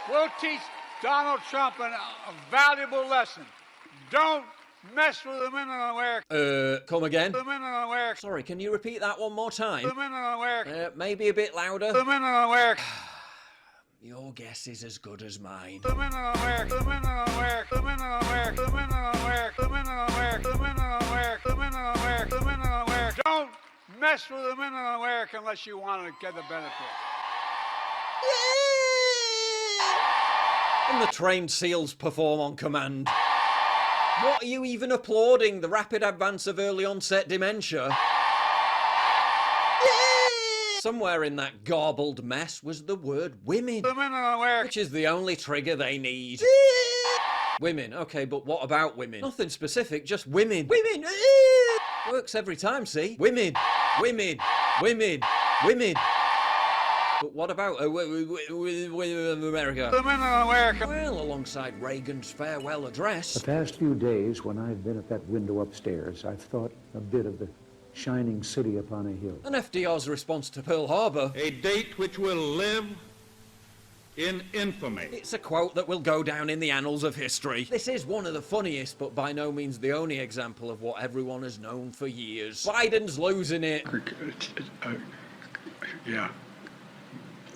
We'll teach Donald Trump a valuable lesson. Don't mess with the women in America. Come again? The women in America. Sorry, can you repeat that one more time? The women in America. Maybe a bit louder. The women in America. Your guess is as good as mine. The women in America. The women in America. The women in America. The women in America. The women in America. The women in America. The women in America. The women in America. Don't mess with the women in America unless you want to get the benefit. And the trained SEALs perform on command. What are you even applauding? The rapid advance of early onset dementia? Somewhere in that garbled mess was the word women. Women in America. Which is the only trigger they need. Women, okay, but what about women? Nothing specific, just women. Women! Works every time, see? Women, women, women, women. But what about America? The women in America. Well, alongside Reagan's farewell address. The past few days, when I've been at that window upstairs, I've thought a bit of the shining city upon a hill. And FDR's response to Pearl Harbor. A date which will live in infamy. It's a quote that will go down in the annals of history. This is one of the funniest, but by no means the only example of what everyone has known for years. Biden's losing it. Yeah.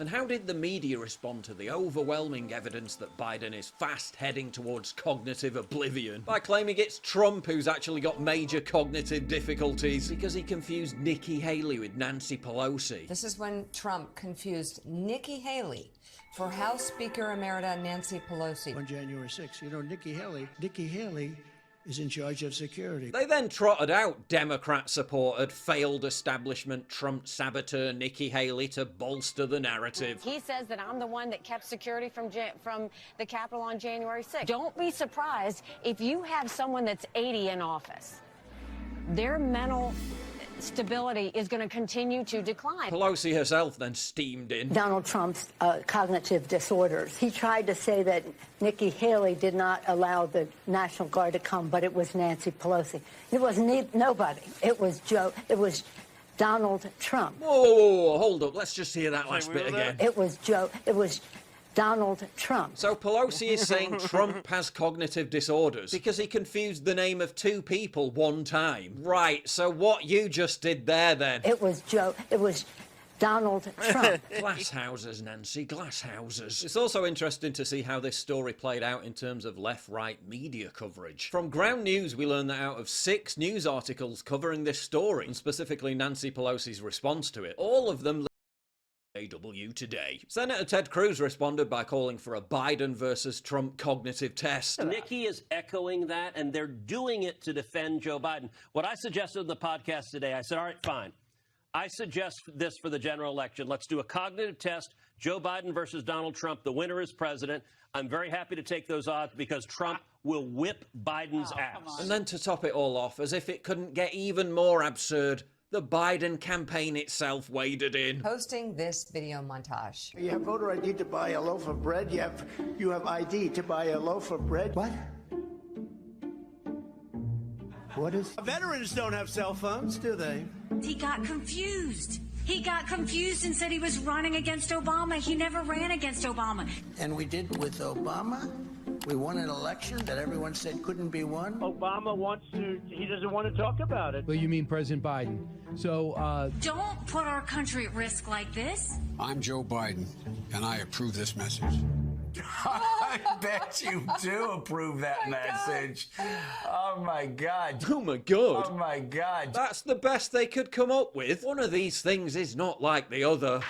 And how did the media respond to the overwhelming evidence that Biden is fast heading towards cognitive oblivion? By claiming it's Trump who's actually got major cognitive difficulties because he confused Nikki Haley with Nancy Pelosi. This is when Trump confused Nikki Haley for House Speaker Emerita Nancy Pelosi. On January 6th, you know, Nikki Haley is in charge of security. They then trotted out Democrat-supported, failed establishment Trump saboteur Nikki Haley to bolster the narrative. He says that I'm the one that kept security from the Capitol on January 6th. Don't be surprised if you have someone that's 80 in office. Their mental stability is going to continue to decline. Pelosi herself then steamed in. Donald Trump's cognitive disorders. He tried to say that Nikki Haley did not allow the National Guard to come, but it was Nancy Pelosi. It was nobody. It was Donald Trump. Whoa, hold up. Let's just hear that last bit again. It was Donald Trump. So Pelosi is saying Trump has cognitive disorders because he confused the name of two people one time. Right, so what you just did there then? It was Donald Trump. Glass houses, Nancy, glass houses. It's also interesting to see how this story played out in terms of left-right media coverage. From Ground News, we learned that out of 6 news articles covering this story, and specifically Nancy Pelosi's response to it, all of them AW Today. Senator Ted Cruz responded by calling for a Biden versus Trump cognitive test. Nikki is echoing that, and they're doing it to defend Joe Biden. What I suggested in the podcast today, I said, all right, fine. I suggest this for the general election. Let's do a cognitive test, Joe Biden versus Donald Trump. The winner is president. I'm very happy to take those odds because Trump will whip Biden's ass. And then to top it all off, as if it couldn't get even more absurd, the Biden campaign itself waded in. Posting this video montage. You have voter ID to buy a loaf of bread. You have ID to buy a loaf of bread. What? What is? Veterans don't have cell phones, do they? He got confused. He got confused and said he was running against Obama. He never ran against Obama. And we did with Obama. We won an election that everyone said couldn't be won. Obama he doesn't want to talk about it. Well, you mean President Biden. So, Don't put our country at risk like this. I'm Joe Biden, and I approve this message. I bet you do approve that message. Oh, my God. Oh, my God. Oh, my God. That's the best they could come up with. One of these things is not like the other.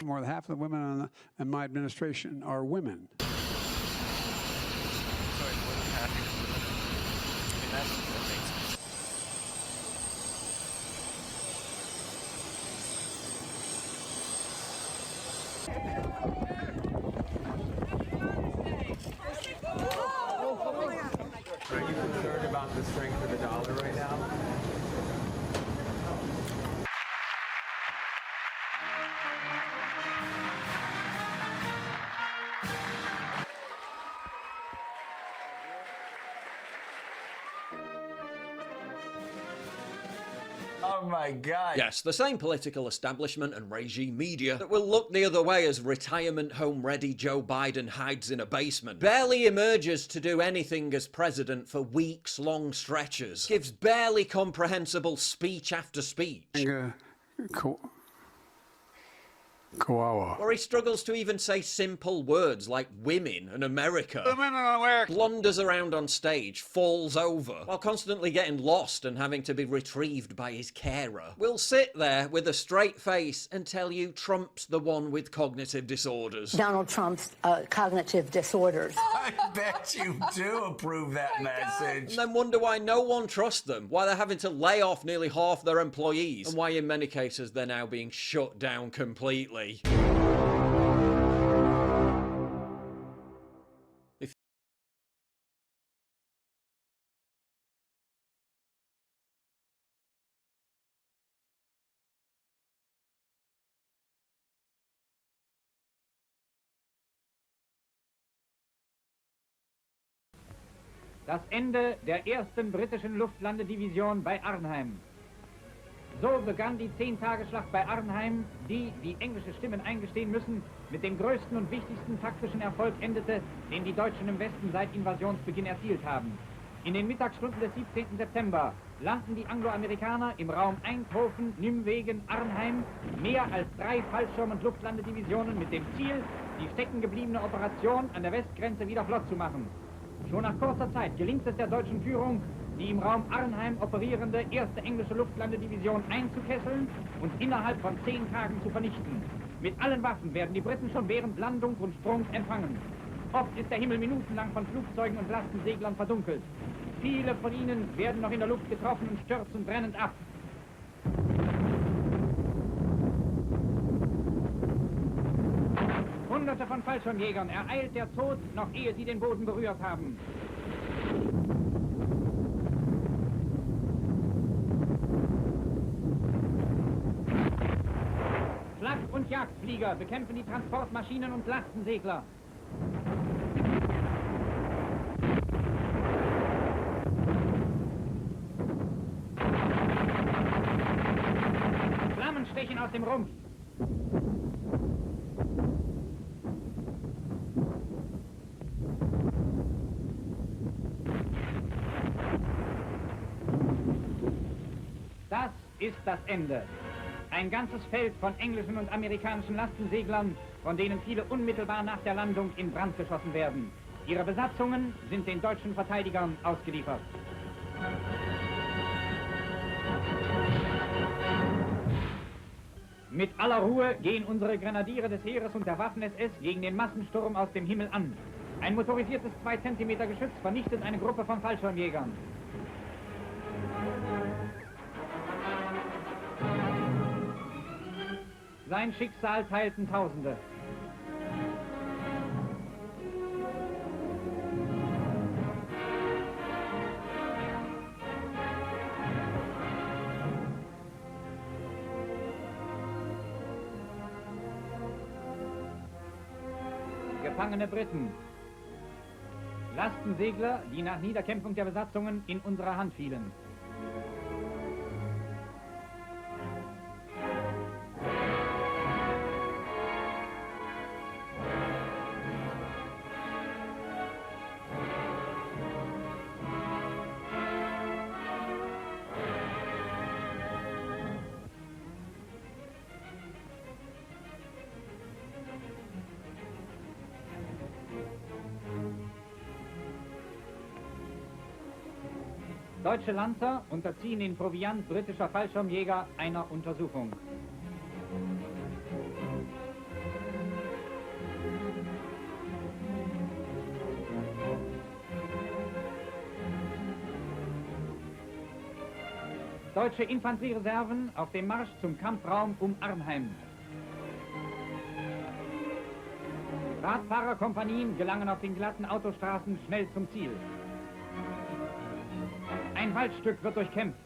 More than half of the women in my administration are women. Are you concerned about the strength of the dollar right now? Oh my my God. Yes, the same political establishment and regime media that will look the other way as retirement home-ready Joe Biden hides in a basement, barely emerges to do anything as president for weeks-long stretches, gives barely comprehensible speech after speech, where he struggles to even say simple words like women and America, blunders around on stage, falls over, while constantly getting lost and having to be retrieved by his carer, will sit there with a straight face and tell you Trump's the one with cognitive disorders. Donald Trump's cognitive disorders. I bet you do approve that message. And then wonder why no one trusts them, why they're having to lay off nearly half their employees, and why in many cases they're now being shut down completely. Das Ende der ersten britischen Luftlandedivision bei Arnhem. So begann die 10-Tage-Schlacht bei Arnhem, die, wie englische Stimmen eingestehen müssen, mit dem größten und wichtigsten taktischen Erfolg endete, den die Deutschen im Westen seit Invasionsbeginn erzielt haben. In den Mittagsstunden des 17. September landen die Angloamerikaner im Raum Eindhoven, Nijmegen, Arnhem mehr als 3 Fallschirm- und Luftlandedivisionen mit dem Ziel, die steckengebliebene Operation an der Westgrenze wieder flott zu machen. Schon nach kurzer Zeit gelingt es der deutschen Führung, die im Raum Arnhem operierende 1. englische Luftlandedivision einzukesseln und innerhalb von 10 Tagen zu vernichten. Mit allen Waffen werden die Briten schon während Landung und Sprung empfangen. Oft ist der Himmel minutenlang von Flugzeugen und Lastenseglern verdunkelt. Viele von ihnen werden noch in der Luft getroffen und stürzen brennend ab. Hunderte von Fallschirmjägern ereilt der Tod, noch ehe sie den Boden berührt haben. Flak- und Jagdflieger bekämpfen die Transportmaschinen und Lastensegler. Flammen stechen aus dem Rumpf. Das ist das Ende. Ein ganzes Feld von englischen und amerikanischen Lastenseglern, von denen viele unmittelbar nach der Landung in Brand geschossen werden. Ihre Besatzungen sind den deutschen Verteidigern ausgeliefert. Mit aller Ruhe gehen unsere Grenadiere des Heeres und der Waffen-SS gegen den Massensturm aus dem Himmel an. Ein motorisiertes 2 cm Geschütz vernichtet eine Gruppe von Fallschirmjägern. Sein Schicksal teilten Tausende. Gefangene Briten. Lastensegler, die nach Niederkämpfung der Besatzungen in unserer Hand fielen. Deutsche Lanzer unterziehen den Proviant britischer Fallschirmjäger einer Untersuchung. Deutsche Infanteriereserven auf dem Marsch zum Kampfraum um Arnhem. Radfahrerkompanien gelangen auf den glatten Autostraßen schnell zum Ziel. Ein Waldstück wird durchkämpft.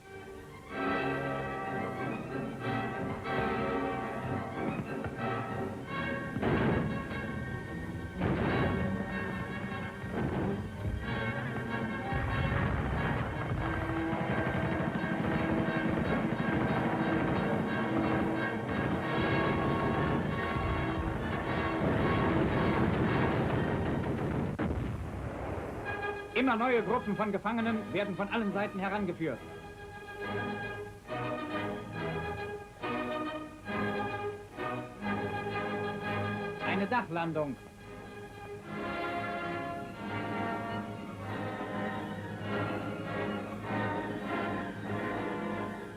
Immer neue Gruppen von Gefangenen werden von allen Seiten herangeführt. Eine Dachlandung.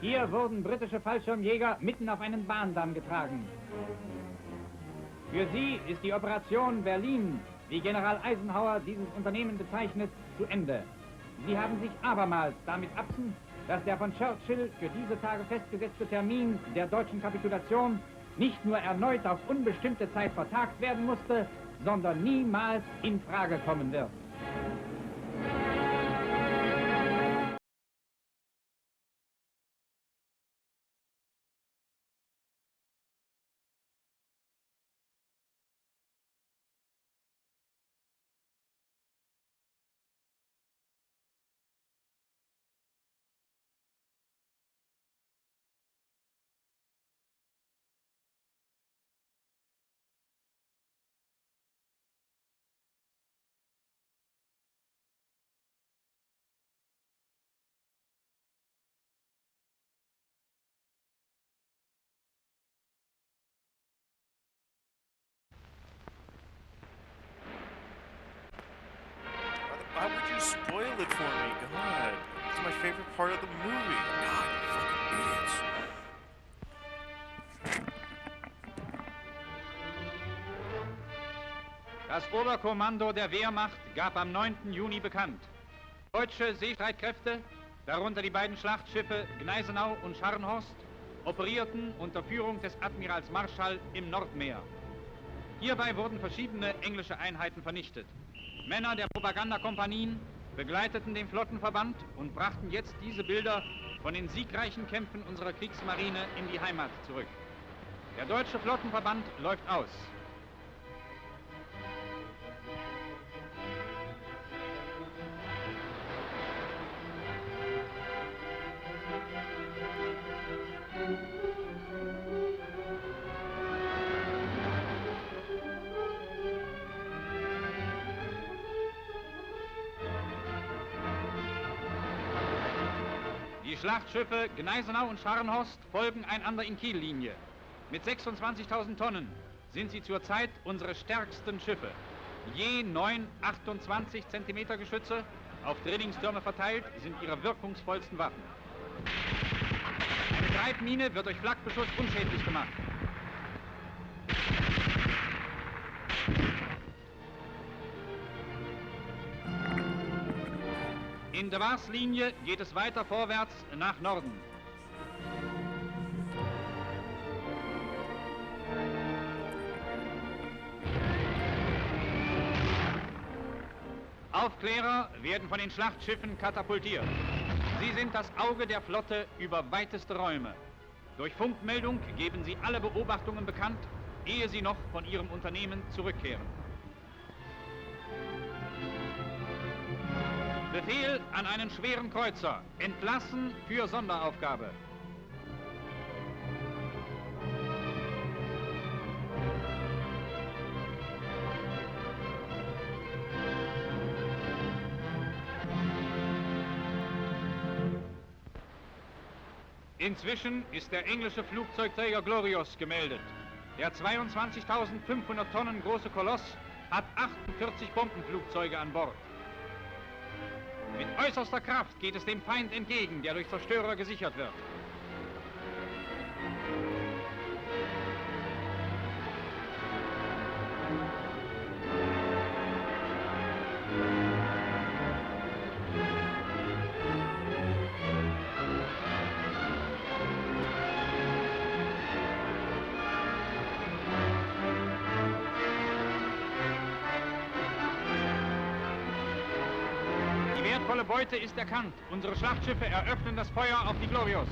Hier wurden britische Fallschirmjäger mitten auf einen Bahndamm getragen. Für sie ist die Operation Berlin, wie General Eisenhower dieses Unternehmen bezeichnet, zu Ende. Sie haben sich abermals damit abgefunden, dass der von Churchill für diese Tage festgesetzte Termin der deutschen Kapitulation nicht nur erneut auf unbestimmte Zeit vertagt werden musste, sondern niemals in Frage kommen wird. Why would you spoil it for me? God, it's my favorite part of the movie. God, you fucking idiots. Das Oberkommando der Wehrmacht gab am 9. Juni bekannt: deutsche Seestreitkräfte, darunter die beiden Schlachtschiffe Gneisenau und Scharnhorst, operierten unter Führung des Admirals Marschall im Nordmeer. Hierbei wurden verschiedene englische Einheiten vernichtet. Männer der Propagandakompanien begleiteten den Flottenverband und brachten jetzt diese Bilder von den siegreichen Kämpfen unserer Kriegsmarine in die Heimat zurück. Der deutsche Flottenverband läuft aus. Die Schlachtschiffe Gneisenau und Scharnhorst folgen einander in Kiellinie. Mit 26.000 Tonnen sind sie zurzeit unsere stärksten Schiffe. Je 9 28 cm Geschütze auf Drillingstürme verteilt sind ihre wirkungsvollsten Waffen. Eine Treibmine wird durch Flakbeschuss unschädlich gemacht. In der Warslinie geht es weiter vorwärts nach Norden. Aufklärer werden von den Schlachtschiffen katapultiert. Sie sind das Auge der Flotte über weiteste Räume. Durch Funkmeldung geben sie alle Beobachtungen bekannt, ehe sie noch von ihrem Unternehmen zurückkehren. Befehl an einen schweren Kreuzer. Entlassen für Sonderaufgabe. Inzwischen ist der englische Flugzeugträger Glorious gemeldet. Der 22.500 Tonnen große Koloss hat 48 Bombenflugzeuge an Bord. Mit äußerster Kraft geht es dem Feind entgegen, der durch Zerstörer gesichert wird. Die wertvolle Beute ist erkannt. Unsere Schlachtschiffe eröffnen das Feuer auf die Glorious.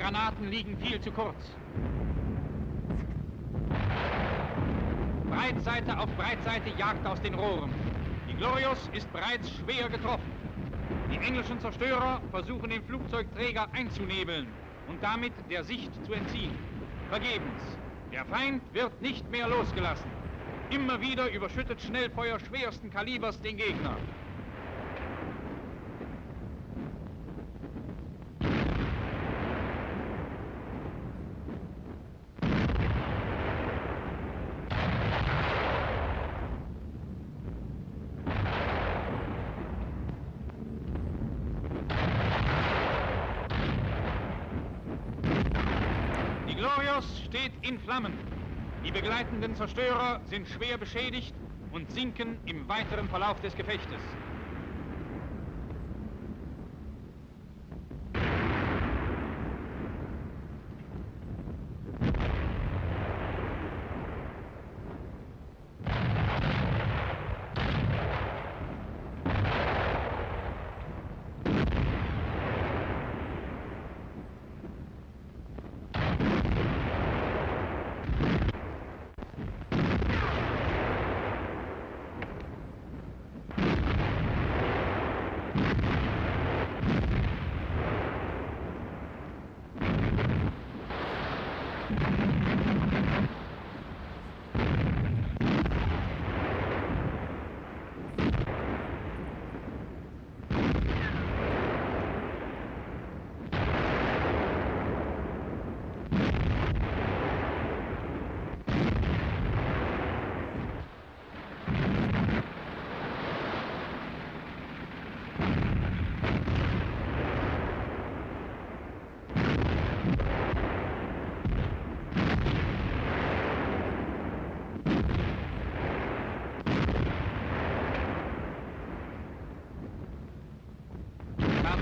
Granaten liegen viel zu kurz. Breitseite auf Breitseite jagt aus den Rohren. Die Glorious ist bereits schwer getroffen. Die englischen Zerstörer versuchen den Flugzeugträger einzunebeln und damit der Sicht zu entziehen. Vergebens. Der Feind wird nicht mehr losgelassen. Immer wieder überschüttet Schnellfeuer schwersten Kalibers den Gegner. Die Glorious steht in Flammen. Die begleitenden Zerstörer sind schwer beschädigt und sinken im weiteren Verlauf des Gefechtes.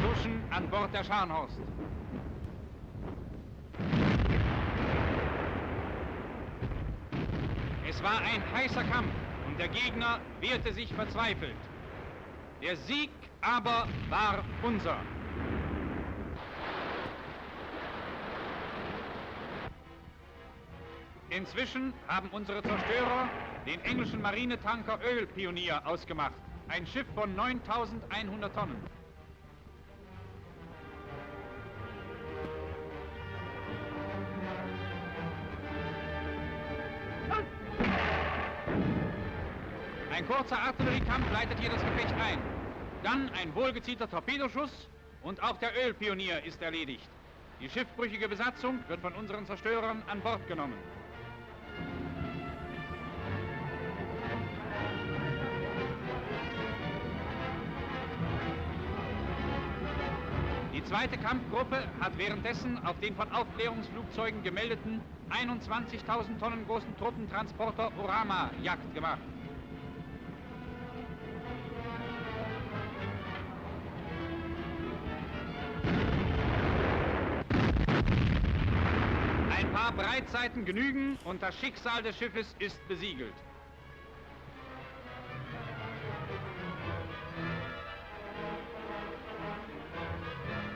Kartuschen an Bord der Scharnhorst. Es war ein heißer Kampf und der Gegner wehrte sich verzweifelt. Der Sieg aber war unser. Inzwischen haben unsere Zerstörer den englischen Marinetanker Ölpionier ausgemacht. Ein Schiff von 9.100 Tonnen. Ein kurzer Artilleriekampf leitet hier das Gefecht ein. Dann ein wohlgezielter Torpedoschuss und auch der Ölpionier ist erledigt. Die schiffbrüchige Besatzung wird von unseren Zerstörern an Bord genommen. Die zweite Kampfgruppe hat währenddessen auf den von Aufklärungsflugzeugen gemeldeten 21.000 Tonnen großen Truppentransporter Orama Jagd gemacht. Ein paar Breitseiten genügen und das Schicksal des Schiffes ist besiegelt.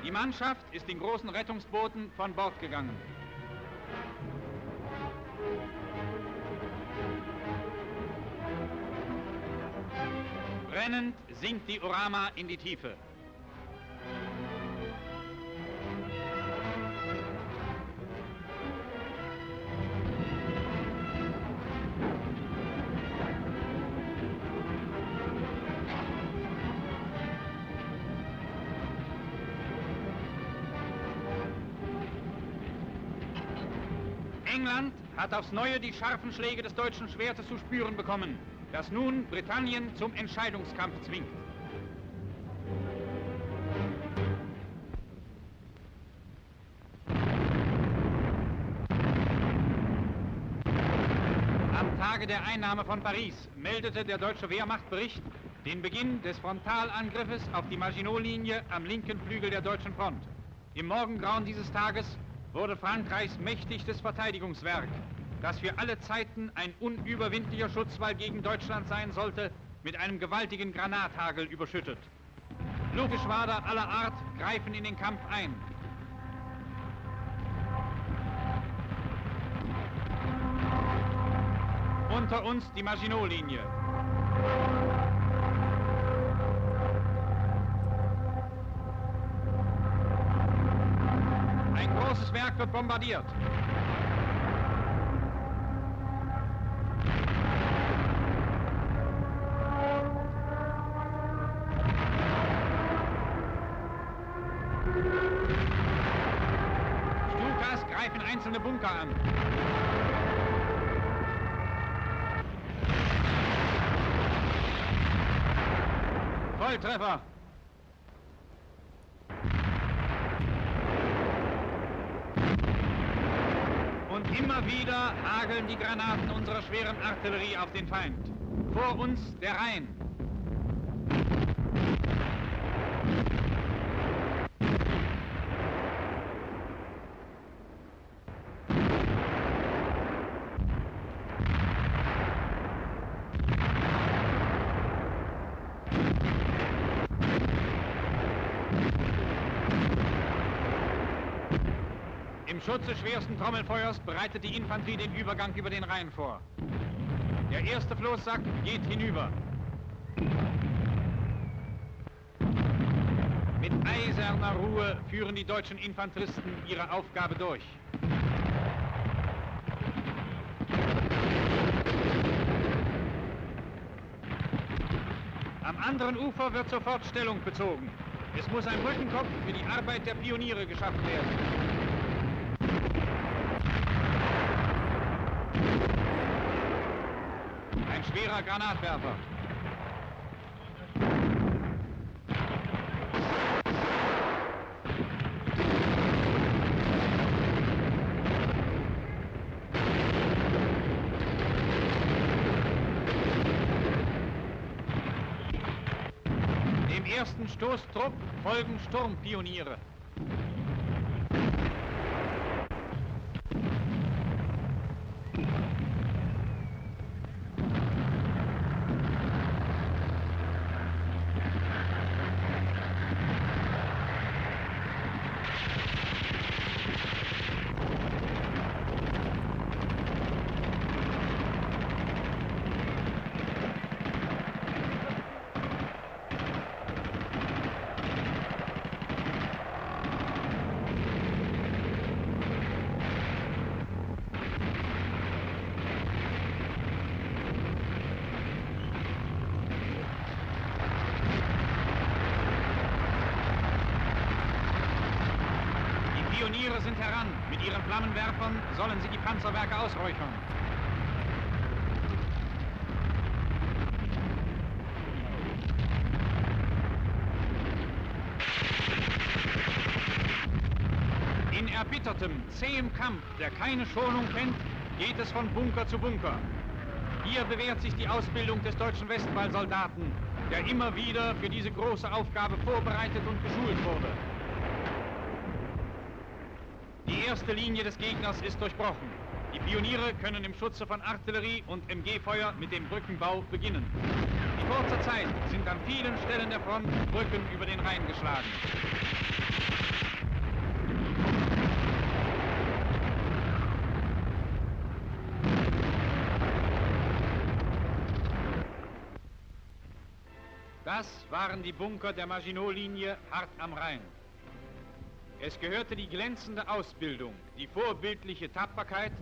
Die Mannschaft ist in großen Rettungsbooten von Bord gegangen. Brennend sinkt die Orama in die Tiefe. England hat aufs Neue die scharfen Schläge des deutschen Schwertes zu spüren bekommen, das nun Britannien zum Entscheidungskampf zwingt. Am Tage der Einnahme von Paris meldete der deutsche Wehrmachtbericht den Beginn des Frontalangriffes auf die Maginot-Linie am linken Flügel der deutschen Front. Im Morgengrauen dieses Tages wurde Frankreichs mächtigstes Verteidigungswerk, das für alle Zeiten ein unüberwindlicher Schutzwall gegen Deutschland sein sollte, mit einem gewaltigen Granathagel überschüttet. Fluggeschwader aller Art greifen in den Kampf ein. Unter uns die Maginot-Linie. Ein großes Werk wird bombardiert. Stukas greifen einzelne Bunker an. Volltreffer. Und immer wieder hageln die Granaten unserer schweren Artillerie auf den Feind. Vor uns der Rhein. Im Schutze schwersten Trommelfeuers bereitet die Infanterie den Übergang über den Rhein vor. Der erste Floßsack geht hinüber. Mit eiserner Ruhe führen die deutschen Infanteristen ihre Aufgabe durch. Am anderen Ufer wird sofort Stellung bezogen. Es muss ein Brückenkopf für die Arbeit der Pioniere geschaffen werden. Ein schwerer Granatwerfer. Dem ersten Stoßtrupp folgen Sturmpioniere. Pioniere sind heran. Mit ihren Flammenwerfern sollen sie die Panzerwerke ausräuchern. In erbittertem, zähem Kampf, der keine Schonung kennt, geht es von Bunker zu Bunker. Hier bewährt sich die Ausbildung des deutschen Westwallsoldaten, der immer wieder für diese große Aufgabe vorbereitet und geschult wurde. Die erste Linie des Gegners ist durchbrochen. Die Pioniere können im Schutze von Artillerie und MG-Feuer mit dem Brückenbau beginnen. In kurzer Zeit sind an vielen Stellen der Front Brücken über den Rhein geschlagen. Das waren die Bunker der Maginot-Linie hart am Rhein. Es gehörte die glänzende Ausbildung, die vorbildliche Tapferkeit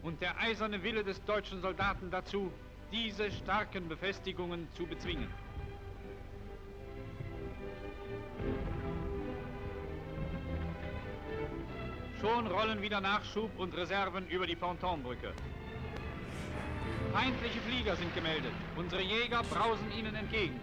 und der eiserne Wille des deutschen Soldaten dazu, diese starken Befestigungen zu bezwingen. Schon rollen wieder Nachschub und Reserven über die Pontonbrücke. Feindliche Flieger sind gemeldet. Unsere Jäger brausen ihnen entgegen.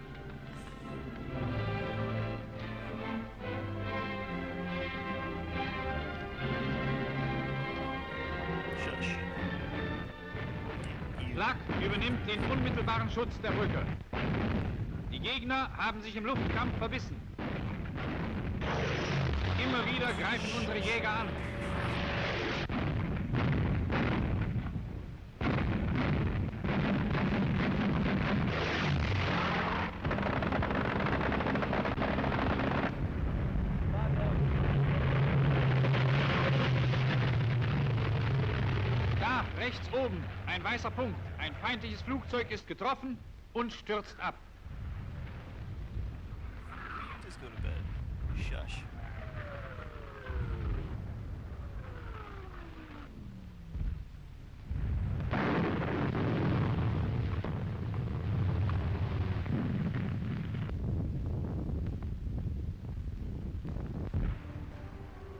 Flak übernimmt den unmittelbaren Schutz der Brücke. Die Gegner haben sich im Luftkampf verbissen. Immer wieder greifen unsere Jäger an. rechts oben, ein weißer Punkt. Ein feindliches Flugzeug ist getroffen und stürzt ab. Just go to bed. Shush.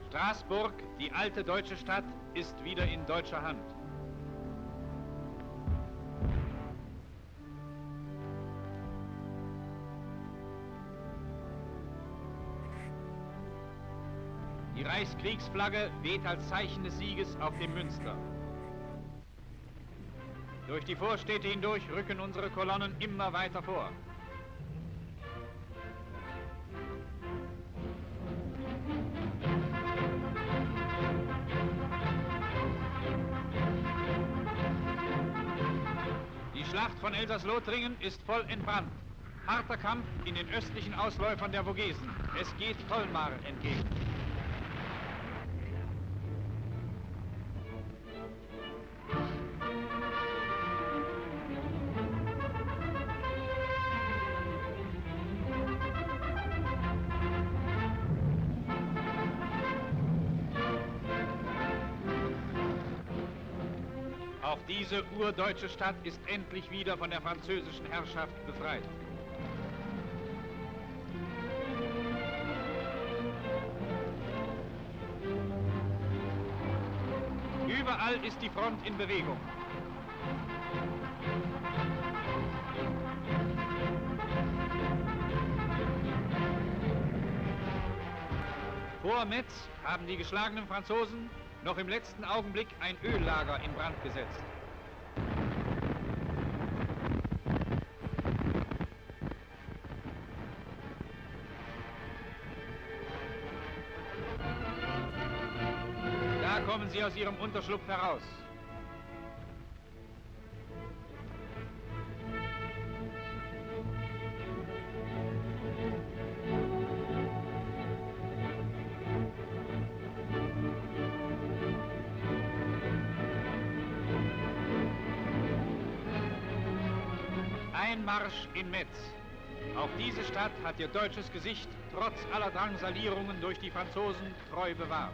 Straßburg, die alte deutsche Stadt, ist wieder in deutscher Hand. Die Reichskriegsflagge weht als Zeichen des Sieges auf dem Münster. Durch die Vorstädte hindurch rücken unsere Kolonnen immer weiter vor. Die Schlacht von Elsass-Lothringen ist voll entbrannt. Harter Kampf in den östlichen Ausläufern der Vogesen. Es geht Colmar entgegen. Auch diese urdeutsche Stadt ist endlich wieder von der französischen Herrschaft befreit. Überall ist die Front in Bewegung. Vor Metz haben die geschlagenen Franzosen noch im letzten Augenblick ein Öllager in Brand gesetzt. Da kommen sie aus ihrem Unterschlupf heraus. Einmarsch in Metz. Auch diese Stadt hat ihr deutsches Gesicht trotz aller Drangsalierungen durch die Franzosen treu bewahrt.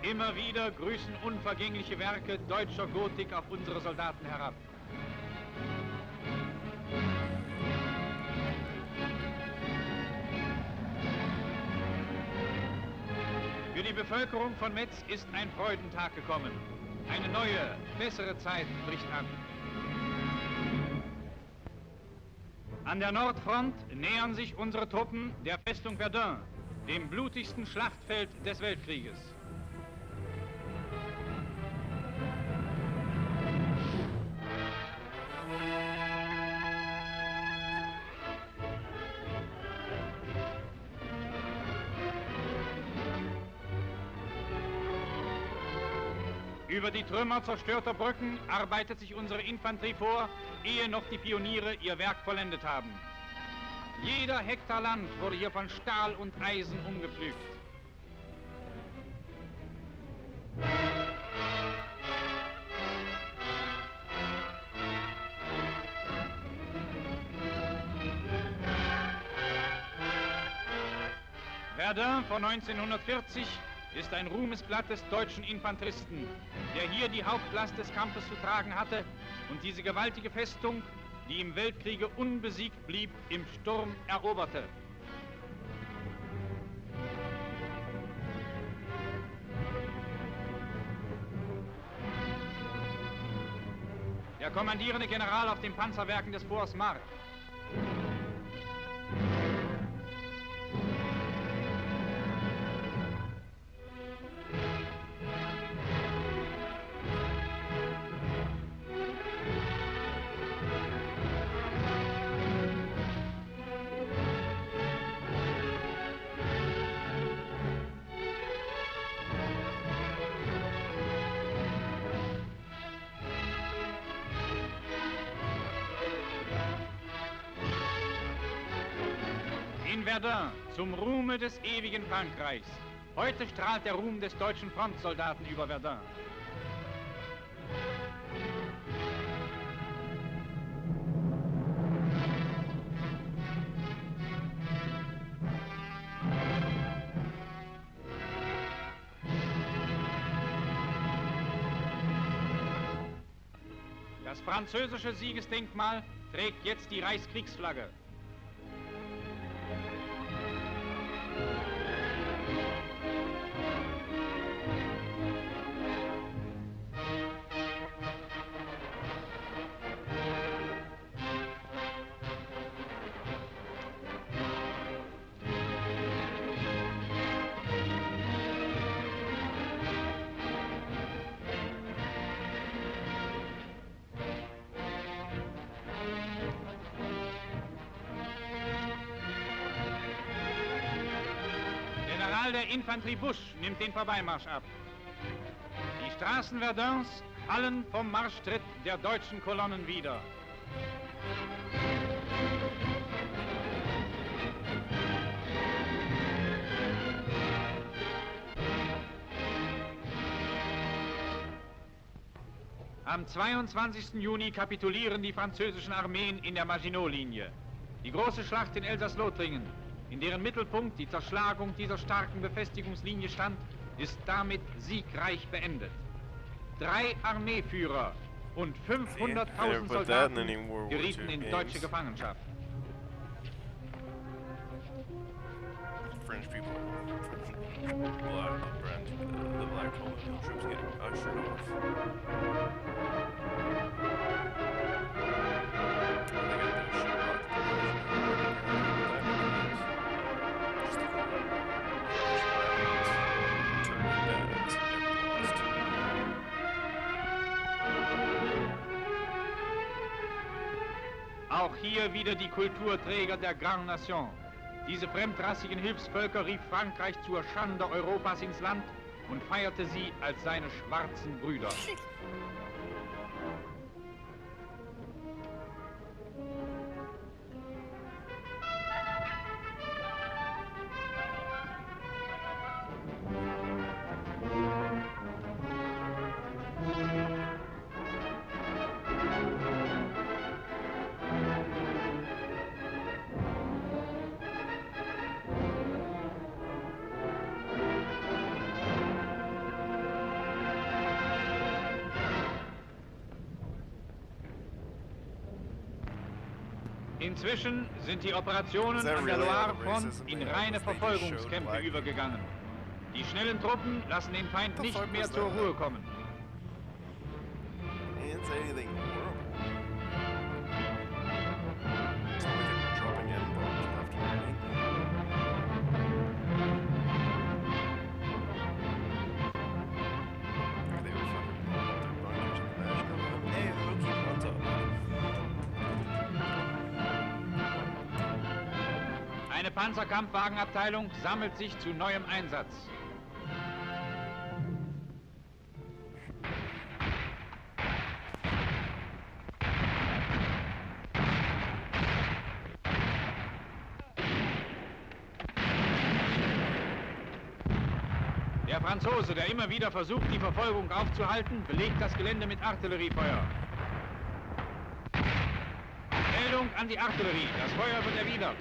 Immer wieder grüßen unvergängliche Werke deutscher Gotik auf unsere Soldaten herab. Für die Bevölkerung von Metz ist ein Freudentag gekommen. Eine neue, bessere Zeit bricht an. An der Nordfront nähern sich unsere Truppen der Festung Verdun, dem blutigsten Schlachtfeld des Weltkrieges. Über die Trümmer zerstörter Brücken arbeitet sich unsere Infanterie vor, ehe noch die Pioniere ihr Werk vollendet haben. Jeder Hektar Land wurde hier von Stahl und Eisen umgepflügt. Verdun von 1940 ist ein Ruhmesblatt des deutschen Infanteristen, der hier die Hauptlast des Kampfes zu tragen hatte und diese gewaltige Festung, die im Weltkriege unbesiegt blieb, im Sturm eroberte. Der kommandierende General auf den Panzerwerken des Forts Mark. In Verdun, zum Ruhme des ewigen Frankreichs. Heute strahlt der Ruhm des deutschen Frontsoldaten über Verdun. Das französische Siegesdenkmal trägt jetzt die Reichskriegsflagge. General der Infanterie Busch nimmt den Vorbeimarsch ab. Die Straßen Verduns hallen vom Marschtritt der deutschen Kolonnen wider. Am 22. Juni kapitulieren die französischen Armeen in der Maginot-Linie. Die große Schlacht in Elsass-Lothringen, in deren Mittelpunkt die Zerschlagung dieser starken Befestigungslinie stand, ist damit siegreich beendet. 3 Armeeführer und 500.000 Soldaten gerieten in deutsche Gefangenschaft. French people, the black colonial troops getting ushered off. Auch hier wieder die Kulturträger der Grande Nation. Diese fremdrassigen Hilfsvölker rief Frankreich zur Schande Europas ins Land und feierte sie als seine schwarzen Brüder. Inzwischen sind die Operationen an der Loire-Front in reine Verfolgungskämpfe übergegangen. Die schnellen Truppen lassen den Feind nicht mehr zur Ruhe kommen. Eine Panzerkampfwagenabteilung sammelt sich zu neuem Einsatz. Der Franzose, der immer wieder versucht, die Verfolgung aufzuhalten, belegt das Gelände mit Artilleriefeuer. Meldung an die Artillerie. Das Feuer wird erwidert.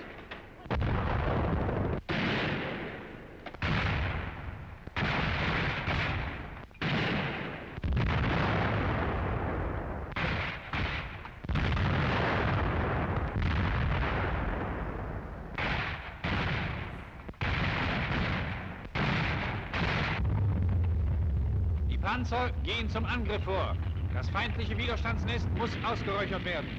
Die Panzer gehen zum Angriff vor. Das feindliche Widerstandsnest muss ausgeräuchert werden.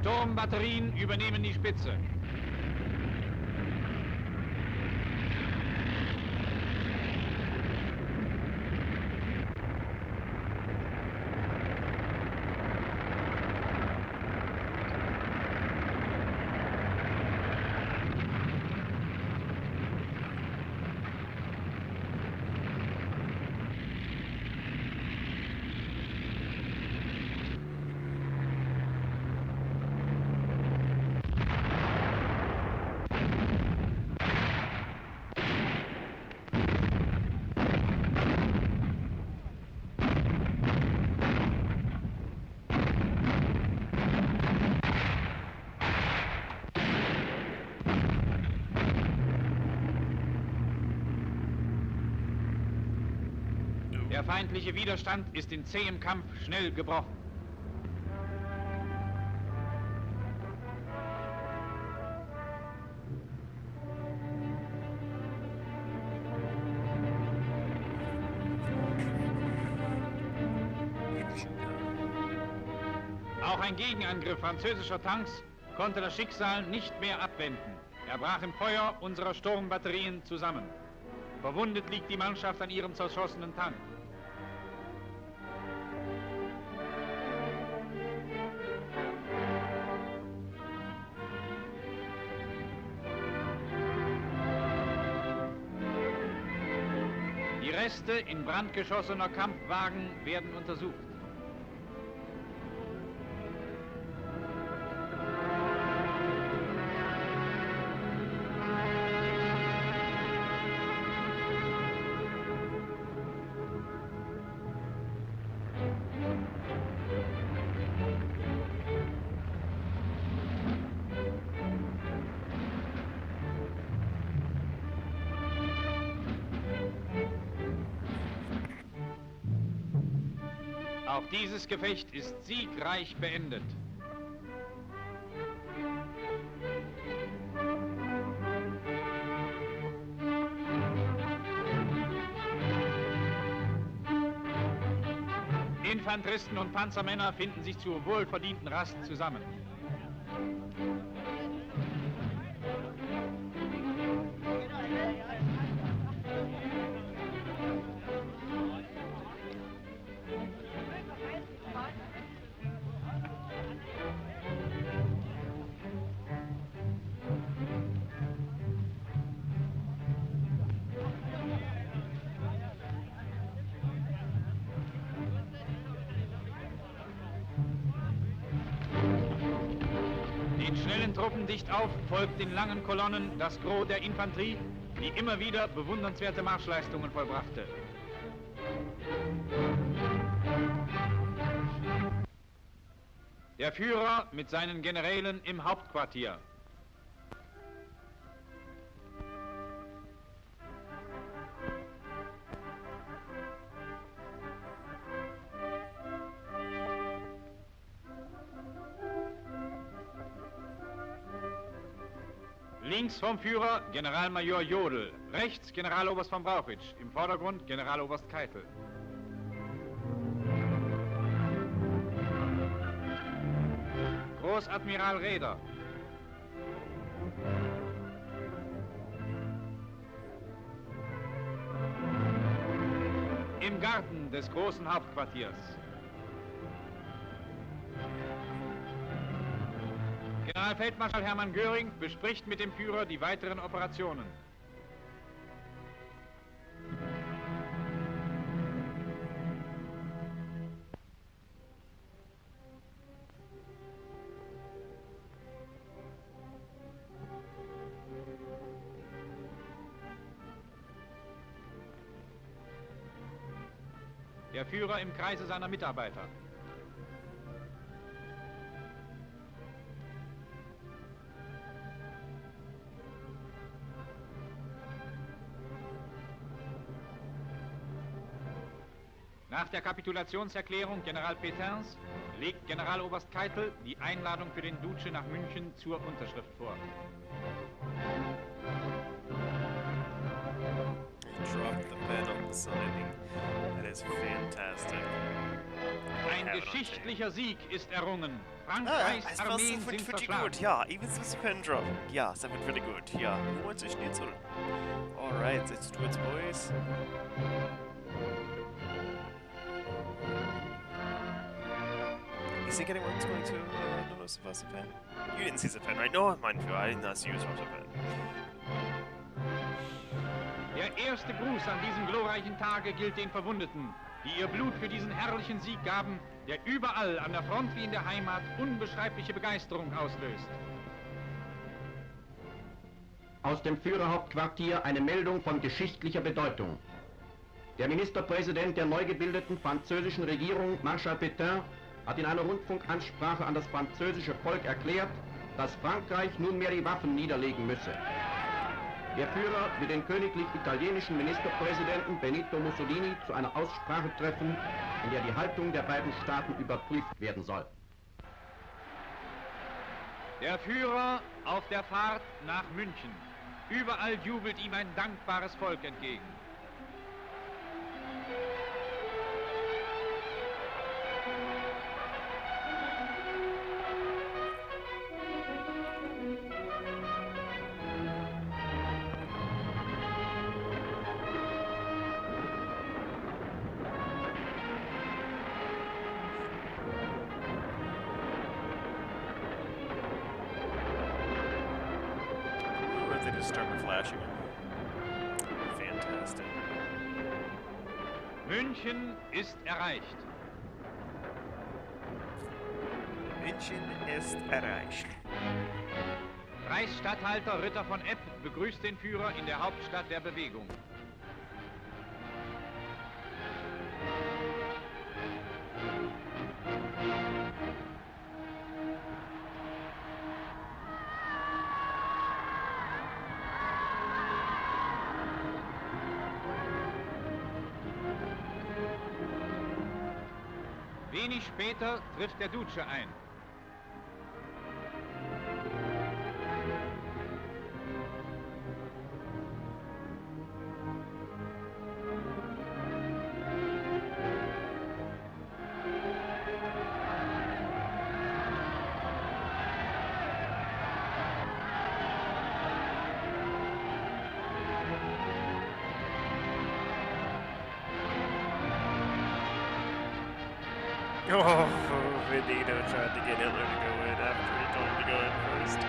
Sturmbatterien übernehmen die Spitze. Der feindliche Widerstand ist in zähem Kampf schnell gebrochen. Auch ein Gegenangriff französischer Tanks konnte das Schicksal nicht mehr abwenden. Er brach im Feuer unserer Sturmbatterien zusammen. Verwundet liegt die Mannschaft an ihrem zerschossenen Tank. Die Reste in Brand geschossener Kampfwagen werden untersucht. Auch dieses Gefecht ist siegreich beendet. Infanteristen und Panzermänner finden sich zur wohlverdienten Rast zusammen. Den schnellen Truppen dicht auf folgt in langen Kolonnen das Gros der Infanterie, die immer wieder bewundernswerte Marschleistungen vollbrachte. Der Führer mit seinen Generälen im Hauptquartier. Links vom Führer Generalmajor Jodl, rechts Generaloberst von Brauchitsch, im Vordergrund Generaloberst Keitel. Großadmiral Raeder. Im Garten des großen Hauptquartiers. Generalfeldmarschall Hermann Göring bespricht mit dem Führer die weiteren Operationen. Der Führer im Kreise seiner Mitarbeiter. Nach der Kapitulationserklärung General Pétains legt Generaloberst Keitel die Einladung für den Duce nach München zur Unterschrift vor. Drop the pen on the signing. That is fantastic. Ein geschichtlicher Sieg ist errungen. Frankreichs Armeen sind verschlagen. Gut. Ja, even though the pen drop. Ja, das wird really gut. Ja, who wants a Schnitzel? Alright, let's do it, boys. Is he getting what's going to no, the pen? You didn't see the pen, right? No, mein Führer, I did not see you the pen. Der erste Gruß an diesem glorreichen Tage gilt den Verwundeten, die ihr Blut für diesen herrlichen Sieg gaben, der überall an der Front wie in der Heimat unbeschreibliche Begeisterung auslöst. Aus dem Führerhauptquartier eine Meldung von geschichtlicher Bedeutung. Der Ministerpräsident der neu gebildeten französischen Regierung, Marschall Pétain, hat in einer Rundfunkansprache an das französische Volk erklärt, dass Frankreich nunmehr die Waffen niederlegen müsse. Der Führer will den königlich italienischen Ministerpräsidenten Benito Mussolini zu einer Aussprache treffen, in der die Haltung der beiden Staaten überprüft werden soll. Der Führer auf der Fahrt nach München. Überall jubelt ihm ein dankbares Volk entgegen. They just started flashing him. Fantastic. München ist erreicht. München ist erreicht. Reichsstatthalter Ritter von Epp begrüßt den Führer in der Hauptstadt der Bewegung. Wenig später trifft der Duce ein. Oh, Benito tried to get Hitler to go in after he told him to go in first.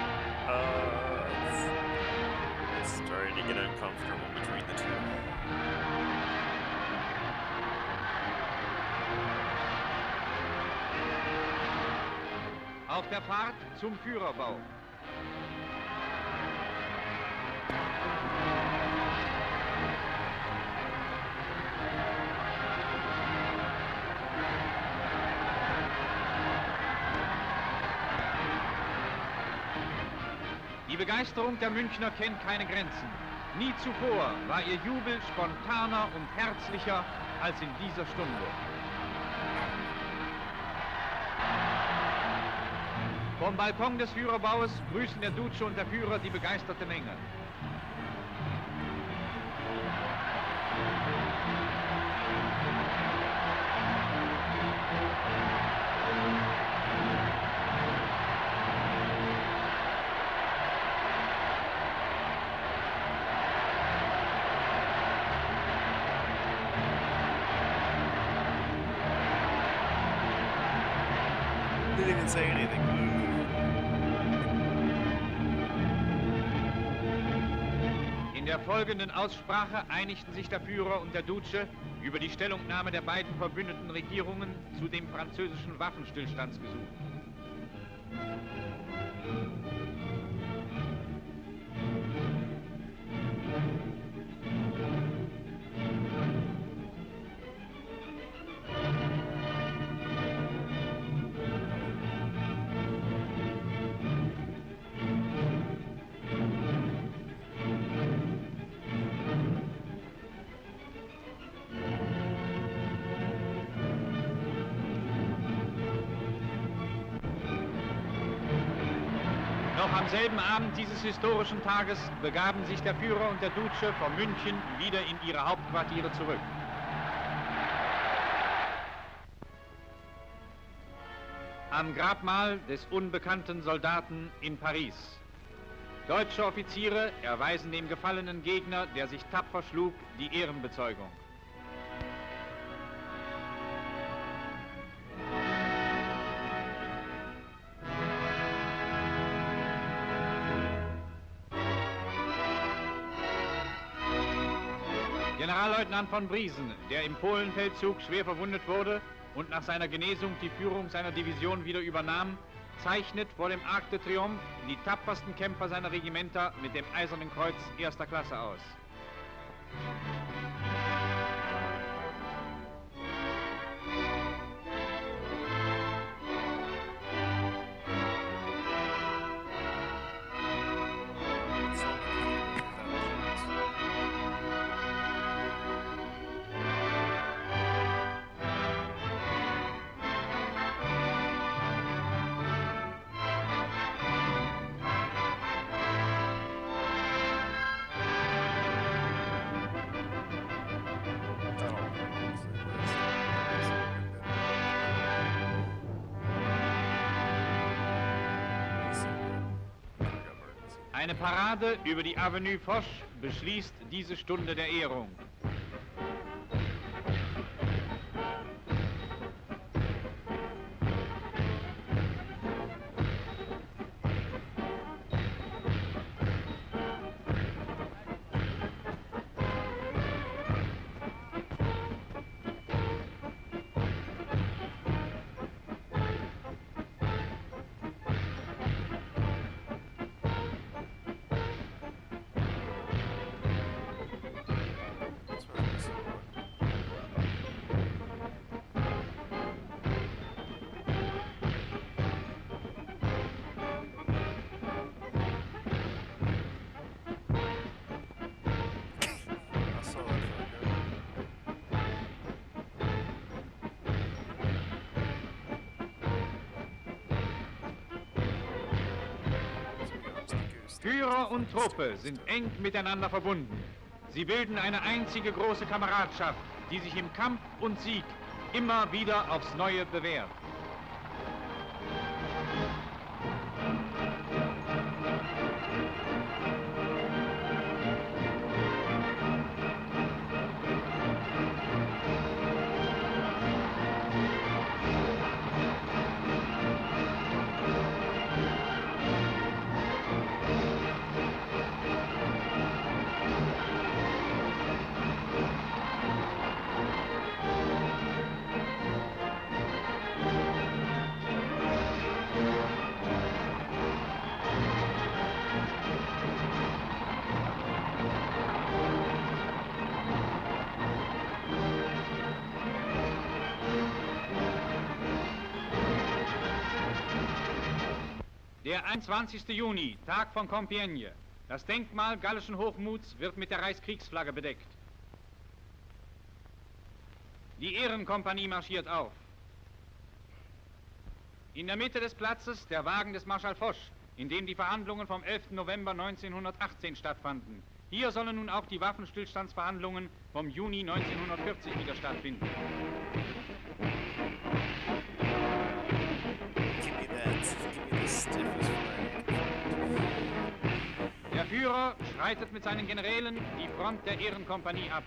It's starting to get uncomfortable between the two. Auf der Fahrt zum Führerbau. Die Begeisterung der Münchner kennt keine Grenzen. Nie zuvor war ihr Jubel spontaner und herzlicher als in dieser Stunde. Vom Balkon des Führerbaues grüßen der Duce und der Führer die begeisterte Menge. Didn't even say anything. In der folgenden Aussprache einigten sich der Führer und der Duce über die Stellungnahme der beiden verbündeten Regierungen zu dem französischen Waffenstillstandsgesuch. Noch am selben Abend dieses historischen Tages begaben sich der Führer und der Duce von München wieder in ihre Hauptquartiere zurück. Am Grabmal des unbekannten Soldaten in Paris. Deutsche Offiziere erweisen dem gefallenen Gegner, der sich tapfer schlug, die Ehrenbezeugung. Generalleutnant von Briesen, der im Polenfeldzug schwer verwundet wurde und nach seiner Genesung die Führung seiner Division wieder übernahm, zeichnet vor dem Arc de Triomphe die tapfersten Kämpfer seiner Regimenter mit dem Eisernen Kreuz erster Klasse aus. Eine Parade über die Avenue Foch beschließt diese Stunde der Ehrung. Führer und Truppe sind eng miteinander verbunden. Sie bilden eine einzige große Kameradschaft, die sich im Kampf und Sieg immer wieder aufs Neue bewährt. Der 21. Juni, Tag von Compiègne. Das Denkmal gallischen Hochmuts wird mit der Reichskriegsflagge bedeckt. Die Ehrenkompanie marschiert auf. In der Mitte des Platzes der Wagen des Marschall Foch, in dem die Verhandlungen vom 11. November 1918 stattfanden. Hier sollen nun auch die Waffenstillstandsverhandlungen vom Juni 1940 wieder stattfinden. Der Führer schreitet mit seinen Generälen die Front der Ehrenkompanie ab.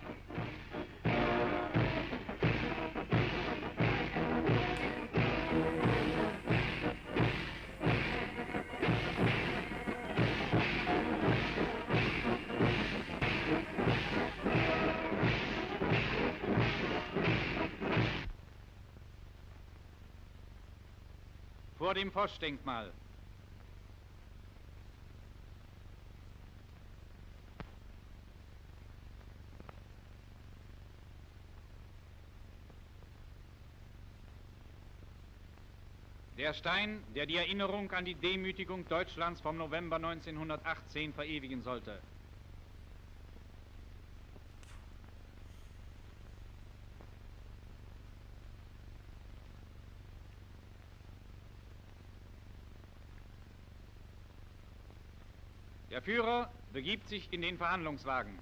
Vor dem Foch-Denkmal. Der Stein, der die Erinnerung an die Demütigung Deutschlands vom November 1918 verewigen sollte. Der Führer begibt sich in den Verhandlungswagen.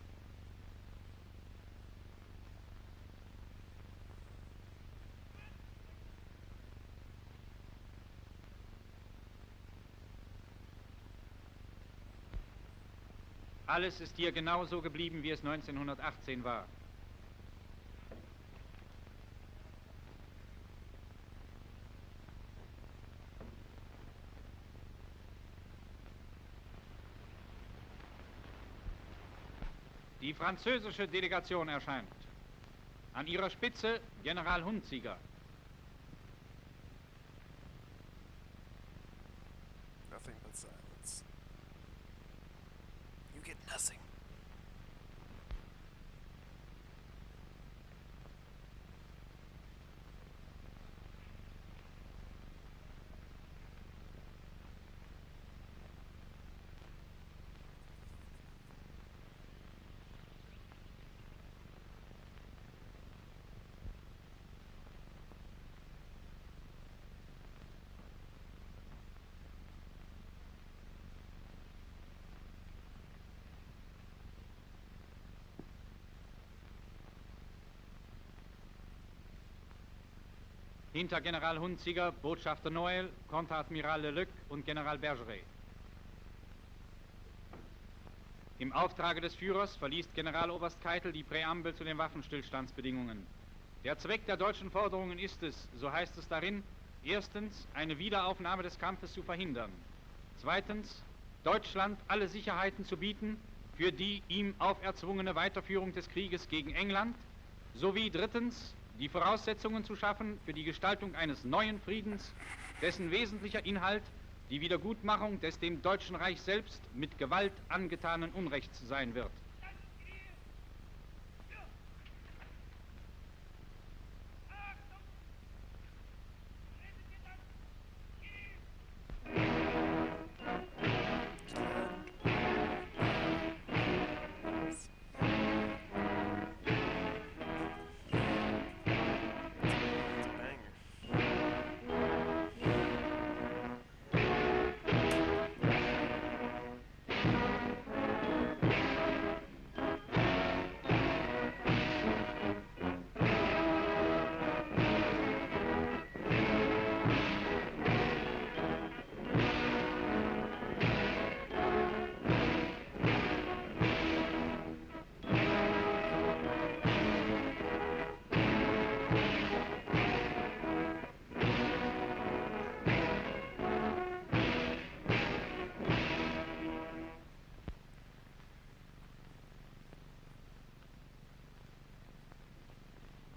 Alles ist hier genauso geblieben, wie es 1918 war. Die französische Delegation erscheint. An ihrer Spitze General Hunziger. Nothing but silence. You get nothing. Hinter General Hunziger, Botschafter Noël, Konteradmiral Leluc und General Bergeret. Im Auftrage des Führers verliest Generaloberst Keitel die Präambel zu den Waffenstillstandsbedingungen. Der Zweck der deutschen Forderungen ist es, so heißt es darin, erstens, eine Wiederaufnahme des Kampfes zu verhindern. Zweitens, Deutschland alle Sicherheiten zu bieten für die ihm auferzwungene Weiterführung des Krieges gegen England, sowie drittens, die Voraussetzungen zu schaffen für die Gestaltung eines neuen Friedens, dessen wesentlicher Inhalt die Wiedergutmachung des dem Deutschen Reich selbst mit Gewalt angetanen Unrechts sein wird.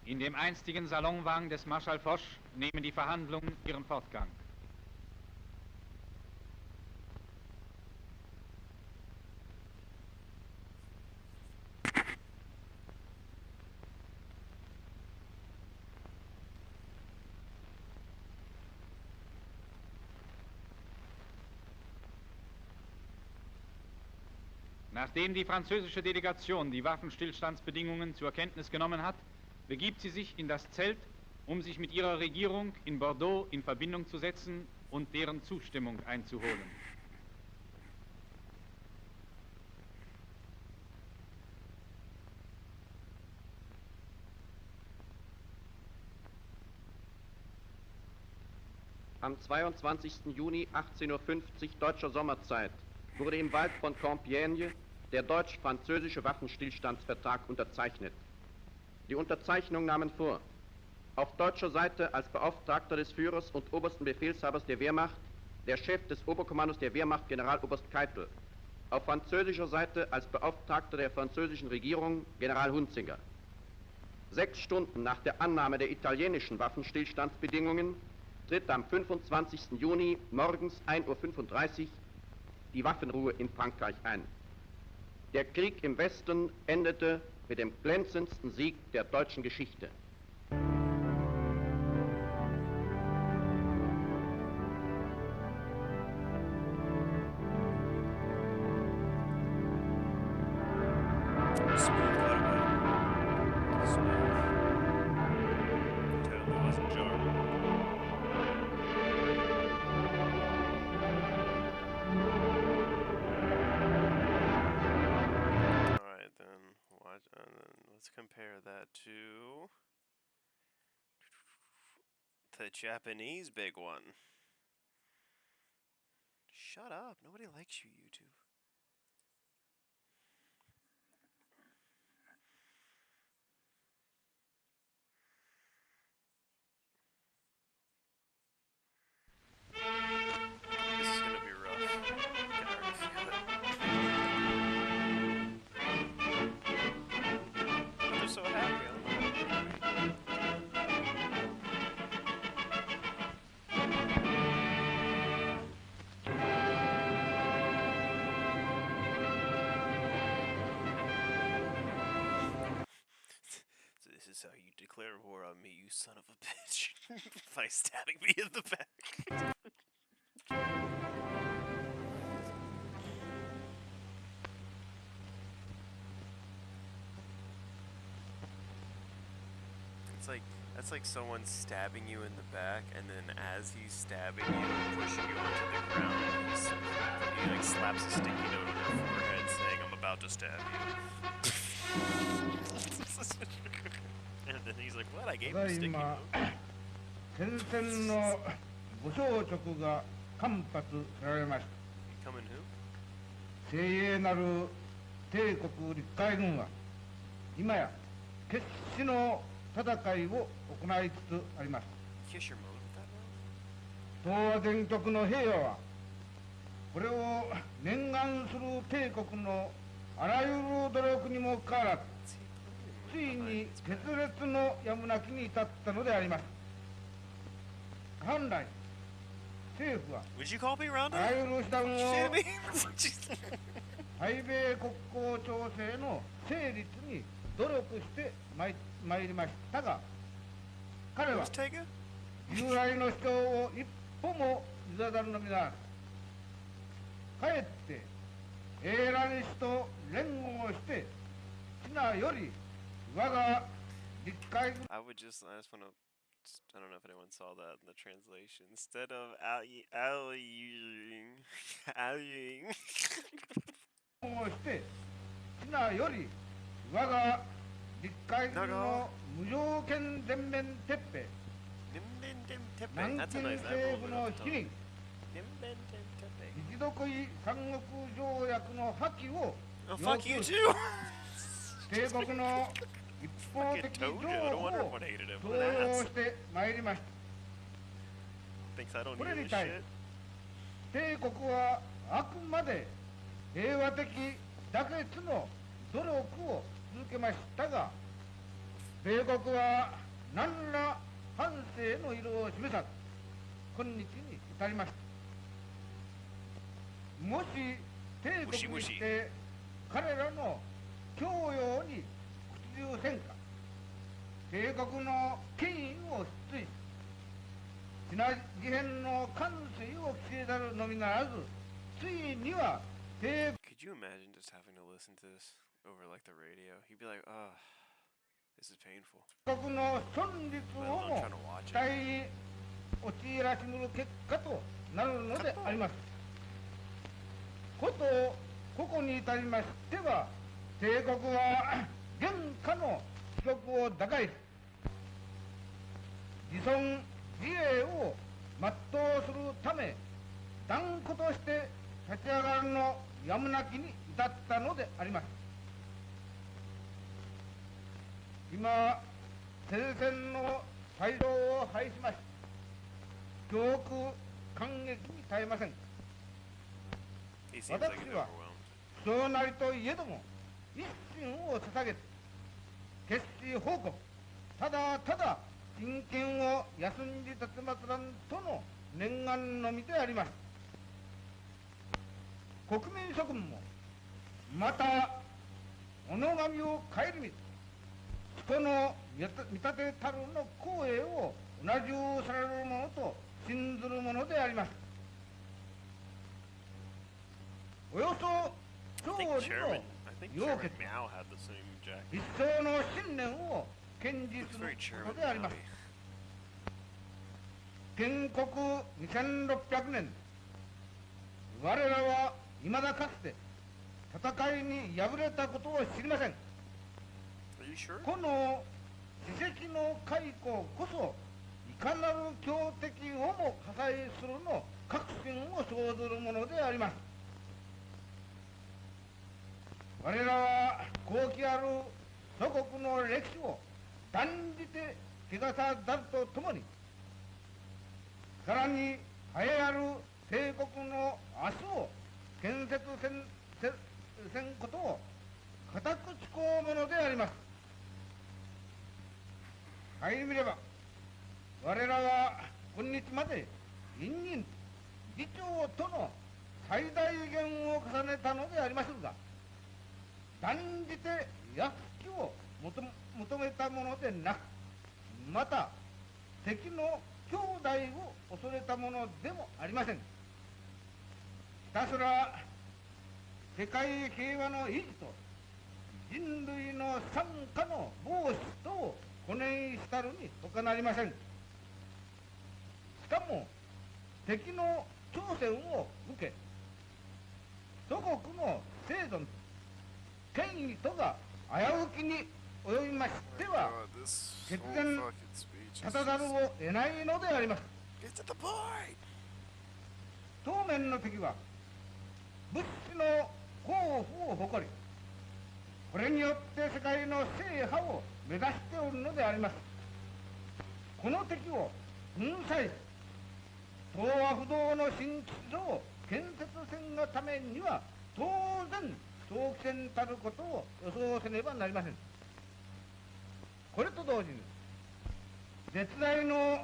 In dem einstigen Salonwagen des Marschall Foch nehmen die Verhandlungen ihren Fortgang. Nachdem die französische Delegation die Waffenstillstandsbedingungen zur Kenntnis genommen hat, begibt sie sich in das Zelt, um sich mit ihrer Regierung in Bordeaux in Verbindung zu setzen und deren Zustimmung einzuholen. Am 22. Juni 18:50 Uhr deutscher Sommerzeit wurde im Wald von Compiègne der deutsch-französische Waffenstillstandsvertrag unterzeichnet. Die Unterzeichnung nahmen vor: auf deutscher Seite als Beauftragter des Führers und obersten Befehlshabers der Wehrmacht der Chef des Oberkommandos der Wehrmacht, Generaloberst Keitel; auf französischer Seite als Beauftragter der französischen Regierung General Hunzinger. 6 Stunden nach der Annahme der italienischen Waffenstillstandsbedingungen tritt am 25. Juni morgens 1:35 Uhr die Waffenruhe in Frankreich ein. Der Krieg im Westen endete mit dem glänzendsten Sieg der deutschen Geschichte. Let's compare that to the Japanese big one. Shut up. Nobody likes you, YouTube. This is gonna be rough. I can already feel it. They're so happy. So this is how you declare war on me, you son of a bitch. By stabbing me in the back. That's like someone stabbing you in the back, and then as he's stabbing you and pushing you onto the ground, he like slaps a sticky note on your forehead saying, "I'm about to stab you." And then he's like, "What? I gave him a sticky note." 前線の武装直が間髪せられました。Coming who? 精鋭なる帝国陸海軍は今や決死の戦いを行いつつあります。 Kiss your mode with that move? 東亜全局の平和はこれを念願する帝国のあらゆる努力にもかかわらずついに決裂のやむなきに至ったのであります。本来政府は Would you call me あ Rhonda? らゆる手段を Shit me? 対米国交調整の成立に努力してまいりましたが、彼は Who's Tega? 従来の主張を一歩も譲らぬのみならず、かえって英蘭氏と連合して皆より我が陸海軍 I just wanna. I don't know if anyone saw that in the translation. Instead of allying, をして皆より我が陸海軍の無条件全面撤兵、南京政府の否認、一独位三国条約の破棄を要求し、帝国の一方的譲歩を強要してまいりました。これに対し帝国はあくまで平和的妥結の努力を続けましたが、米国は何ら反省の色を示さず今日に至りました。もし帝国にして彼らの供与に屈従せんか、帝国の権威を失墜しシナ事変の完遂を期せざるのみならず、ついには帝 Could you imagine just having to listen to this over like the radio? He'd be like, "Ah, this is painful." 国の存立をも期待に陥らしむる結果となるのであります。ことここに至りましては、帝国は現下の記録を打開し、自尊自衛を全うするため断固として立ち上がるのやむなきに至ったのであります。今戦線の最上を拝しまし、恐怖感激に耐えません。私はそうなりといえども一心を捧げて決死報告、ただただ人権を休んで立てまつらんとの念願のみであります。国民諸君もまた己神を顧みず、人の見立てたるの光栄をうなじゅうされるものと信ずるものであります。およそ勝利の要決、一層の信念を堅持することであります。建国2600年、我らは未だかつて戦いに敗れたことを知りません。この自責の解雇こそいかなる強敵をも破壊するの確信を生ずるものであります。我らは高貴ある祖国の歴史を断じて汚さざるとともに、さらに栄えある帝国の明日を建設せんことを固く誓うものであります。顧みれば我らは今日まで隠忍議長との最大限を重ねたのでありますが、断じて役きを求めたものでなく、また敵の兄弟を恐れたものでもありません。ひたすら世界平和の維持と人類の惨禍の防止とを固念したるに他なりません。しかも敵の挑戦を受け、祖国の生存権威とが危うきに及びましては決然立たざるを得ないのであります。当面の敵は物資の豊富を誇り、れによって世界の制覇を目指しておるのであります。この敵を粉砕、東亜不動の新秩序を建設せんがためには当然長期戦たることを予想せねばなりません。これと同時に絶大の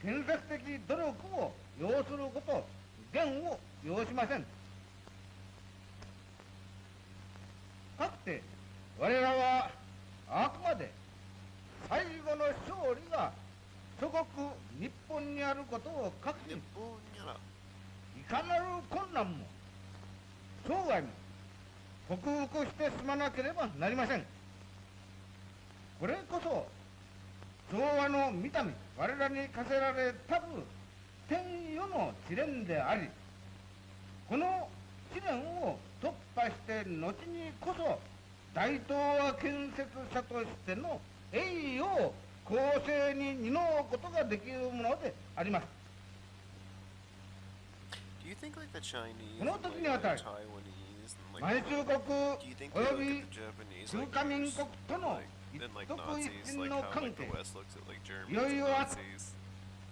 建設的努力を要すること言を要しません。かつて我らはあくまで最後の勝利が祖国日本にあることを確信、いかなる困難も障害も克服して進まなければなりません。これこそ昭和の見た目我らに課せられたる天与の試練であり、この試練を突破して後にこそ大東亜建設者としての栄誉を公正に担うことができるものであります。Do you think like the Chinese この時にあたり Taiwanese 満州国 do you think お they よ look び at the Japanese 中 like 華民 Jews? 国との Then like 一国 Nazis, 一心 like の how 関 like the 係、 West looks at like いよ Germans い and よ Nazis.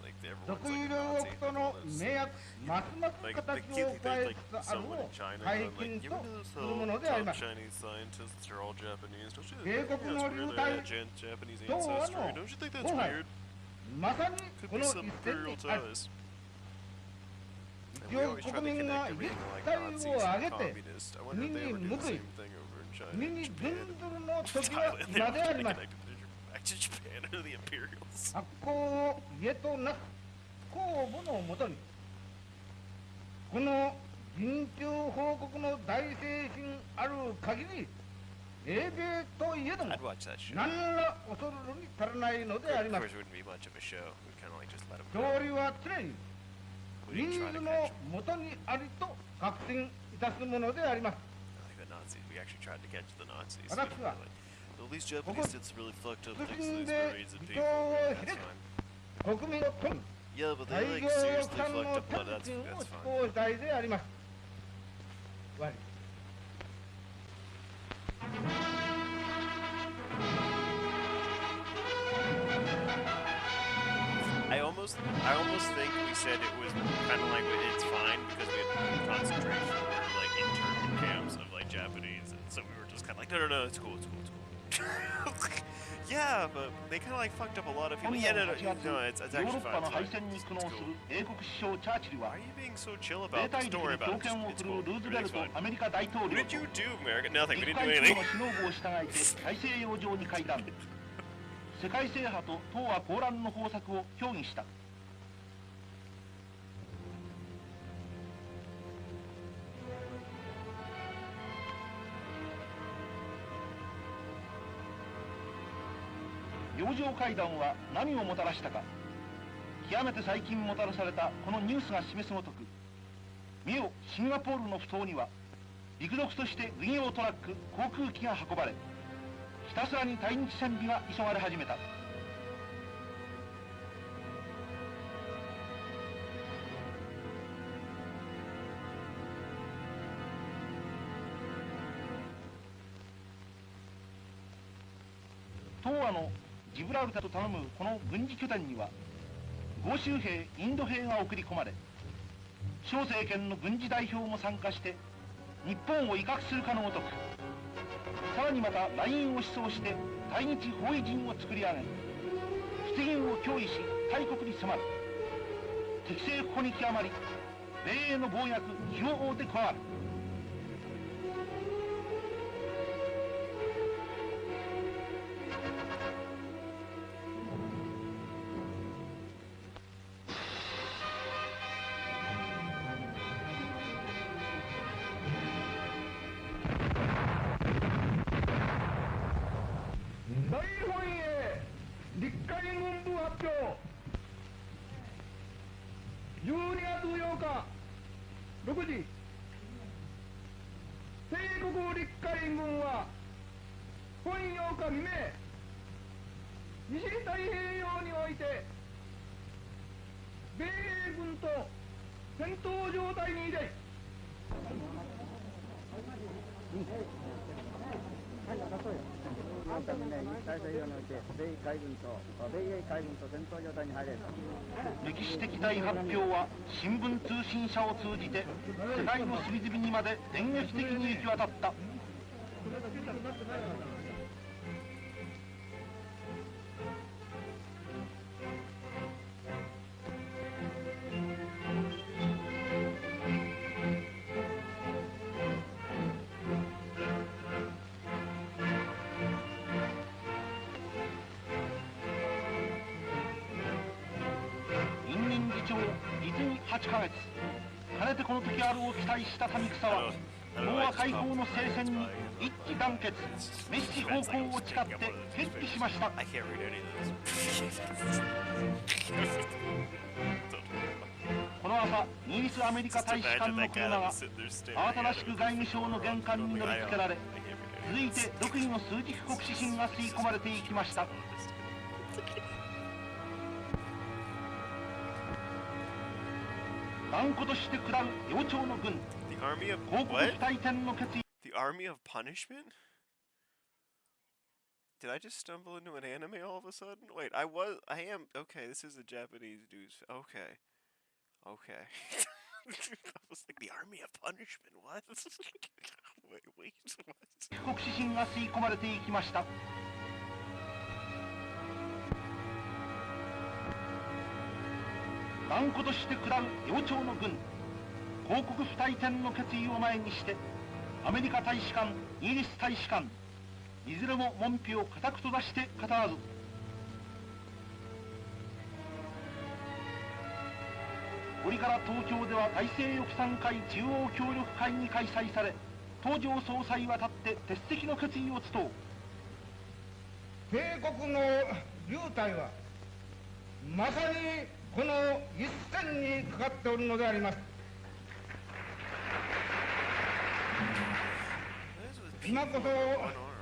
Like 独 everyone's 立 like a 両 Nazi 国 and との everyone's 盟約、ますます like 形 do you を think 変 there's え like つつある someone を in China 解 going 禁 like, you と know する those ものであり top ます。 Chinese scientists are all Japanese? Don't you? 米 Yeah, 国の it's 流 weird. 体 They have Japanese 東亜 ancestry. の Don't you think ご that's 飯、 weird? まさに Could こ be の some 一線 imperial にある。 ties. 一億国民が一体を挙げて国に報い、国に準ずるの時は今であります。 Back to Japan under the Imperials. 発行を家となす公募のもとに、この緊急報告の大精神ある限り、英米といえども I'd watch that show. 何ら恐るるに足らないのであり Of ます。 course, it wouldn't be much of a show. We'd kind of like just let them 勝 go. 利は常に We ニ didn't ー try ズ to の catch them. もとにありと確信いたすものであります。 Like the Nazis. We actually tried to catch the Nazis. Well, that's We were right. like, well, these Japanese did some really fucked up things to these で Marines and 議 people. 長を Yeah, 開 that's き、 fine. 国民の富、 Yeah, but 大 they 量 like 予 seriously 算の fucked up 手 blood. 続 That's きを fine. 施行したいであります。終わり。I almost think we said it was kind of like it's fine because we had concentration or like internment camps of like Japanese, and so we were just kind of like, no, it's cool. Yeah, but they kind of like fucked up a lot of people. Yeah, no, it's actually fine. It's cool. Why are you being so chill about this? Don't worry about it. It's cool. Everything's fine. What did you do, America? Nothing. We didn't do anything. 世界制覇と東亜混乱の方策を協議した。洋上会談は何をもたらしたか。極めて最近もたらされたこのニュースが示すごとく、見よシンガポールの埠頭には陸続として軍用トラック、航空機が運ばれ、ひたすらに対日戦備が急がれ始めた。東亜のジブラルタと頼むこの軍事拠点には豪州兵インド兵が送り込まれ、小政権の軍事代表も参加して日本を威嚇するかのごとく、さらにまた来院を思想して対日包囲陣を作り上げ、出陣を脅威し大国に迫る。敵性ここに極まり、米英の謀略非を追うて加わる。大本営陸海軍部発表。12月8日6時、帝国陸海軍は本8日未明、西太平洋において米英軍と戦闘状態にて、ために大西洋において米海軍と米英海軍と戦闘状態に入れる。歴史的大発表は新聞通信社を通じて世界の隅々にまで電撃的に行き渡った。8ヶ月かねてこの時あるを期待した民草は東亜解放の聖戦に一致団結メッシ方向を誓って決起しました。この朝イギリスアメリカ大使館の車が慌ただしく外務省の玄関に乗り付けられ、続いて独自の数軸国指針が吸い込まれていきました。断固として下る幼鳥の軍。 The army of 広告 what? 期待天の決意。 The army of punishment? Did I just stumble into an anime all of a sudden? Wait, I am, okay, this is a Japanese dude's, okay. Okay. I was like, the army of punishment, what? wait, what? 国指針が吸い込まれていきました。断固として下る幼鳥の軍。広告不退転の決意を前にしてアメリカ大使館、イギリス大使館いずれも門扉を固く閉ざして語らず、折から東京では大西洋産会中央協力会議開催され、東条総裁は立って鉄石の決意を伝う。帝国の流体はまさにこの一線にかかっておるのであります。今こそ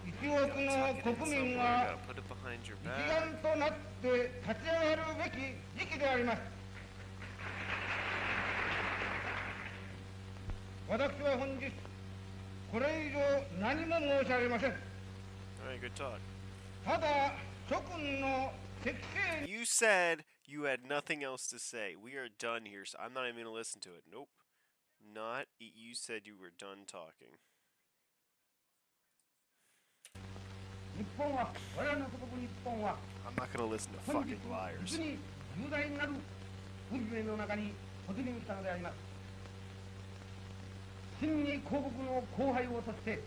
1億の国民が一丸となって立ち上がるべき時期であります。私は本日これ以上何も申し上げません。ただ諸君の適正。 You said you had nothing else to say. We are done here, so I'm not even gonna listen to it. Nope. Not. You said you were done talking. 日本は我々の祖国日本は I'm not gonna listen to 本日 fucking liars. 実に重大なる運命の中に突入したのであります。真に広告の荒廃をとって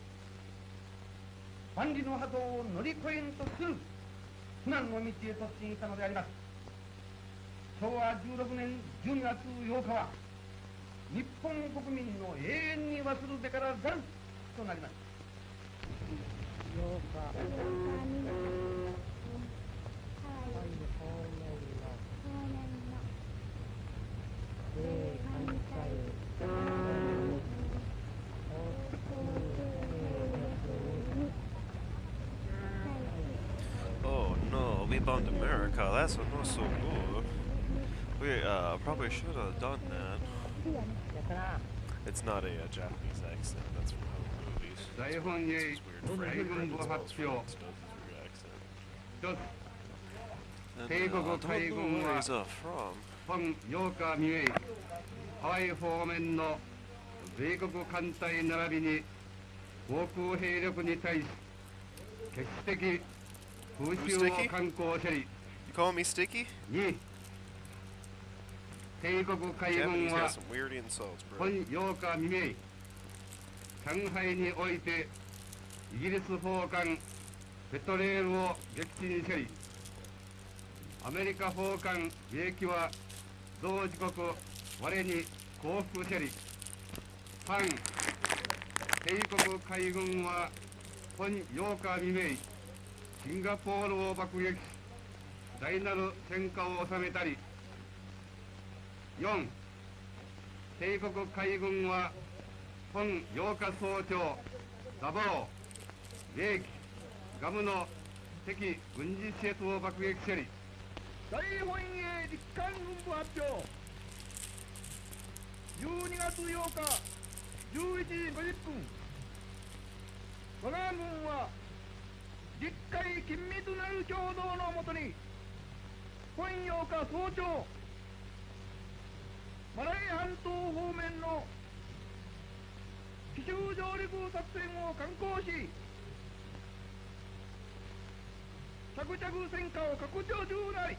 万里の波動を乗り越えんとする苦難の道へ突進したのであります。昭和16年12月8日は日本国民の永遠に忘るべからざるとなります。Oh no, we bombed America. That's not so good. We probably should have done that. It's not a Japanese accent. That's from home movies. It's weird Frank Reynolds Wells Reynolds does his weird accent. And I don't know where he's from. 本8日未明、ハワイ方面の米国艦隊並びに航空兵力に対し決死的空襲を敢行せり。 You calling me sticky? 2、帝国海軍 Japanese は got some weird insults, 本 bro. 8日未明、上海においてイギリス砲艦ペトレールを撃沈せり、アメリカ砲艦米機は同時刻我に降伏せり、反帝国海軍は本8日未明、シンガポールを爆撃し、大なる戦果を収めたり、4、帝国海軍は本8日早朝、ダボー、米機、ガムの敵軍事施設を爆撃せり。大本営日韓軍部発表。12月8日11時50分。我が軍は実会緊密なる共同のもとに今8日早朝マライ半島方面の奇襲上陸作戦を敢行し着々戦果を確定中なり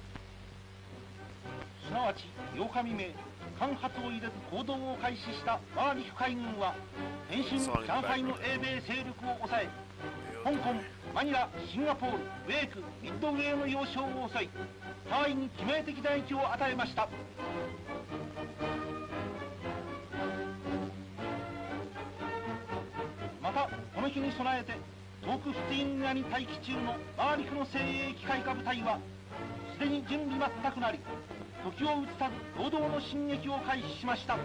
すなわち8日未明間髪を入れず行動を開始した我が陸海軍は前進上海の英米勢力を抑え香港、マニラ、シンガポール、ウェーク、ミッドウェーの要衝を襲いハワイに致命的打撃を与えました。またこの日に備えて遠く仏印屋に待機中の我が陸の精鋭機械化部隊はすでに準備全くなり時を移さず堂々の進撃を開始しました。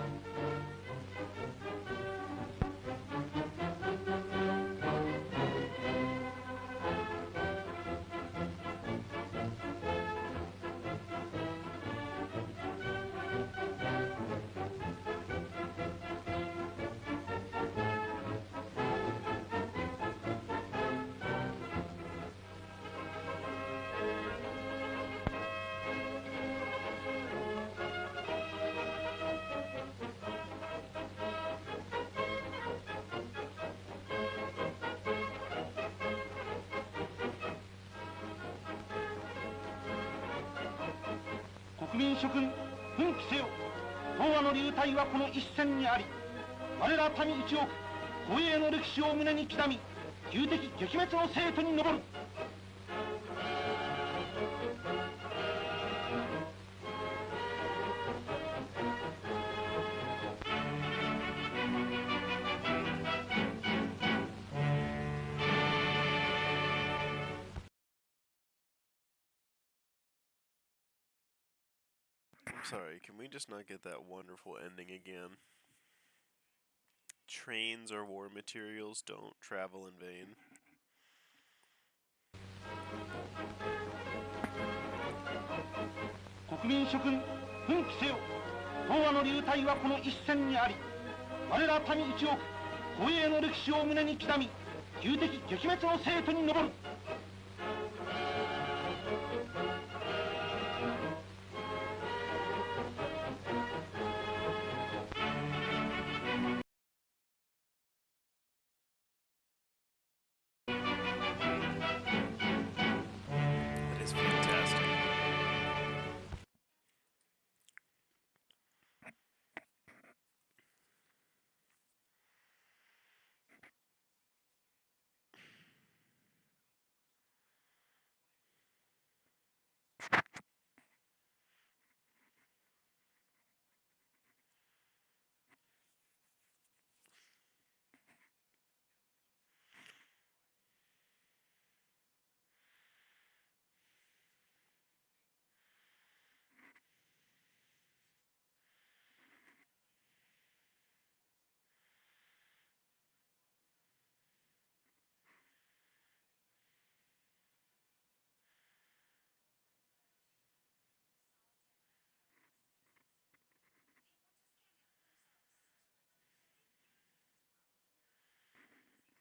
国民諸君、奮起せよ。東亜の流体はこの一線にあり、我ら民一億、光栄の歴史を胸に刻み、旧敵撃滅の征途に上る。Sorry, can we just not get that wonderful ending again? Trains are war materials, don't travel in vain. 国民諸君、奮起せよ。東亜の流体はこの一線にあり、我ら民一億、光栄の歴史を胸に刻み、旧敵撃滅の征途に上る。That is fantastic.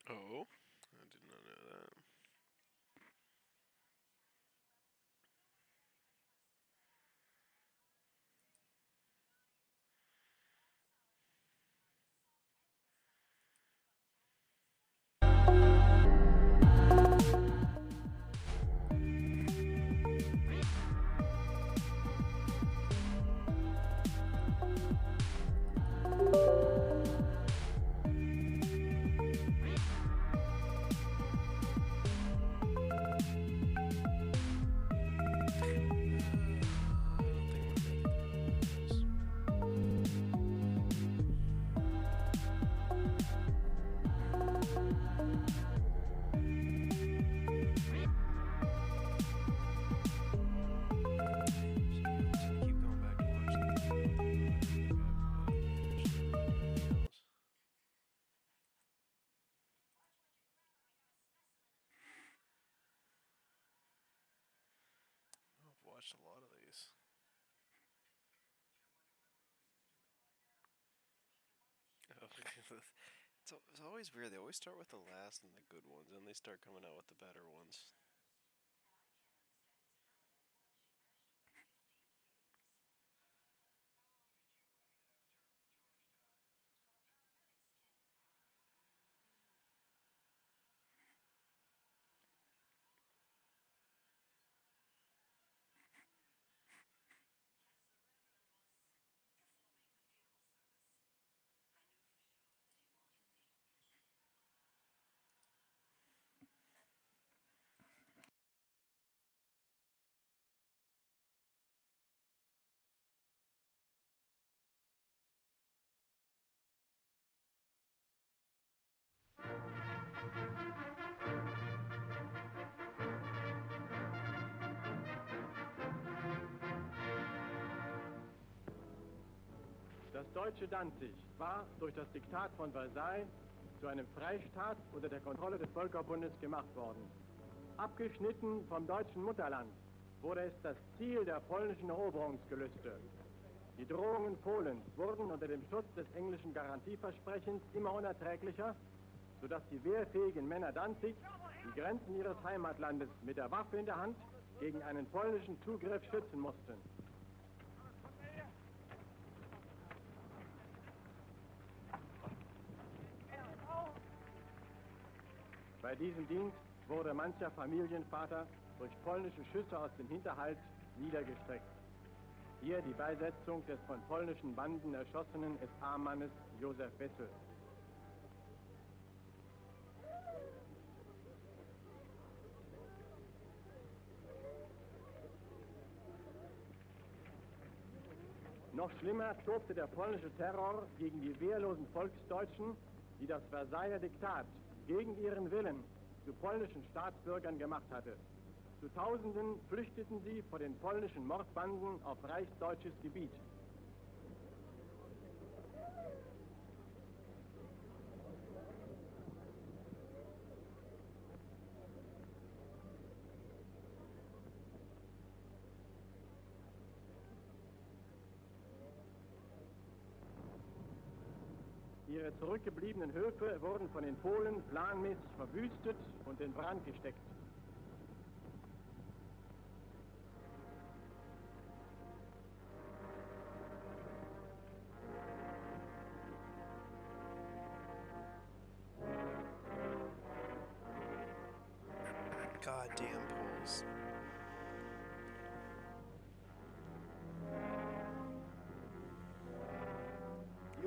Oh, I did not know that. I've watched a lot of these. It's always weird. They always start with the last and the good ones, and they start coming out with the better ones. Das deutsche Danzig war durch das Diktat von Versailles zu einem Freistaat unter der Kontrolle des Völkerbundes gemacht worden. Abgeschnitten vom deutschen Mutterland wurde es das Ziel der polnischen Eroberungsgelüste. Die Drohungen Polens wurden unter dem Schutz des englischen Garantieversprechens immer unerträglicher, sodass die wehrfähigen Männer Danzig die Grenzen ihres Heimatlandes mit der Waffe in der Hand gegen einen polnischen Zugriff schützen mussten. Bei diesem Dienst wurde mancher Familienvater durch polnische Schüsse aus dem Hinterhalt niedergestreckt. Hier die Beisetzung des von polnischen Banden erschossenen SA-Mannes Josef Wessel. Noch schlimmer tobte der polnische Terror gegen die wehrlosen Volksdeutschen, die das Versailler Diktat gegen ihren Willen zu polnischen Staatsbürgern gemacht hatte. Zu Tausenden flüchteten sie vor den polnischen Mordbanden auf reichsdeutsches Gebiet. Ihre zurückgebliebenen Höfe wurden von den Polen planmäßig verwüstet und in Brand gesteckt. Goddamn Poles.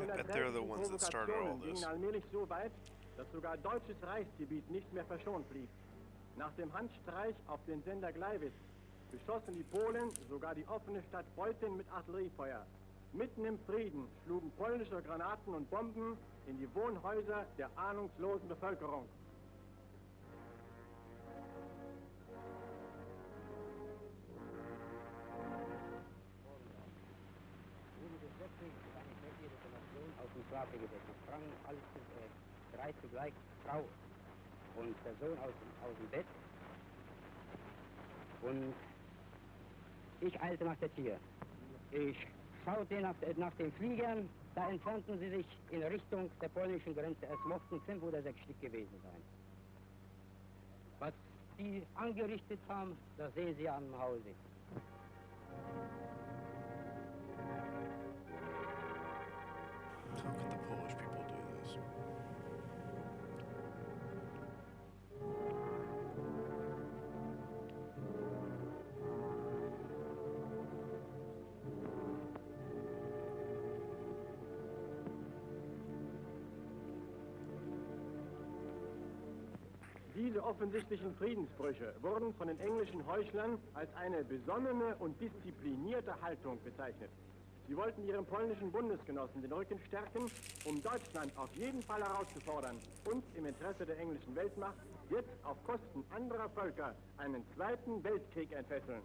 I bet they're the ones that started all this. Gingen allmählich so weit, dass sogar deutsches Reichsgebiet nicht mehr verschont blieb. Nach dem Handstreich auf den Sender Gleiwitz beschossen die Polen sogar die offene Stadt Beuthen mit Artilleriefeuer. Mitten im Frieden schlugen polnische Granaten und Bomben in die Wohnhäuser der ahnungslosen Bevölkerung. Aus dem Schlafe gedeckt. Es sprang alles drei zugleich, Frau und der Sohn aus dem Bett. Und ich eilte nach der Tür. Ich schaute nach den Fliegern, da entfernten sie sich in Richtung der polnischen Grenze. Es mochten 5 oder 6 Stück gewesen sein. Was die angerichtet haben, das sehen Sie am Hause. How could the Polish people do this? Diese offensichtlichen Friedensbrüche wurden von den englischen Heuchlern als eine besonnene und disziplinierte Haltung bezeichnet. Sie wollten ihren polnischen Bundesgenossen den Rücken stärken, um Deutschland auf jeden Fall herauszufordern und im Interesse der englischen Weltmacht jetzt auf Kosten anderer Völker einen zweiten Weltkrieg entfesseln.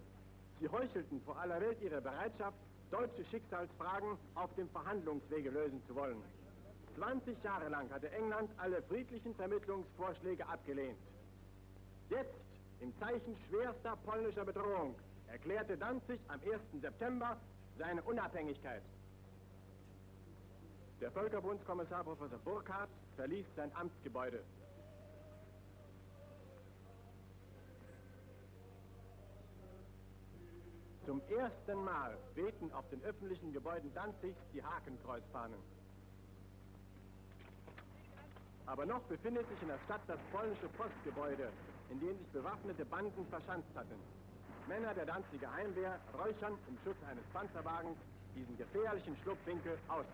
Sie heuchelten vor aller Welt ihre Bereitschaft, deutsche Schicksalsfragen auf dem Verhandlungswege lösen zu wollen. 20 Jahre lang hatte England alle friedlichen Vermittlungsvorschläge abgelehnt. Jetzt, im Zeichen schwerster polnischer Bedrohung, erklärte Danzig am 1. September seine Unabhängigkeit. Der Völkerbundskommissar Professor Burkhardt verließ sein Amtsgebäude. Zum ersten Mal wehten auf den öffentlichen Gebäuden Danzigs die Hakenkreuzfahnen. Aber noch befindet sich in der Stadt das polnische Postgebäude, in dem sich bewaffnete Banden verschanzt hatten. Männer der Danziger Heimwehr räuchern im Schutz eines Panzerwagens diesen gefährlichen Schlupfwinkel aus.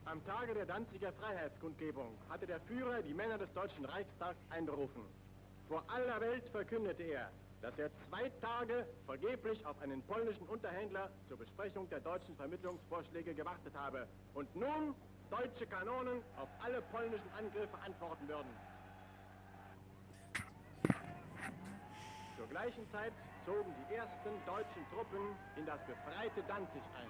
Am Tage der Danziger Freiheitskundgebung hatte der Führer die Männer des Deutschen Reichstags einberufen. Vor aller Welt verkündete er, dass er 2 Tage vergeblich auf einen polnischen Unterhändler zur Besprechung der deutschen Vermittlungsvorschläge gewartet habe und nun deutsche Kanonen auf alle polnischen Angriffe antworten würden. Zur gleichen Zeit zogen die ersten deutschen Truppen in das befreite Danzig ein.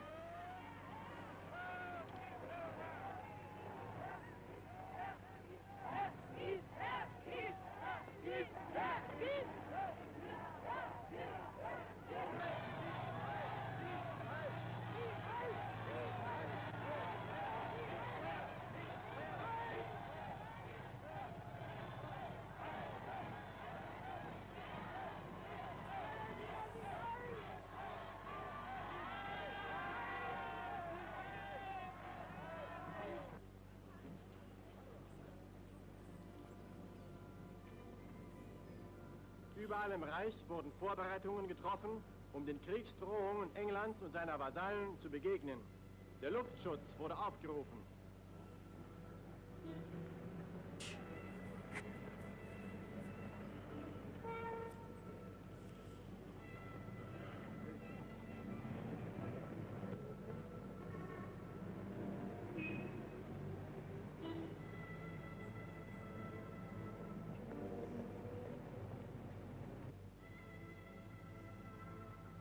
Überall im Reich wurden Vorbereitungen getroffen, um den Kriegsdrohungen Englands und seiner Vasallen zu begegnen. Der Luftschutz wurde aufgerufen.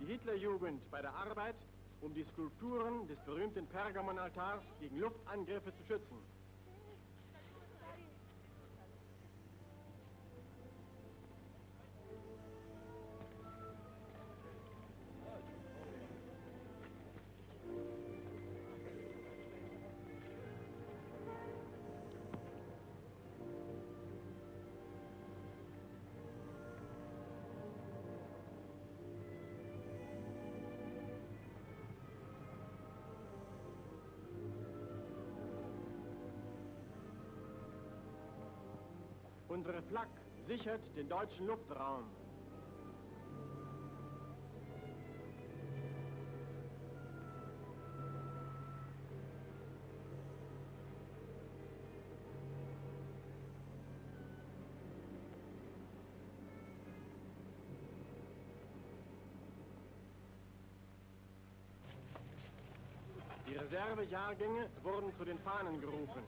Die Hitlerjugend bei der Arbeit, um die Skulpturen des berühmten Pergamonaltars gegen Luftangriffe zu schützen. Unsere Flak sichert den deutschen Luftraum. Die Reservejahrgänge wurden zu den Fahnen gerufen.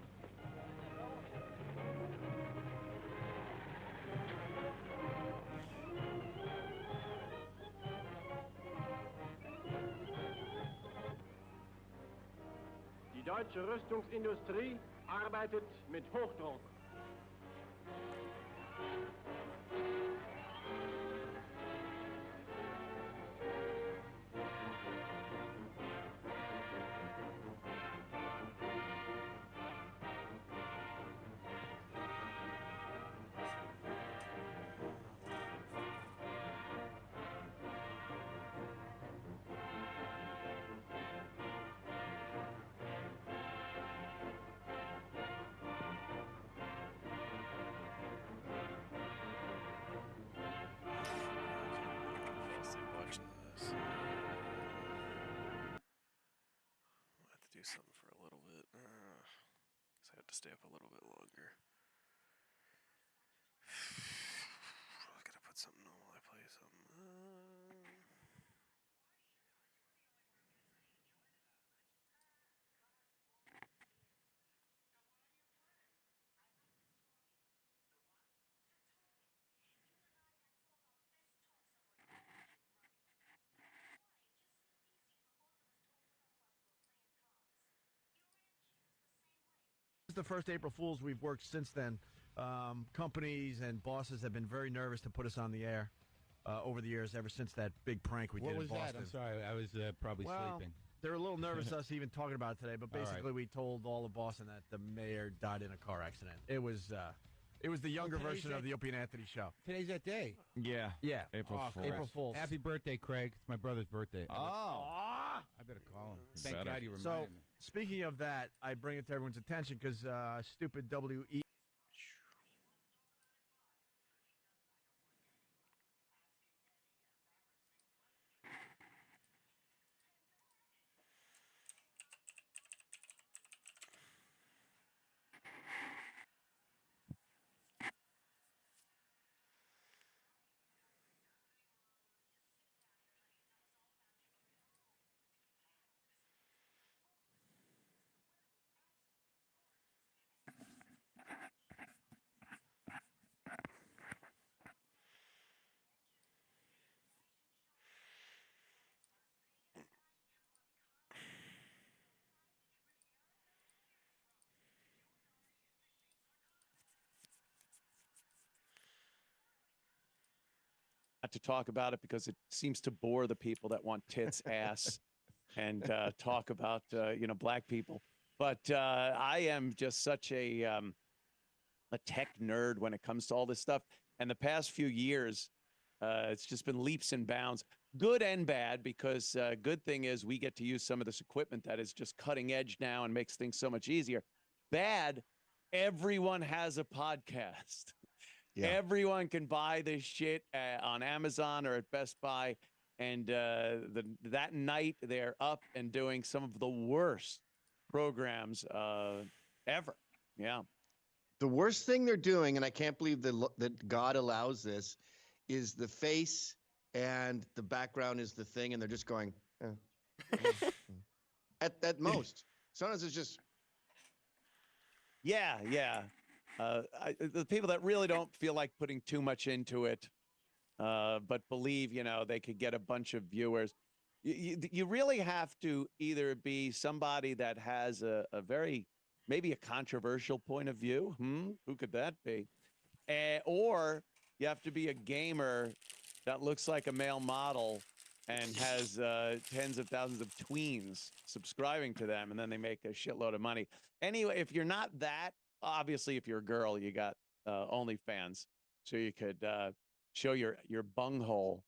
Die deutsche Rüstungsindustrie arbeitet mit Hochdruck. to stay up a little bit longer. I gotta put something on while I play something. This is the first April Fool's we've worked since then. Companies and bosses have been very nervous to put us on the air over the years, ever since that big prank we did in Boston. What was that? I'm sorry, I was probably sleeping. They're a little nervous us even talking about it today, but All right. basically we told all of Boston that the mayor died in a car accident. It was the younger today's version of that- the Opie and Anthony show. Today's that day. Yeah. April Fool's. April Fool's. Happy birthday, Craig. It's my brother's birthday. Oh. I better call him. Thank God you reminded So, me. speaking of that, I bring it to everyone's attention because stupid WE. Not to talk about it because it seems to bore the people that want tits, ass, and talk about black people. But I am just such a tech nerd when it comes to all this stuff. And the past few years, it's just been leaps and bounds, good and bad. Because good thing is we get to use some of this equipment that is just cutting edge now and makes things so much easier. Bad, everyone has a podcast. Yeah. Everyone can buy this shit on Amazon or at Best Buy. And that night, they're up and doing some of the worst programs ever. Yeah. The worst thing they're doing, and I can't believe that God allows this, is the face and the background is the thing, and they're just going, at most. Sometimes it's just. Yeah. The people that really don't feel like putting too much into it, but believe, they could get a bunch of viewers. You really have to either be somebody that has a very, maybe a controversial point of view. Who could that be? Or you have to be a gamer that looks like a male model and has tens of thousands of tweens subscribing to them, and then they make a shitload of money. Anyway, if you're not that, obviously, if you're a girl, you got OnlyFans, so you could show your bunghole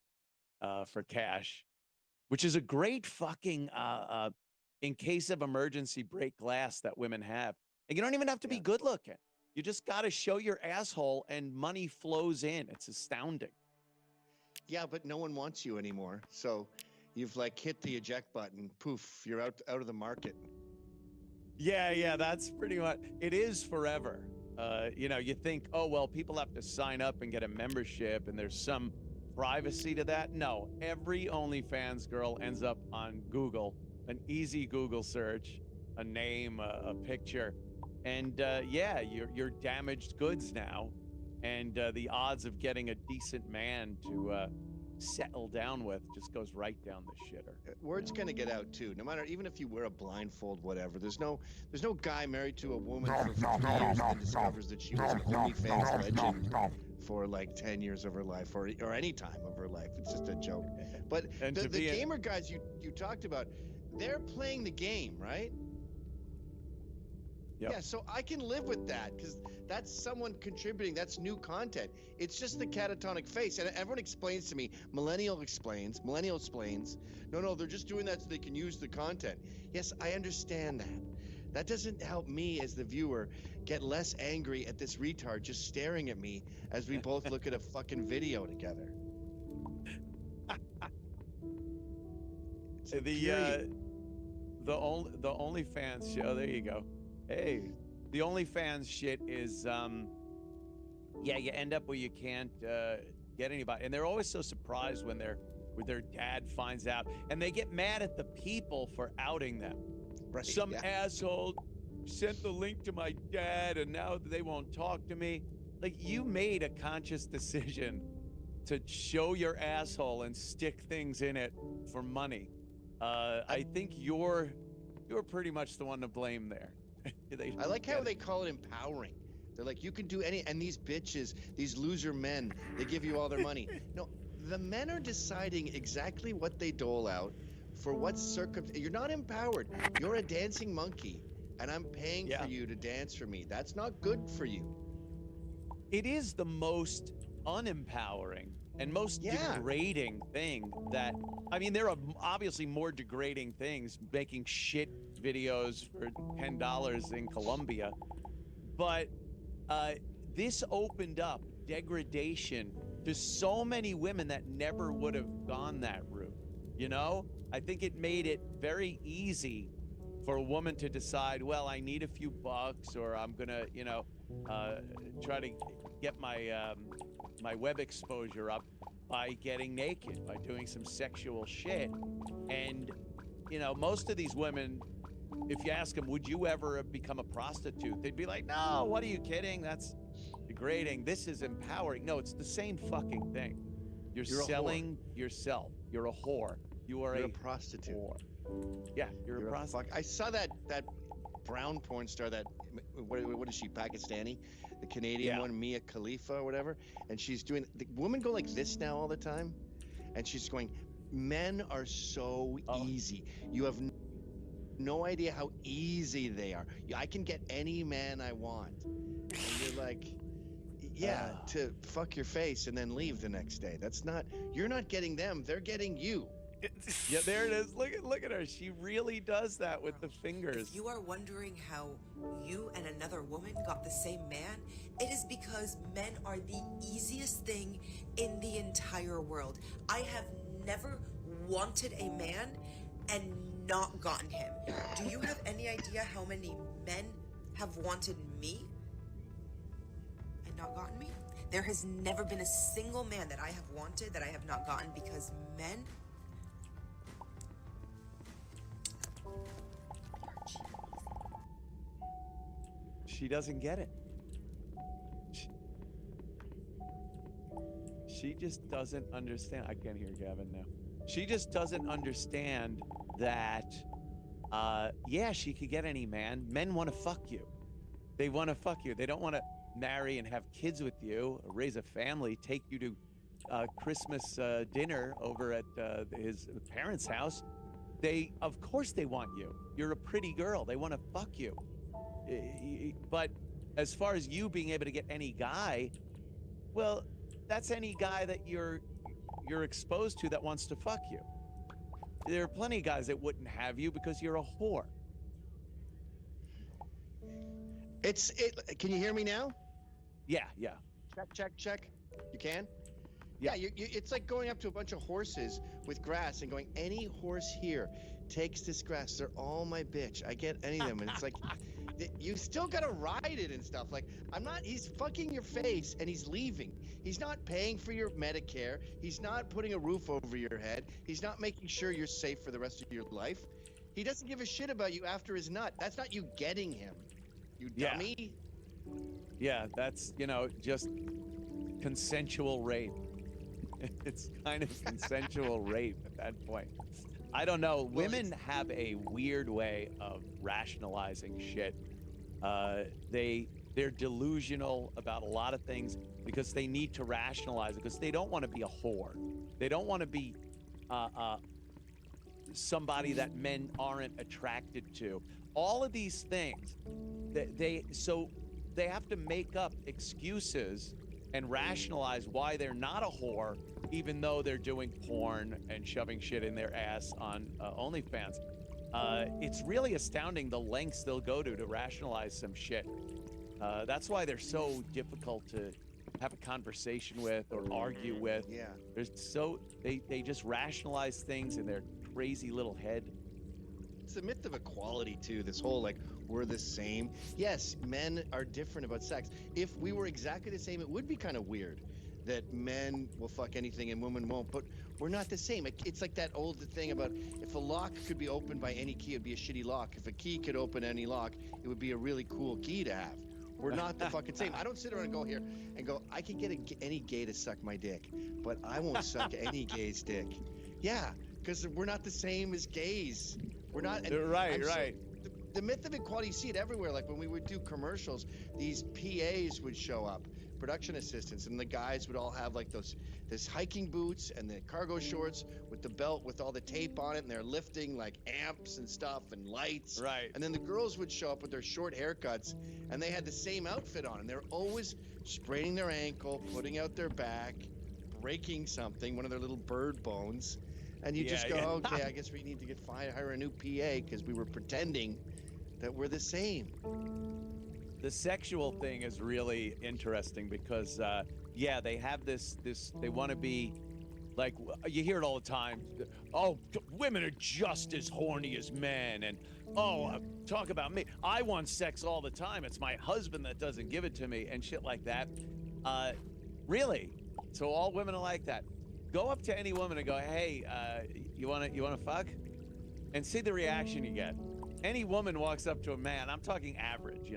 for cash, which is a great fucking in case of emergency break glass that women have. And you don't even have to be good looking. You just got to show your asshole, and money flows in. It's astounding. Yeah, but no one wants you anymore. So you've hit the eject button. Poof, you're out of the market. Yeah, that's pretty much, it is forever. You think, oh, well, people have to sign up and get a membership and there's some privacy to that. No, every OnlyFans girl ends up on Google, an easy Google search, a name, a picture. And you're damaged goods now. And the odds of getting a decent man to settle down with just goes right down the shitter. Word's gonna get out too. No matter, even if you wear a blindfold, whatever. There's no guy married to a woman for 50 years and discovers that she was an OnlyFans legend for 10 years of her life or any time of her life. It's just a joke. But the gamer guys you talked about, they're playing the game, right? Yep. Yeah, so I can live with that because that's someone contributing. That's new content. It's just the catatonic face. And everyone explains to me, Millennial explains, no, they're just doing that so they can use the content. Yes, I understand that. That doesn't help me as the viewer get less angry at this retard just staring at me as we both look at a fucking video together. The OnlyFans show, there you go. Hey, The OnlyFans shit is, yeah, you end up where you can't get anybody, and they're always so surprised when their dad finds out, and they get mad at the people for outing them. Right, Some yeah. asshole sent the link to my dad, and now they won't talk to me. Like, you made a conscious decision to show your asshole and stick things in it for money. I think you're pretty much the one to blame there. I like how they call it empowering. They're like, you can do any, and these bitches, these loser men, they give you all their money. No, the men are deciding exactly what they dole out for what circumstance. You're not empowered. You're a dancing monkey, and I'm paying for you to dance for me. That's not good for you. It is the most unempowering and most degrading thing that, I mean, there are obviously more degrading things, making shit videos for $10 in Colombia, but this opened up degradation to so many women that never would have gone that route. You know, I think it made it very easy for a woman to decide, well, I need a few bucks, or I'm gonna, you know, try to get my my web exposure up by getting naked, by doing some sexual shit. And, you know, most of these women, if you ask them, would you ever become a prostitute? They'd be like, no, what are you kidding? That's degrading. This is empowering. No, it's the same fucking thing. You're selling yourself. You're a whore. You're a prostitute. Whore. Yeah, you're a prostitute. I saw that brown porn star, that what is she, Pakistani, the Canadian one, Mia Khalifa or whatever, and she's doing, the women go like this now all the time, and she's going, men are so easy. You have no idea how easy they are. I can get any man I want. And you're like, to fuck your face and then leave the next day. That's not, you're not getting them, they're getting you. Yeah, there it is. Look at her. She really does that with the fingers. If you are wondering how you and another woman got the same man, it is because men are the easiest thing in the entire world. I have never wanted a man and not gotten him. Do you have any idea how many men have wanted me and not gotten me? There has never been a single man that I have wanted that I have not gotten, because men... She doesn't get it. She just doesn't understand. I can't hear Gavin now. She just doesn't understand that, yeah, she could get any man. Men want to fuck you. They want to fuck you. They don't want to marry and have kids with you, or raise a family, take you to Christmas dinner over at his parents' house. Of course they want you. You're a pretty girl. They want to fuck you. But as far as you being able to get any guy, well, that's any guy that you're exposed to that wants to fuck you. There are plenty of guys that wouldn't have you because you're a whore. Can you hear me now? Yeah. Check. You can? Yeah, it's like going up to a bunch of horses with grass and going, any horse here takes this grass. They're all my bitch. I get any of them. And it's like, you still gotta ride it and stuff. Like, he's fucking your face and he's leaving. He's not paying for your Medicare. He's not putting a roof over your head. He's not making sure you're safe for the rest of your life. He doesn't give a shit about you after his nut. That's not you getting him, you dummy. Yeah, that's, just consensual rape. It's kind of consensual rape at that point. I don't know. Women have a weird way of rationalizing shit. They're delusional about a lot of things because they need to rationalize it, because they don't want to be a whore. They don't want to be somebody that men aren't attracted to. All of these things, they have to make up excuses and rationalize why they're not a whore, even though they're doing porn and shoving shit in their ass on OnlyFans. It's really astounding the lengths they'll go to rationalize some shit. That's why they're so difficult to have a conversation with or argue with. Yeah. They just rationalize things in their crazy little head. It's a myth of equality too. This whole like we're the same. Yes, men are different about sex. If we were exactly the same, it would be kind of weird that men will fuck anything and women won't, but we're not the same. It's like that old thing about if a lock could be opened by any key, it'd be a shitty lock. If a key could open any lock, it would be a really cool key to have. We're not the fucking same. I don't sit around and go here and go, I can get any gay to suck my dick, but I won't suck any gay's dick. Yeah, because we're not the same as gays. We're not. Right. The myth of equality, you see it everywhere. Like when we would do commercials, these PAs would show up, production assistants, and the guys would all have like this hiking boots and the cargo shorts with the belt with all the tape on it, and they're lifting like amps and stuff and lights. Right. And then the girls would show up with their short haircuts, and they had the same outfit on, and they're always spraining their ankle, putting out their back, breaking something, one of their little bird bones. And you just go, okay, I guess we need to hire a new PA because we were pretending that we're the same. The sexual thing is really interesting because, they have this, they want to be, like, you hear it all the time. Oh, women are just as horny as men. And, talk about me. I want sex all the time. It's my husband that doesn't give it to me and shit like that. Really? So all women are like that. Go up to any woman and go, hey, you wanna fuck? And see the reaction you get. Any woman walks up to a man, I'm talking average,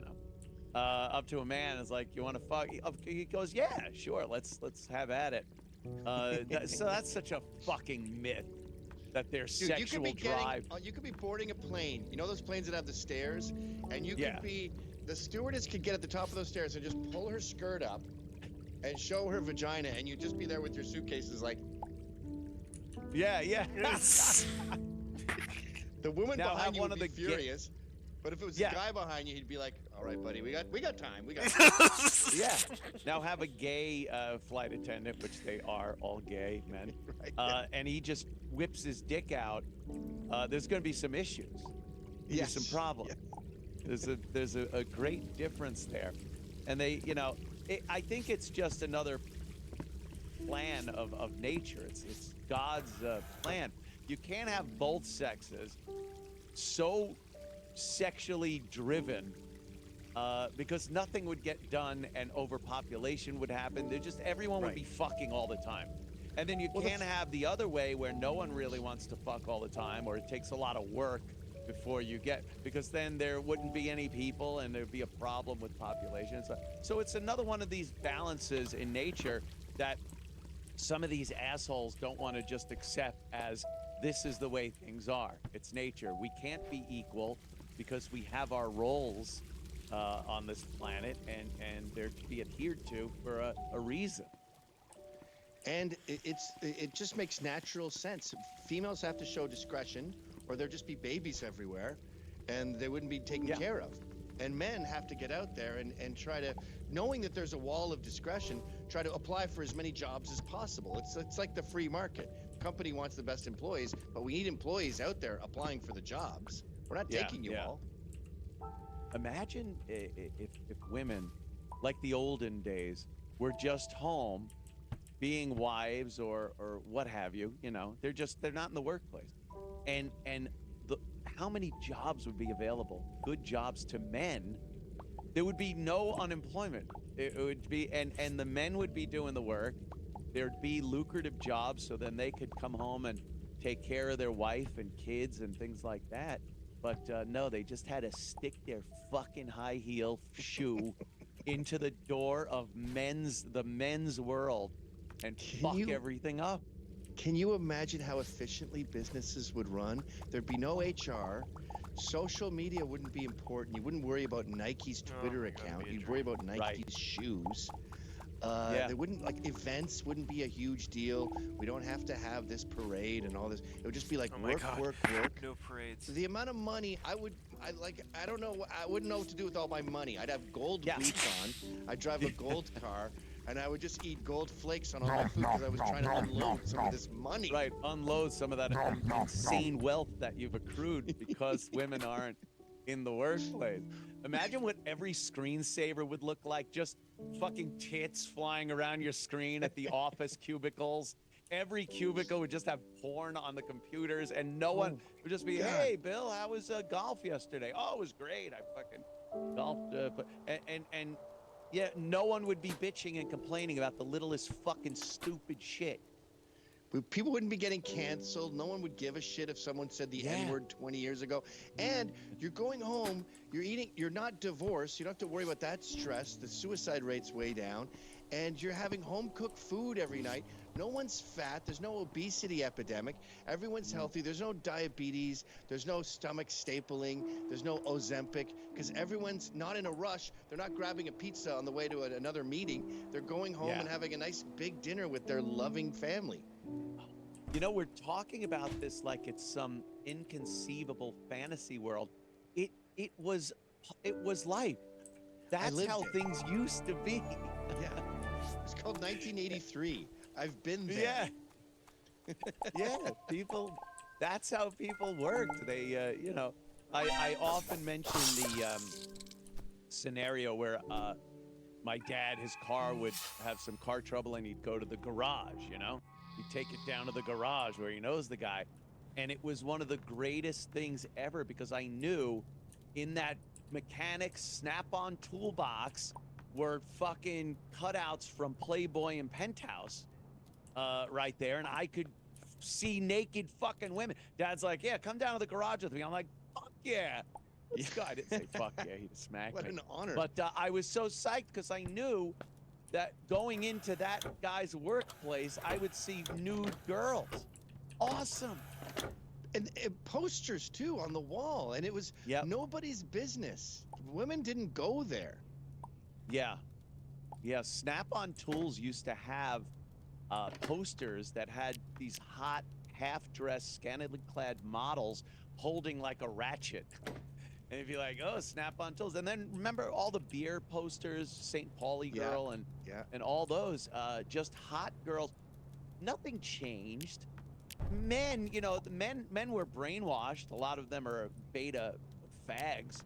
up to a man and is like, you want to fuck? He goes, yeah, sure, let's have at it. So that's such a fucking myth that their sexual drive. You could be boarding a plane. You know those planes that have the stairs? And you could be, the stewardess could get at the top of those stairs and just pull her skirt up and show her vagina, and you'd just be there with your suitcases like. Yeah. The woman now behind you one would of be the furious, but if it was the guy behind you, he'd be like, all right, buddy, we got time. Yeah. Now have a gay flight attendant, which they are all gay men, and he just whips his dick out. There's going to be some issues. There's some problems. There's a great difference there, and they, I think it's just another plan of nature. It's God's plan. You can't have both sexes so sexually driven because nothing would get done and overpopulation would happen. Everyone would be fucking all the time. And then you can't have the other way where no one really wants to fuck all the time, or it takes a lot of work before you get, because then there wouldn't be any people and there'd be a problem with population. So it's another one of these balances in nature that some of these assholes don't want to just accept as this is the way things are. It's nature. We can't be equal because we have our roles on this planet, and they're to be adhered to for a reason. And it just makes natural sense. Females have to show discretion, or there'd just be babies everywhere, and they wouldn't be taken care of. And men have to get out there and try to, knowing that there's a wall of discretion, try to apply for as many jobs as possible. It's like the free market. The company wants the best employees, but we need employees out there applying for the jobs. We're not taking you all. Imagine if women, like the olden days, were just home being wives or what have you, they're not in the workplace. And how many jobs would be available, good jobs to men? There would be no unemployment. It would be, and the men would be doing the work. There'd be lucrative jobs, so then they could come home and take care of their wife and kids and things like that. But no, they just had to stick their fucking high heel shoe into the door of the men's world and fuck everything up. Can you imagine how efficiently businesses would run? There'd be no HR. Social media wouldn't be important. You wouldn't worry about Nike's Twitter account. You'd worry about Nike's shoes. They wouldn't, events wouldn't be a huge deal. We don't have to have this parade and all this. It would just be like work. No parades. The amount of money I don't know. I wouldn't know what to do with all my money. I'd have gold boots on. I'd drive a gold car. And I would just eat gold flakes on all my food because I was trying to unload some of this money. Right, unload some of that insane wealth that you've accrued because women aren't in the workplace. Imagine what every screensaver would look like. Just fucking tits flying around your screen at the office cubicles. every cubicle would just have porn on the computers, and no one would just be, hey, Bill, how was golf yesterday? Oh, it was great. I fucking golfed. And yeah, no one would be bitching and complaining about the littlest fucking stupid shit. People wouldn't be getting canceled. No one would give a shit if someone said the N-word 20 years ago. And you're going home, you're eating, you're not divorced. You don't have to worry about that stress. The suicide rate's way down. And you're having home-cooked food every night. No one's fat. There's no obesity epidemic. Everyone's healthy. There's no diabetes. There's no stomach stapling. There's no Ozempic, because everyone's not in a rush. They're not grabbing a pizza on the way to another meeting. They're going home and having a nice big dinner with their loving family. You know, we're talking about this like it's some inconceivable fantasy world. It was life. That's how things used to be. Yeah. It's called 1983. I've been there. Yeah. Yeah, people, that's how people worked. They, you know, I often mention the scenario where my dad, his car would have some car trouble and he'd go to the garage, you know? He'd take it down to the garage where he knows the guy. And it was one of the greatest things ever because I knew in that mechanic's Snap-on toolbox were fucking cutouts from Playboy and Penthouse right there. And I could see naked fucking women. Dad's like, yeah, come down to the garage with me. I'm like, fuck yeah. Let's go. I didn't say fuck yeah. He'd smack me. What an honor. But I was so psyched because I knew that going into that guy's workplace, I would see nude girls. Awesome. And posters, too, on the wall. And it was nobody's business. Women didn't go there. Yeah. Yeah, Snap-on Tools used to have posters that had these hot, half-dressed, scantily clad models holding like a ratchet. And if you're like, oh, Snap-on Tools. And then remember all the beer posters, St. Pauli girl and all those, just hot girls. Nothing changed. Men, you know, the men were brainwashed. A lot of them are beta fags.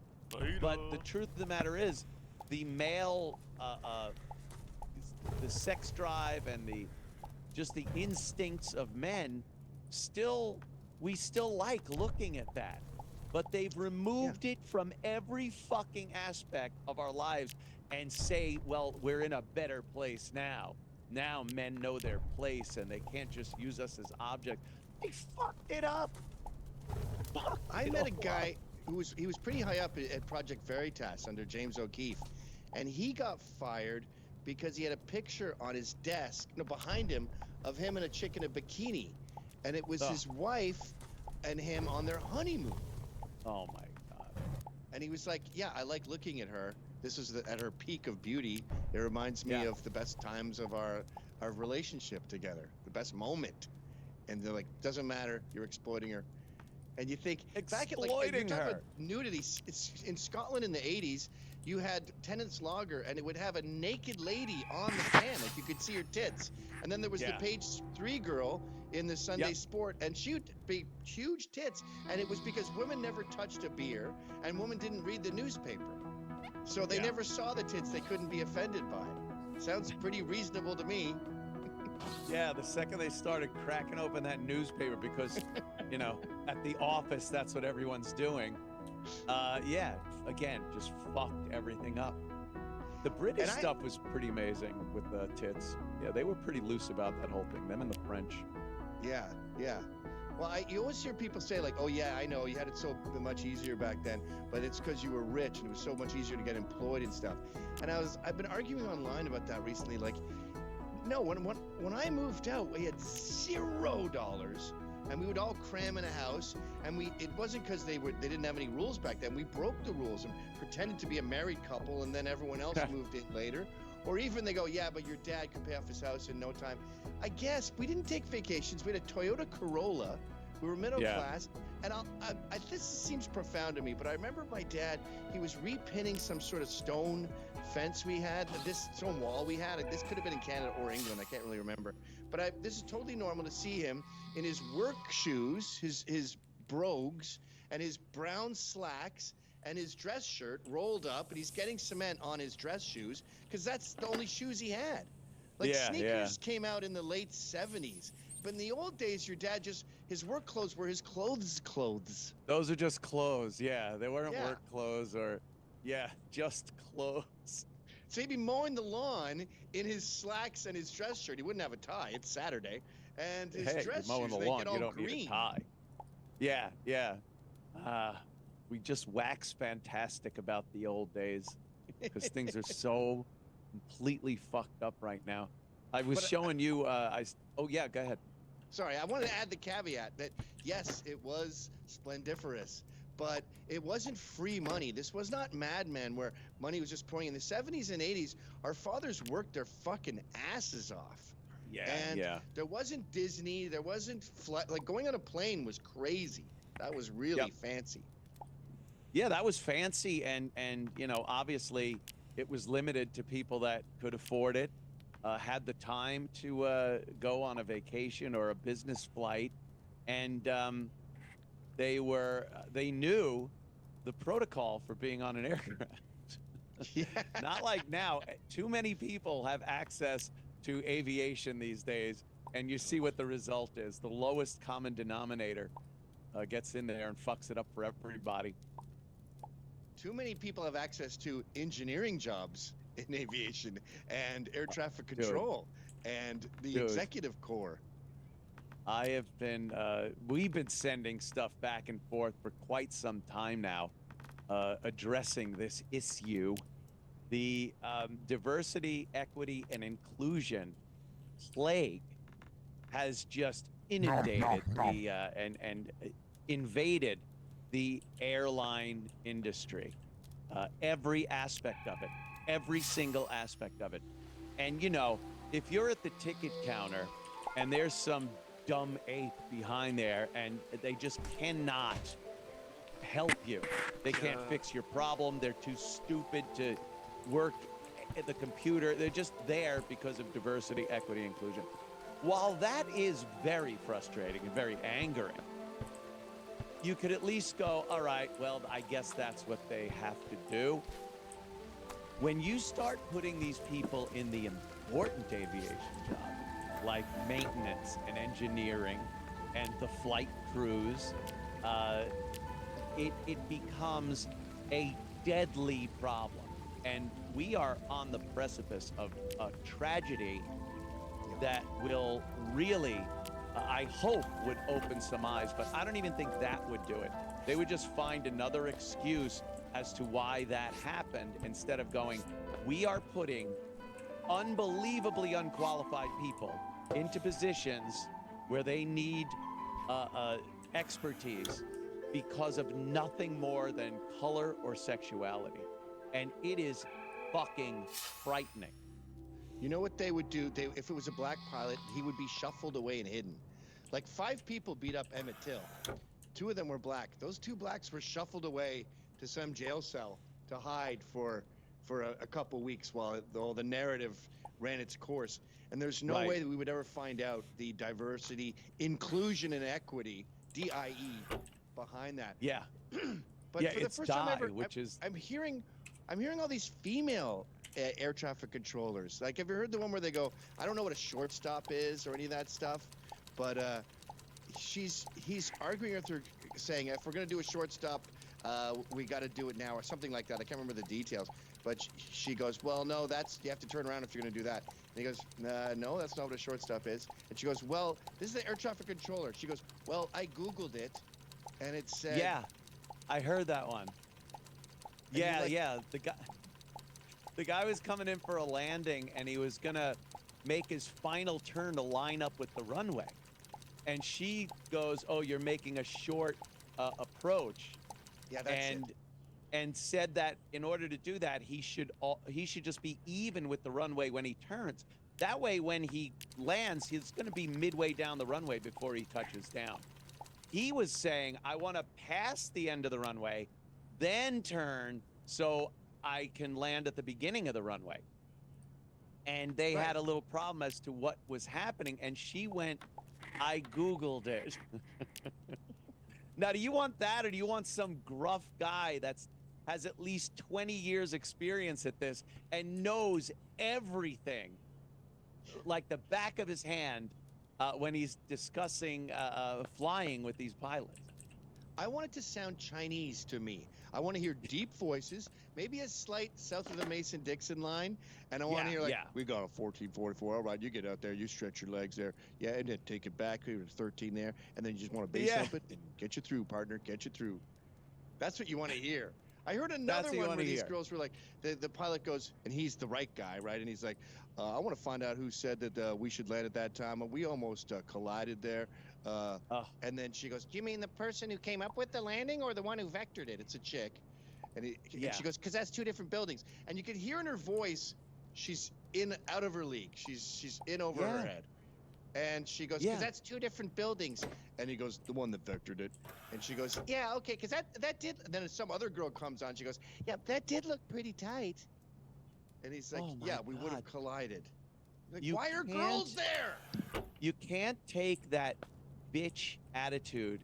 But the truth of the matter is, the male, the sex drive and the instincts of men, we still like looking at that. But they've removed it from every fucking aspect of our lives and say, well, we're in a better place now. Now men know their place and they can't just use us as objects. They fucked it up. I met a guy who was pretty high up at Project Veritas under James O'Keefe, and he got fired because he had a picture on his desk, behind him, of him and a chick in a bikini, and it was his wife and him on their honeymoon. Oh my God. And he was like, yeah, I like looking at her. This was at her peak of beauty. It reminds me of the best times of our relationship together, the best moment. And they're like, doesn't matter, you're exploiting her. And you think, back at, like, you're talking about nudity, it's in Scotland in the 80s, you had Tennant's Lager, and it would have a naked lady on the can, like you could see her tits. And then there was the Page 3 girl in the Sunday Sport, and she'd be huge tits, and it was because women never touched a beer, and women didn't read the newspaper. So they never saw the tits they couldn't be offended by. Sounds pretty reasonable to me. Yeah, the second they started cracking open that newspaper because, you know, at the office, that's what everyone's doing. Again, just fucked everything up. The British stuff was pretty amazing with the tits. Yeah, they were pretty loose about that whole thing. Them and the French. Yeah, yeah. Well, you always hear people say, like, oh, yeah, I know, you had it so much easier back then, but it's because you were rich and it was so much easier to get employed and stuff. And I've been arguing online about that recently, like, no, when I moved out, we had $0, and we would all cram in a house, and it wasn't because they didn't have any rules back then. We broke the rules and pretended to be a married couple, and then everyone else moved in later. Or even they go, yeah, but your dad could pay off his house in no time. I guess we didn't take vacations. We had a Toyota Corolla. We were middle class. And this seems profound to me, but I remember my dad, he was repinning some sort of stone fence we had, this stone wall we had. This could have been in Canada or England. I can't really remember. But this is totally normal to see him in his work shoes, his brogues, and his brown slacks, and his dress shirt rolled up, and he's getting cement on his dress shoes because that's the only shoes he had. Like sneakers came out in the late 70s. But in the old days, your dad his work clothes were his clothes. Those are just clothes. Yeah, they weren't Yeah. work clothes or, just clothes. So he'd be mowing the lawn in his slacks and his dress shirt. He wouldn't have a tie. It's Saturday. And his Hey, dress you're mowing shoes, the they lawn. get all You don't green. need a tie. Yeah. We just wax fantastic about the old days because things are so completely fucked up right now. I was showing you. Oh yeah, go ahead. Sorry, I wanted to add the caveat that yes, it was splendiferous, but it wasn't free money. This was not Mad Men where money was just pouring. In the 70s and 80s, our fathers worked their fucking asses off. And there wasn't Disney, there wasn't like going on a plane was crazy. That was really fancy. Yeah, that was fancy, and obviously it was limited to people that could afford it, had the time to go on a vacation or a business flight, and they knew the protocol for being on an aircraft. Not like now. Too many people have access to aviation these days, and you see what the result is. The lowest common denominator gets in there and fucks it up for everybody. Too many people have access to engineering jobs in aviation and air traffic control and the executive corps. I have been, we've been sending stuff back and forth for quite some time now, addressing this issue. The diversity, equity, and inclusion plague has just inundated the and invaded the airline industry, every aspect of it, every single aspect of it. And if you're at the ticket counter and there's some dumb ape behind there and they just cannot help you, they can't fix your problem, they're too stupid to work at the computer, they're just there because of diversity, equity, inclusion. While that is very frustrating and very angering, you could at least go, all right, well, I guess that's what they have to do. When you start putting these people in the important aviation jobs, like maintenance and engineering and the flight crews, it becomes a deadly problem. And we are on the precipice of a tragedy that will really, I hope, would open some eyes, but I don't even think that would do it. They would just find another excuse as to why that happened instead of going, we are putting unbelievably unqualified people into positions where they need expertise because of nothing more than color or sexuality. And it is fucking frightening. You know what they would do? If it was a black pilot, he would be shuffled away and hidden. Like 5 people beat up Emmett Till. 2 of them were black. Those 2 blacks were shuffled away to some jail cell to hide for a couple weeks while all the narrative ran its course. And there's no way that we would ever find out the diversity, inclusion, and equity, DIE, behind that. Yeah. But for the it's first time ever, which is I'm hearing all these female air traffic controllers. Like, have you heard the one where they go, I don't know what a shortstop is or any of that stuff, but he's arguing with her, saying if we're gonna do a shortstop, we got to do it now or something like that. I can't remember the details, but she goes, well, no, you have to turn around if you're gonna do that. And he goes, no, that's not what a shortstop is. And she goes, well, this is the air traffic controller. She goes, well, I Googled it, and it said. Yeah, I heard that one. Yeah. The guy was coming in for a landing, and he was gonna make his final turn to line up with the runway. And she goes, oh, you're making a short approach. Yeah, that's it. And said that in order to do that, he should just be even with the runway when he turns. That way, when he lands, he's going to be midway down the runway before he touches down. He was saying, I want to pass the end of the runway, then turn so I can land at the beginning of the runway. And they had a little problem as to what was happening, and she went, I Googled it. Now, do you want that, or do you want some gruff guy that's has at least 20 years experience at this and knows everything like the back of his hand when he's discussing flying with these pilots. I want it to sound Chinese to me. I want to hear deep voices, maybe a slight south of the Mason-Dixon line, and I want to hear like, we got a 1444. All right, you get out there, you stretch your legs there, and then take it back, 13 there, and then you just want to base up it and get you through, partner, get you through. That's what you want to hear. I heard another one where these girls were like, the pilot goes, and he's the right guy, right? And he's like, I want to find out who said that we should land at that time. We almost collided there. And then she goes, do you mean the person who came up with the landing or the one who vectored it? It's a chick. And she goes, because that's two different buildings. And you can hear in her voice, she's out of her league. She's in over her head. And she goes, because that's two different buildings. And he goes, the one that vectored it. And she goes, yeah, okay, because that did. And then some other girl comes on. She goes, yeah, that did look pretty tight. And he's like, yeah, we would have collided. Like, why are girls there? You can't take that bitch attitude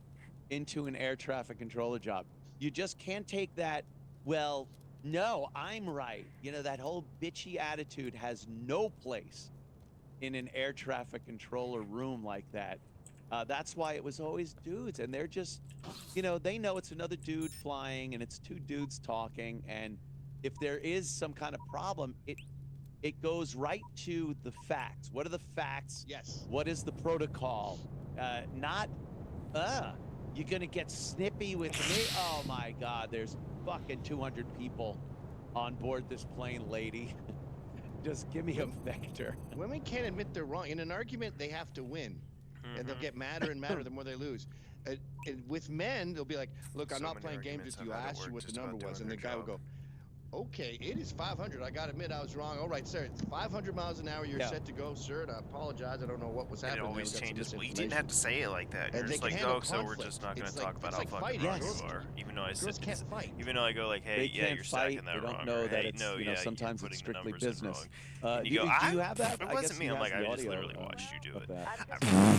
into an air traffic controller job. You just can't take that, well, no, I'm right. You know, that whole bitchy attitude has no place in an air traffic controller room like that. That's why it was always dudes, and they're just, you know, they know it's another dude flying and it's two dudes talking, and if there is some kind of problem, it goes right to the facts. What are the facts? Yes. What is the protocol? Not, you're gonna get snippy with me? Oh my God, there's fucking 200 people on board this plane, lady. Just give me a vector. Women can't admit they're wrong. In an argument, they have to win. And they'll get madder and madder the more they lose. And with men, they'll be like, look, I'm not playing games with you. I asked you what the number was. And the guy will go, okay, it is 500. I got to admit I was wrong. All right, sir, it's 500 miles an hour. You're set to go, sir. And I apologize. I don't know what was happening. It always changes. Well, you didn't have to say it like that. You're just like, oh, so we're just not going to talk about how fucking wrong you are. Even though I said, even though I go like, hey, yeah, you're stacking that wrong. They don't know that it's, you know, sometimes it's strictly business. You go, do you have that? It wasn't me. I'm like, I just literally watched you do it.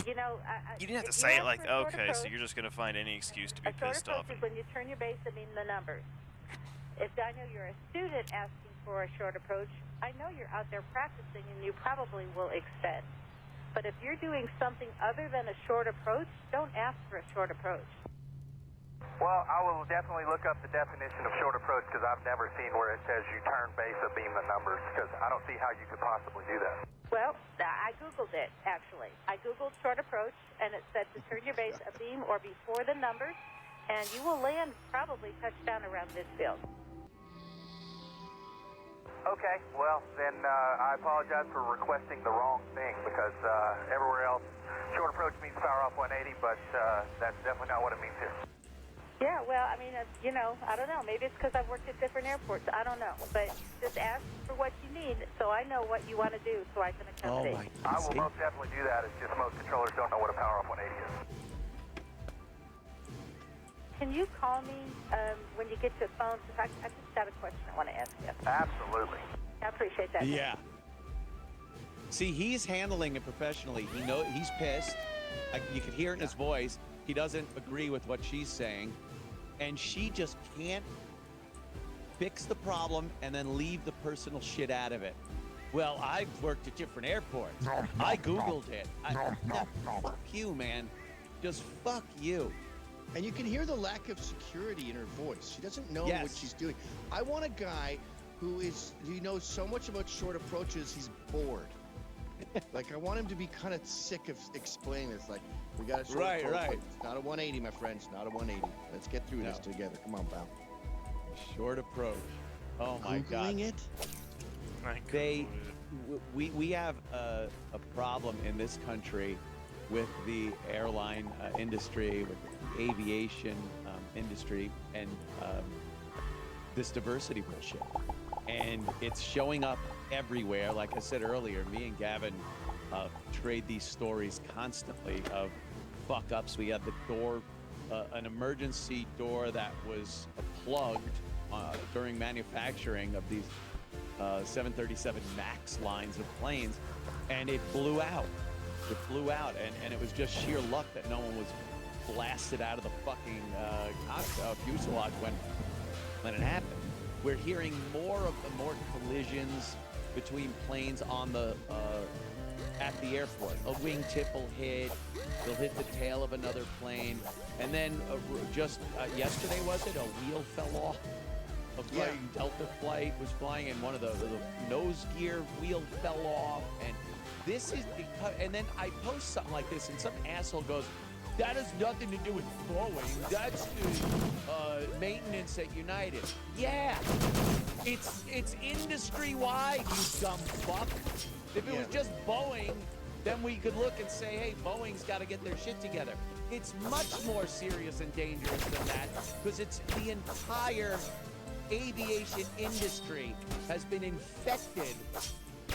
You know, you didn't have to say it like, okay, so you're just going to find any excuse to be pissed off. When you turn your base, I mean the numbers. If I know you're a student asking for a short approach, I know you're out there practicing and you probably will extend. But if you're doing something other than a short approach, don't ask for a short approach. Well, I will definitely look up the definition of short approach because I've never seen where it says you turn base abeam the numbers because I don't see how you could possibly do that. Well, I Googled it, actually. I Googled short approach, and it said to turn your base abeam or before the numbers, and you will land probably touchdown around midfield. Okay, well, then I apologize for requesting the wrong thing because everywhere else, short approach means power off 180, but that's definitely not what it means here. Yeah, well, I mean, you know, I don't know. Maybe it's because I've worked at different airports. I don't know. But just ask for what you need so I know what you want to do so I can accommodate. I will most definitely do that. It's just most controllers don't know what a power off 180 is. Can you call me when you get to the phone? Because I just got a question I want to ask you. Absolutely. I appreciate that. Yeah. See, he's handling it professionally. He knows he's pissed. You can hear it in his voice. He doesn't agree with what she's saying. And she just can't fix the problem and then leave the personal shit out of it. Well, I've worked at different airports. I Googled it. Fuck you, man. Just fuck you. And you can hear the lack of security in her voice. She doesn't know what she's doing. I want a guy who knows so much about short approaches, he's bored. Like, I want him to be kind of sick of explaining this. Like, we got a short approach. Right. It's not a 180, my friends. Not a 180. Let's get through this together. Come on, pal. Short approach. Oh, my God. Googling it? We have a problem in this country with the airline industry, with the aviation industry, and this diversity bullshit. And it's showing up everywhere. Like I said earlier, me and Gavin trade these stories constantly of fuck-ups. We had the door, an emergency door that was plugged during manufacturing of these 737 MAX lines of planes, and it blew out. It blew out, and it was just sheer luck that no one was blasted out of the fucking fuselage when it happened. We're hearing more collisions between planes on the at the airport. A wingtip will hit. They'll hit the tail of another plane. And then just yesterday, was it? A wheel fell off. A flying Delta flight was flying, and one of the nose gear wheel fell off. And this is because, and then I post something like this, and some asshole goes, that has nothing to do with Boeing. That's maintenance at United. Yeah, it's industry-wide, you dumb fuck. If it was just Boeing, then we could look and say, hey, Boeing's got to get their shit together. It's much more serious and dangerous than that, because it's the entire aviation industry has been infected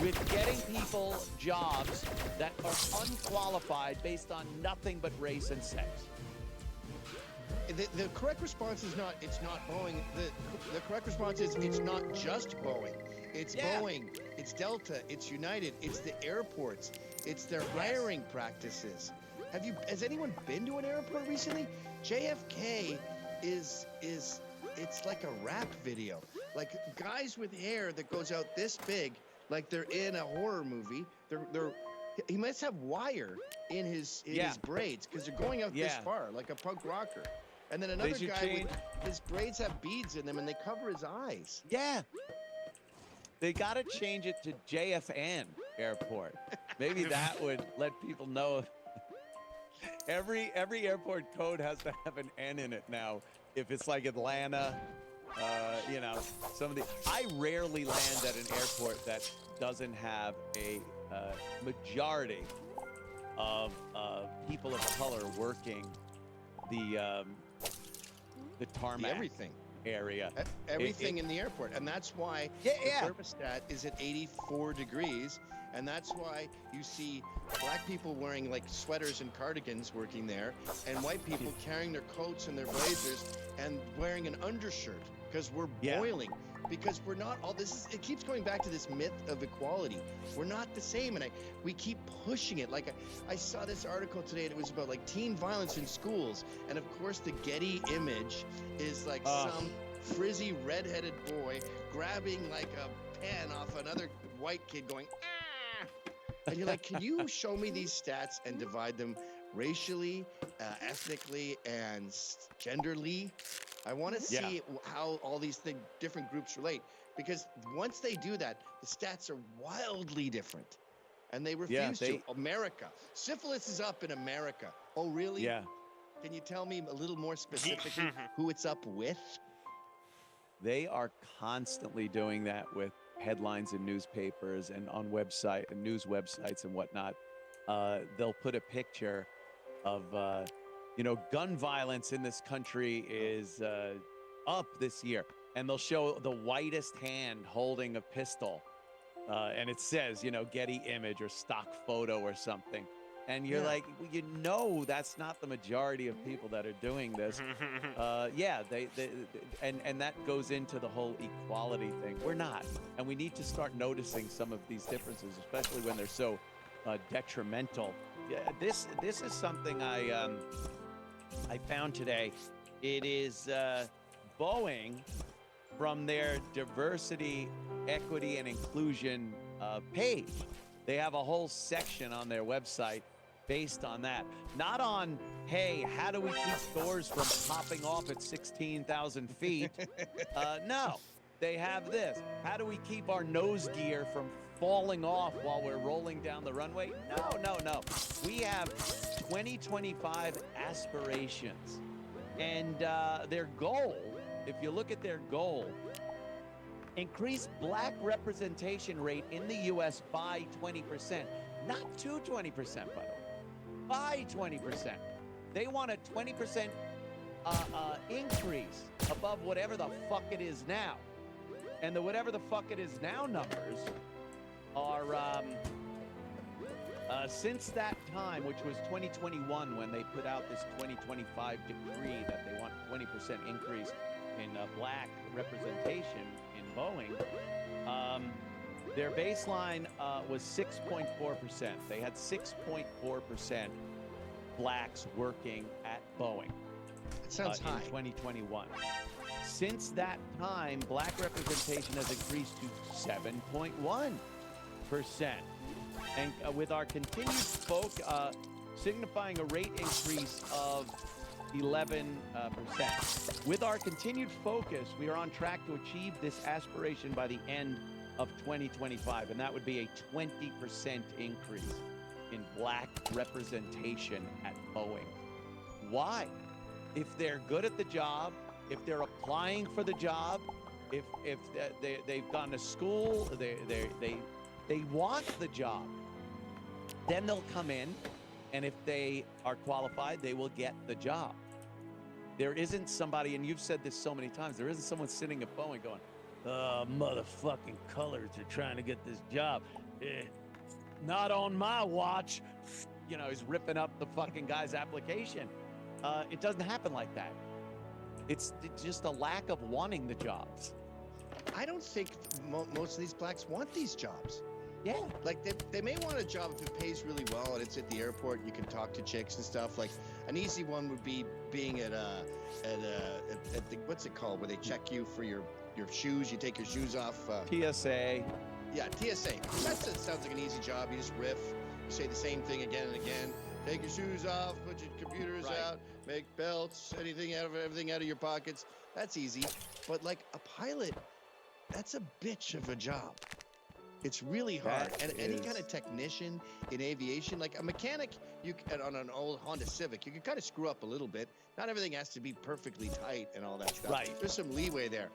with getting people jobs that are unqualified based on nothing but race and sex. The correct response is not, it's not Boeing. The correct response is, it's not just Boeing. It's Boeing, it's Delta, it's United, it's the airports, it's their hiring practices. Has anyone been to an airport recently? JFK is it's like a rap video. Like guys with hair that goes out this big, like they're in a horror movie. He must have wire in his braids because they're going out this far, like a punk rocker. And then another guy with his braids have beads in them and they cover his eyes. Yeah. They got to change it to JFN Airport. Maybe that would let people know. Every airport code has to have an N in it now. If it's like Atlanta, you know, I rarely land at an airport that doesn't have a majority of people of color working the tarmac area. Everything in the airport. And that's why the thermostat is at 84 degrees. And that's why you see black people wearing like sweaters and cardigans working there, and white people carrying their coats and their blazers and wearing an undershirt because we're boiling. Because we're not all this. It keeps going back to this myth of equality. We're not the same, and we keep pushing it. Like I saw this article today, and it was about like teen violence in schools, and of course the Getty image is like some frizzy redheaded boy grabbing like a pen off another white kid, going ah. And you're like, can you show me these stats and divide them racially, ethnically, and genderly? I want to see how all these different groups relate, because once they do that, the stats are wildly different, and they refuse to. America, syphilis is up in America. Oh, really? Yeah. Can you tell me a little more specifically who it's up with? They are constantly doing that with headlines in newspapers and on news websites and whatnot. They'll put a picture of gun violence in this country is up this year, and they'll show the whitest hand holding a pistol, and it says Getty image or stock photo or something, and you're like, well, that's not the majority of people that are doing this. And that goes into the whole equality thing. We're not, and we need to start noticing some of these differences, especially when they're so detrimental. This is something I found today. It is Boeing, from their diversity, equity, and inclusion page. They have a whole section on their website based on that. Not on, hey, how do we keep doors from popping off at 16,000 feet? No, they have this. How do we keep our nose gear from falling off while we're rolling down the runway? No. We have 2025 aspirations. And their goal, if you look at their goal, increase black representation rate in the U.S. by 20%. Not to 20%, by the way. By 20%. They want a 20% increase above whatever the fuck it is now. And the whatever the fuck it is now numbers are, since that time, which was 2021, when they put out this 2025 decree that they want 20% increase in black representation in Boeing, their baseline was 6.4%. They had 6.4% blacks working at Boeing. It sounds high. In 2021. Since that time, black representation has increased to 7.1%. And with our continued signifying a rate increase of 11%. With our continued focus, we are on track to achieve this aspiration by the end of 2025, and that would be a 20% increase in black representation at Boeing. Why? If they're good at the job, if they're applying for the job, if they've gone to school, they want the job, then they'll come in, and if they are qualified, they will get the job. There isn't somebody, and you've said this so many times, there isn't someone sitting at Boeing going, motherfucking colors are trying to get this job. Not on my watch. You know, he's ripping up the fucking guy's application. It doesn't happen like that. It's just a lack of wanting the jobs. I don't think most of these blacks want these jobs. Yeah. Like, they may want a job if it pays really well and it's at the airport, you can talk to chicks and stuff. Like, an easy one would be being at the, what's it called, where they check you for your shoes, you take your shoes off. TSA. Yeah, TSA. That sounds like an easy job. You just riff, you say the same thing again and again. Take your shoes off, put your computers out, make belts, everything out of your pockets. That's easy. But like a pilot, that's a bitch of a job. It's really hard. And any kind of technician in aviation, like a mechanic, on an old Honda Civic, you can kind of screw up a little bit. Not everything has to be perfectly tight and all that stuff. Right. There's some leeway there.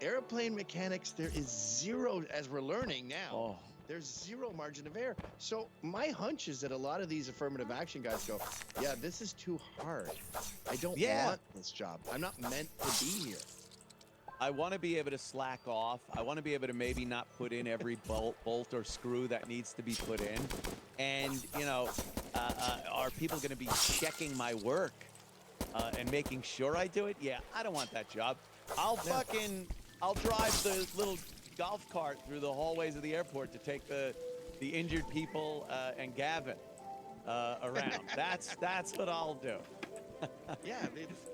Airplane mechanics, there is zero, as we're learning now, there's zero margin of error. So my hunch is that a lot of these affirmative action guys go, yeah, this is too hard. I don't want this job. I'm not meant to be here. I want to be able to slack off. I want to be able to maybe not put in every bolt or screw that needs to be put in. And, you know, are people going to be checking my work and making sure I do it? Yeah, I don't want that job. I'll drive the little golf cart through the hallways of the airport to take the injured people and Gavin around. That's what I'll do. Yeah,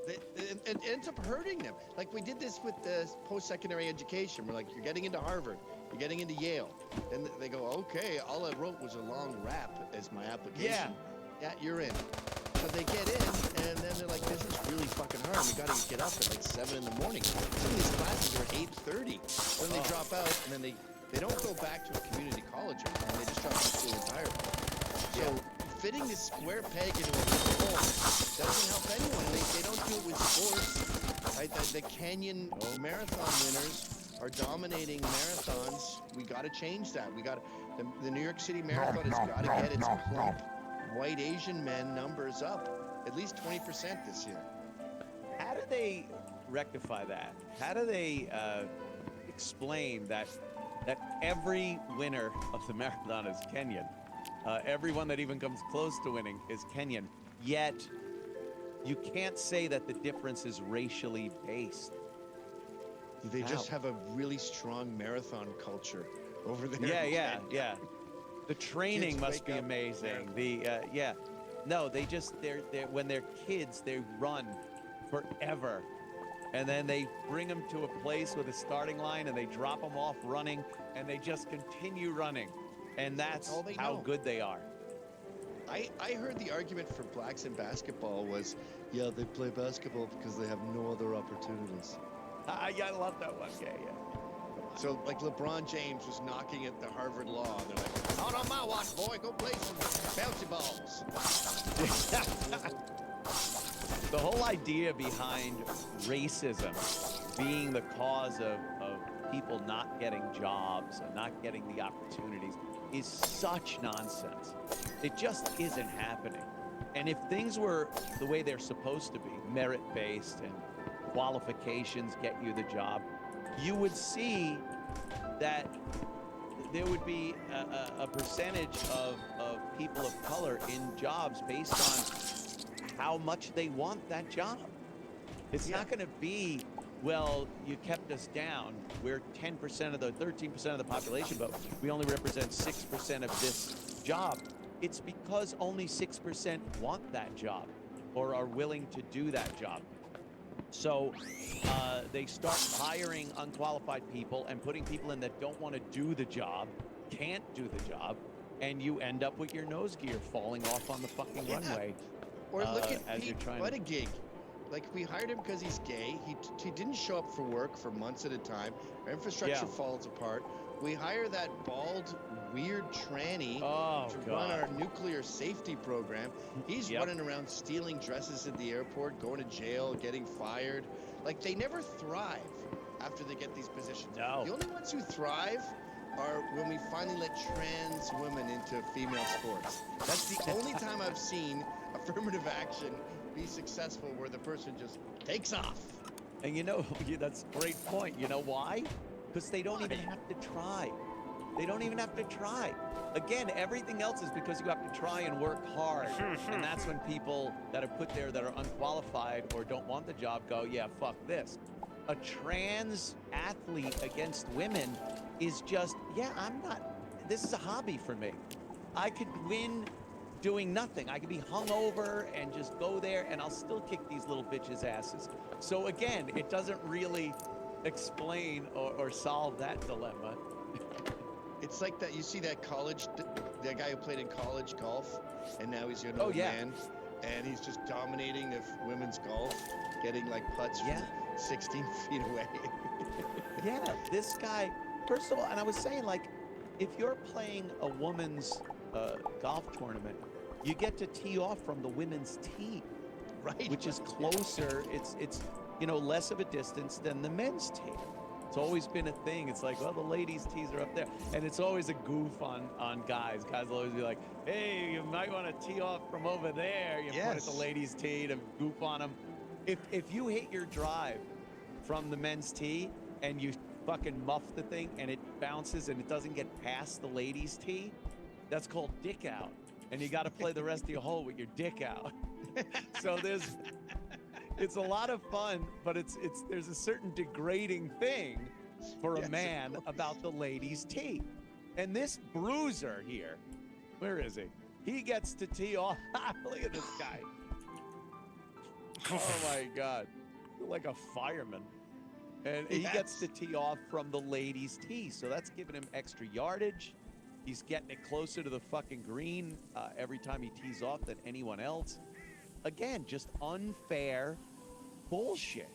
it ends up hurting them. Like we did this with the post-secondary education. We're like, you're getting into Harvard, you're getting into Yale. And they go, okay, all I wrote was a long rap as my application. Yeah, you're in. So they get in, and then they're like, this is really fucking hard. We got to get up at like 7 in the morning. Some of these classes are 8:30. Then they drop out, and then they don't go back to a community college anymore. They just drop out of school entirely. So fitting this square peg into a hole doesn't help anyone. They don't do it with sports. Right? The Canyon marathon winners are dominating marathons. We got to change that. We got the New York City Marathon has got to get its plump white Asian men numbers up at least 20% this year. How do they rectify that? How do they explain that every winner of the marathon is Kenyan? Everyone that even comes close to winning is Kenyan. Yet, you can't say that the difference is racially based. They just have a really strong marathon culture over there. Yeah. The training must be amazing. No, they're when they're kids, they run forever. And then they bring them to a place with a starting line and they drop them off running and they just continue running. And that's how good they are. I heard the argument for blacks in basketball was, yeah, they play basketball because they have no other opportunities. I love that one. Yeah. So, like, LeBron James was knocking at the Harvard Law, and they're like, not on my watch, boy, go play some bouncy balls. The whole idea behind racism being the cause of people not getting jobs and not getting the opportunities is such nonsense. It just isn't happening. And if things were the way they're supposed to be, merit-based and qualifications get you the job, you would see that there would be a percentage of people of color in jobs based on how much they want that job. It's not going to be, well, you kept us down. We're 13% of the population, but we only represent 6% of this job. It's because only 6% want that job or are willing to do that job. So they start hiring unqualified people and putting people in that don't want to do the job, can't do the job, and you end up with your nose gear falling off on the fucking runway. Or look at as Pete you're trying to... Buttigieg. Like, we hired him because he's gay. He didn't show up for work for months at a time. Our infrastructure falls apart. We hire that bald, weird tranny to run our nuclear safety program. He's running around stealing dresses at the airport, going to jail, getting fired. Like, they never thrive after they get these positions. No. The only ones who thrive are when we finally let trans women into female sports. That's the only time I've seen affirmative action be successful, where the person just takes off. And you know, that's a great point. You know why? Because they don't even have to try. They don't even have to try. Again, everything else is because you have to try and work hard. And that's when people that are put there that are unqualified or don't want the job go, yeah, fuck this. A trans athlete against women is just, this is a hobby for me. I could win doing nothing. I could be hungover and just go there, and I'll still kick these little bitches' asses. So again, it doesn't really explain or solve that dilemma. It's like that. You see that that guy who played in college golf, and now he's an old man, and he's just dominating the women's golf, getting like putts from 16 feet away. This guy, first of all, and I was saying, like, if you're playing a women's golf tournament, you get to tee off from the women's tee, right? Which is closer. It's less of a distance than the men's tee. It's always been a thing. It's like, well, the ladies' tees are up there, and it's always a goof on guys. Guys will always be like, hey, you might want to tee off from over there. You point at the ladies' tee to goof on them. If you hit your drive from the men's tee and you fucking muff the thing and it bounces and it doesn't get past the ladies' tee, that's called dick out. And you got to play the rest of your hole with your dick out. So it's a lot of fun, but there's a certain degrading thing for a man about the ladies' tee. And this bruiser here, where is he? He gets to tee off. Look at this guy. Oh my God. Like a fireman. And he gets to tee off from the ladies' tee. So that's giving him extra yardage. He's getting it closer to the fucking green every time he tees off than anyone else. Again, just unfair bullshit.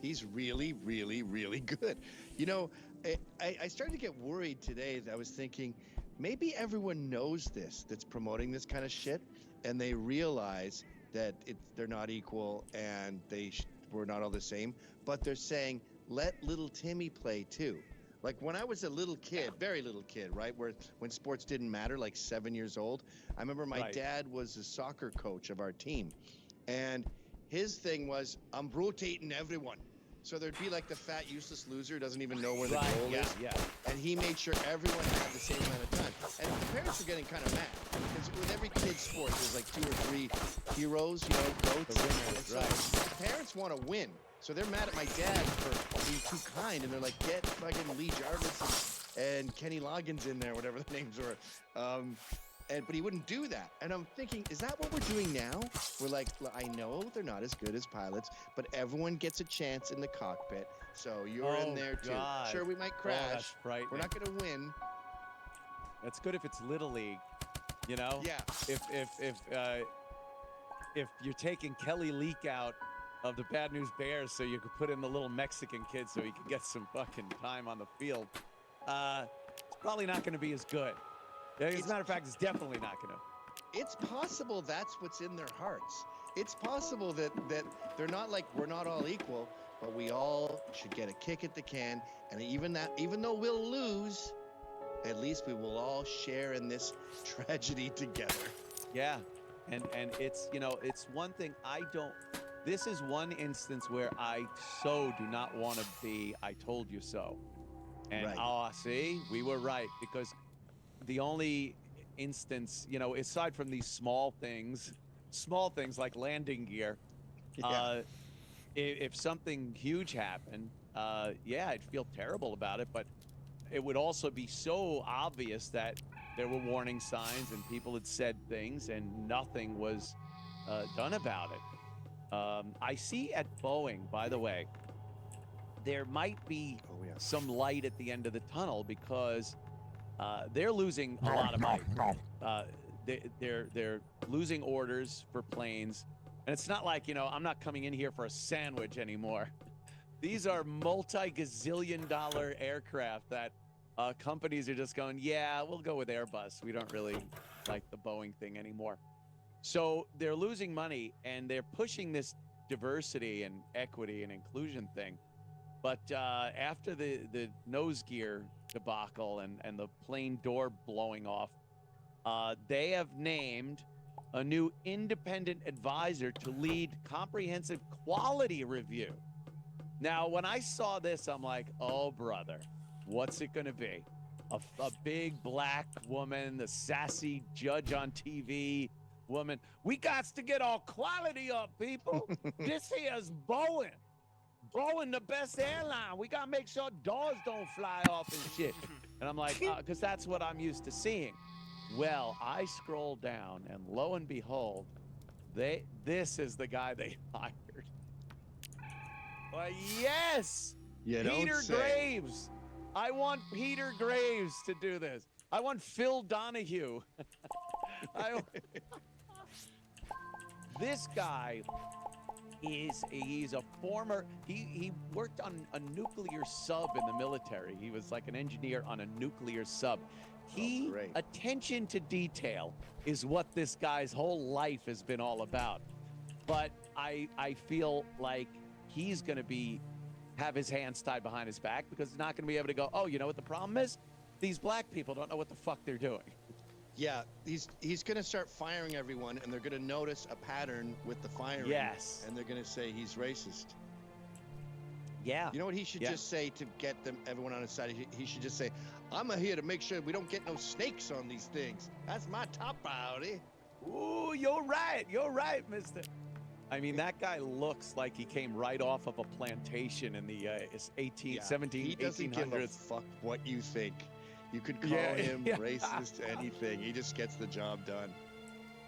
He's really, really, really good. You know, I started to get worried today. That I was thinking, maybe everyone knows this, that's promoting this kind of shit, and they realize that they're not equal and we're not all the same, but they're saying, let little Timmy play too. Like when I was a little kid, very little kid, right? When sports didn't matter, like 7 years old. I remember my dad was a soccer coach of our team. And his thing was, I'm rotating everyone. So there'd be like the fat, useless loser who doesn't even know where the goal is. And he made sure everyone had the same amount of time. And the parents were getting kind of mad. Because with every kid's sport, there's like 2 or 3 heroes, goats. The winners, the parents want to win. So they're mad at my dad for being too kind, and they're like, get fucking Lee Jarvis and Kenny Loggins in there, whatever the names were. But he wouldn't do that. And I'm thinking, is that what we're doing now? We're like, I know they're not as good as pilots, but everyone gets a chance in the cockpit. So you're in there too. God. Sure, we might crash. That's frightening. We're not going to win. That's good if it's Little League, you know? Yeah. If you're taking Kelly Leak out of the Bad News Bears so you could put in the little Mexican kid so he could get some fucking time on the field, it's probably not going to be as good. As a matter of fact, it's definitely not going to. It's possible that's what's in their hearts. It's possible that they're not like, we're not all equal, but we all should get a kick at the can. And even though we'll lose, at least we will all share in this tragedy together. Yeah. And it's, it's one thing this is one instance where I so do not want to be, I told you so. And see, we were right, because the only instance, aside from these small things like landing gear, if something huge happened, I'd feel terrible about it, but it would also be so obvious that there were warning signs and people had said things and nothing was done about it. I see at Boeing, by the way, there might be some light at the end of the tunnel, because they're losing a lot of money. They're losing orders for planes, and it's not like, I'm not coming in here for a sandwich anymore. These are multi-gazillion-dollar aircraft that companies are just going, yeah, we'll go with Airbus. We don't really like the Boeing thing anymore. So they're losing money, and they're pushing this diversity and equity and inclusion thing. But after the nose gear debacle and the plane door blowing off, they have named a new independent advisor to lead comprehensive quality review. Now, when I saw this, I'm like, oh, brother, what's it going to be? A big black woman, the sassy judge on TV woman. We got to get our quality up, people. This here's Boeing. Boeing, the best airline. We got to make sure doors don't fly off and shit. And I'm like, because that's what I'm used to seeing. Well, I scroll down, and lo and behold, this is the guy they hired. Yes! Peter Graves. I want Peter Graves to do this. I want Phil Donahue. This guy he's a former, he worked on a nuclear sub in the military. He was like an engineer on a nuclear sub. Attention to detail is what this guy's whole life has been all about. But I feel like he's going to have his hands tied behind his back, because he's not going to be able to go, oh, you know what the problem is? These black people don't know what the fuck they're doing. Yeah, he's going to start firing everyone, and they're going to notice a pattern with the firing. Yes. And they're going to say he's racist. Yeah. You know what he should just say to get everyone on his side? He should just say, I'm here to make sure we don't get no snakes on these things. That's my top priority. Ooh, you're right, mister. I mean, that guy looks like he came right off of a plantation in the 1800s. He doesn't give a fuck what you think. You could call him racist, anything. He just gets the job done.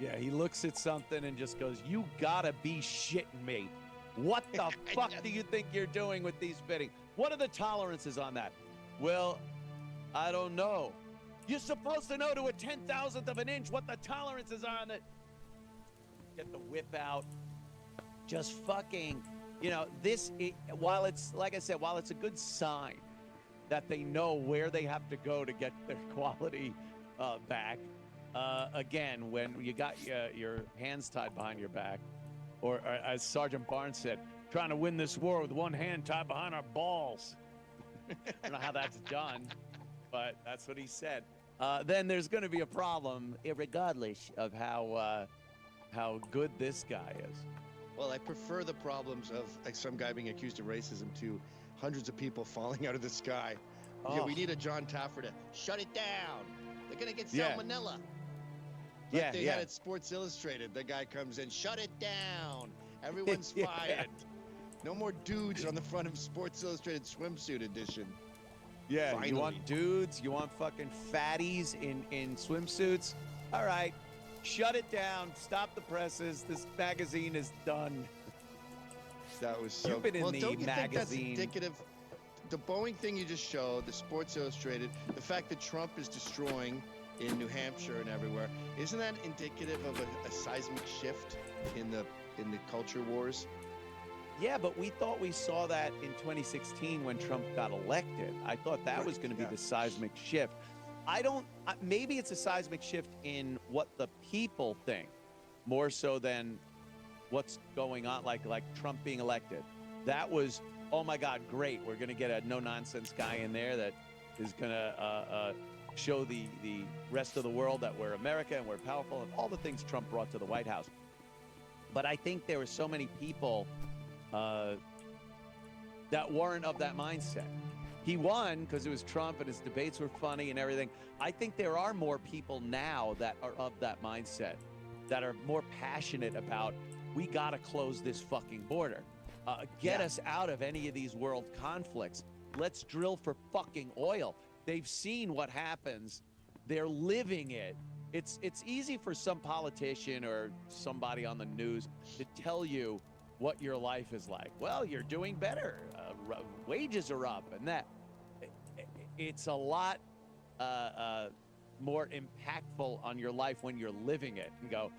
Yeah, he looks at something and just goes, you gotta be shitting me. What the fuck do you think you're doing with these bidding? What are the tolerances on that? Well, I don't know. You're supposed to know to a 10,000th of an inch what the tolerances are on it. Get the whip out. Just fucking, while it's, like I said, while it's a good sign that they know where they have to go to get their quality back, again, when you got your hands tied behind your back, or as Sergeant Barnes said, trying to win this war with one hand tied behind our balls. I don't know how that's done, but that's what he said. Then there's going to be a problem, regardless of how good this guy is. Well, I prefer the problems of some guy being accused of racism to hundreds of people falling out of the sky. Oh. Yeah, we need a John Taffer to shut it down. They're going to get salmonella. Like they had at Sports Illustrated. The guy comes in, shut it down. Everyone's fired. No more dudes on the front of Sports Illustrated swimsuit edition. Yeah, Finally. You want dudes, you want fucking fatties in swimsuits. All right, shut it down. Stop the presses. This magazine is done. That was so. You've been in well, the don't you magazine. think that's indicative? The Boeing thing you just showed, the Sports Illustrated, the fact that Trump is destroying in New Hampshire and everywhere, isn't that indicative of a seismic shift in the culture wars? Yeah, but we thought we saw that in 2016 when Trump got elected. I thought that was going to be the seismic shift. Maybe it's a seismic shift in what the people think, more so than what's going on, like Trump being elected. That was, oh my God, great. We're going to get a no-nonsense guy in there that is going to show the rest of the world that we're America and we're powerful and all the things Trump brought to the White House. But I think there were so many people that weren't of that mindset. He won because it was Trump and his debates were funny and everything. I think there are more people now that are of that mindset, that are more passionate about, we got to close this fucking border. Get us out of any of these world conflicts. Let's drill for fucking oil. They've seen what happens. They're living it. It's easy for some politician or somebody on the news to tell you what your life is like. Well, you're doing better. Wages are up and that. It's a lot more impactful on your life when you're living it and go,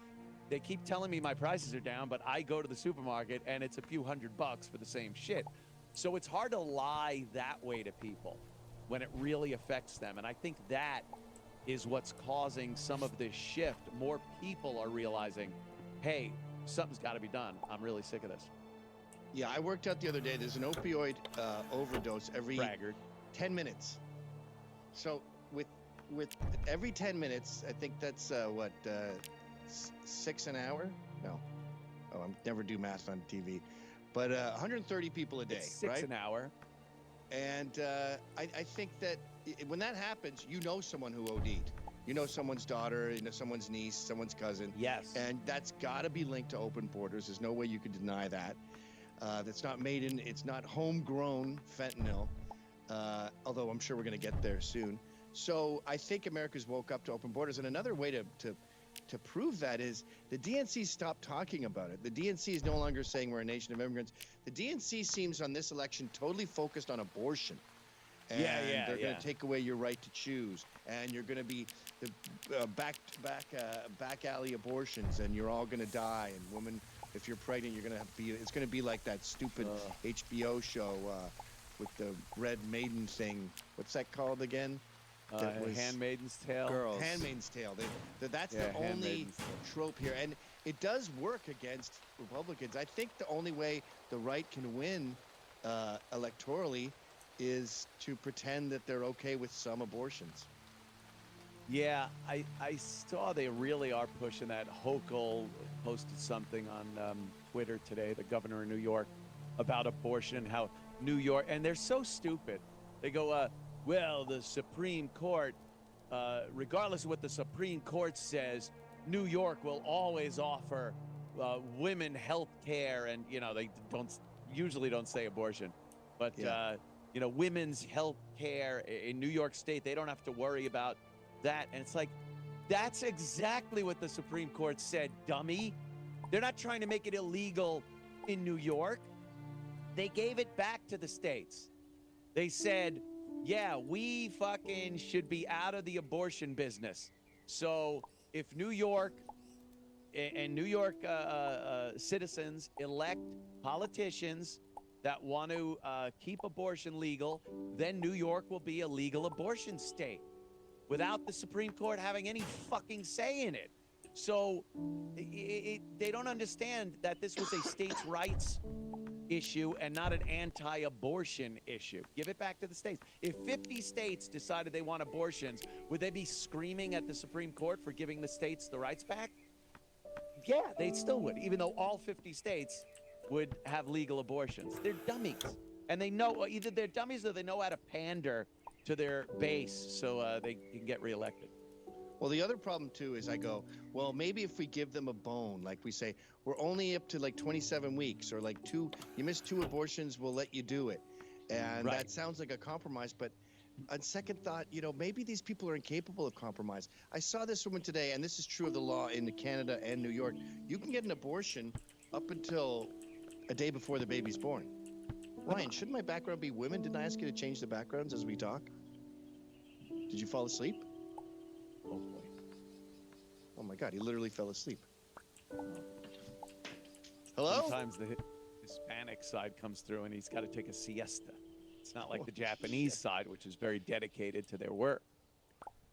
they keep telling me my prices are down, but I go to the supermarket and it's a few $100 for the same shit. So it's hard to lie that way to people when it really affects them. And I think that is what's causing some of this shift. More people are realizing, hey, something's got to be done. I'm really sick of this. Yeah, I worked out the other day. There's an opioid overdose every 10 minutes. So with every 10 minutes, I think that's 6 an hour? No. Oh, I never do math on TV. But 130 people a day, it's 6 right? an hour. And I think that when that happens, you know someone who OD'd. You know someone's daughter, you know someone's niece, someone's cousin. Yes. And that's got to be linked to open borders. There's no way you could deny that. That's not it's not homegrown fentanyl, although I'm sure we're going to get there soon. So I think America's woke up to open borders. And another way to prove that is the DNC stopped talking about it. The DNC is no longer saying we're a nation of immigrants. The DNC seems on this election totally focused on abortion. And they're going to take away your right to choose. And you're going to be the back alley abortions, and you're all going to die. And women, if you're pregnant, you're going to be. It's going to be like that stupid HBO show with the Red Maiden thing. What's that called again? Handmaid's Tale. Girls. Handmaid's Tale. That's the only trope here. And it does work against Republicans. I think the only way the right can win electorally is to pretend that they're okay with some abortions. Yeah, I saw they really are pushing that. Hochul posted something on Twitter today, the governor of New York, about abortion, how New York, and they're so stupid. They go, well, the Supreme Court, regardless of what the Supreme Court says, New York will always offer women health care. And, they usually don't say abortion, but, women's health care in New York State, they don't have to worry about that. And it's like, that's exactly what the Supreme Court said, dummy. They're not trying to make it illegal in New York. They gave it back to the states. They said, yeah, we fucking should be out of the abortion business. So if New York and New York citizens elect politicians that want to keep abortion legal, then New York will be a legal abortion state without the Supreme Court having any fucking say in it. So they don't understand that this was a states' rights issue and not an anti-abortion issue. Give it back to the states. If 50 states decided they want abortions, would they be screaming at the Supreme Court for giving the states the rights back? Yeah, they still would, even though all 50 states would have legal abortions. They're dummies. And they know, either they're dummies or they know how to pander to their base so they can get reelected. Well, the other problem, too, is I go, well, maybe if we give them a bone, like we say, we're only up to like 27 weeks or like you miss 2 abortions, we'll let you do it. And that sounds like a compromise. But on second thought, maybe these people are incapable of compromise. I saw this woman today, and this is true of the law in Canada and New York. You can get an abortion up until a day before the baby's born. Ryan, shouldn't my background be women? Didn't I ask you to change the backgrounds as we talk? Did you fall asleep? Oh, boy. Oh, my God. He literally fell asleep. Hello? Sometimes the Hispanic side comes through and he's got to take a siesta. It's not like the Japanese side, which is very dedicated to their work.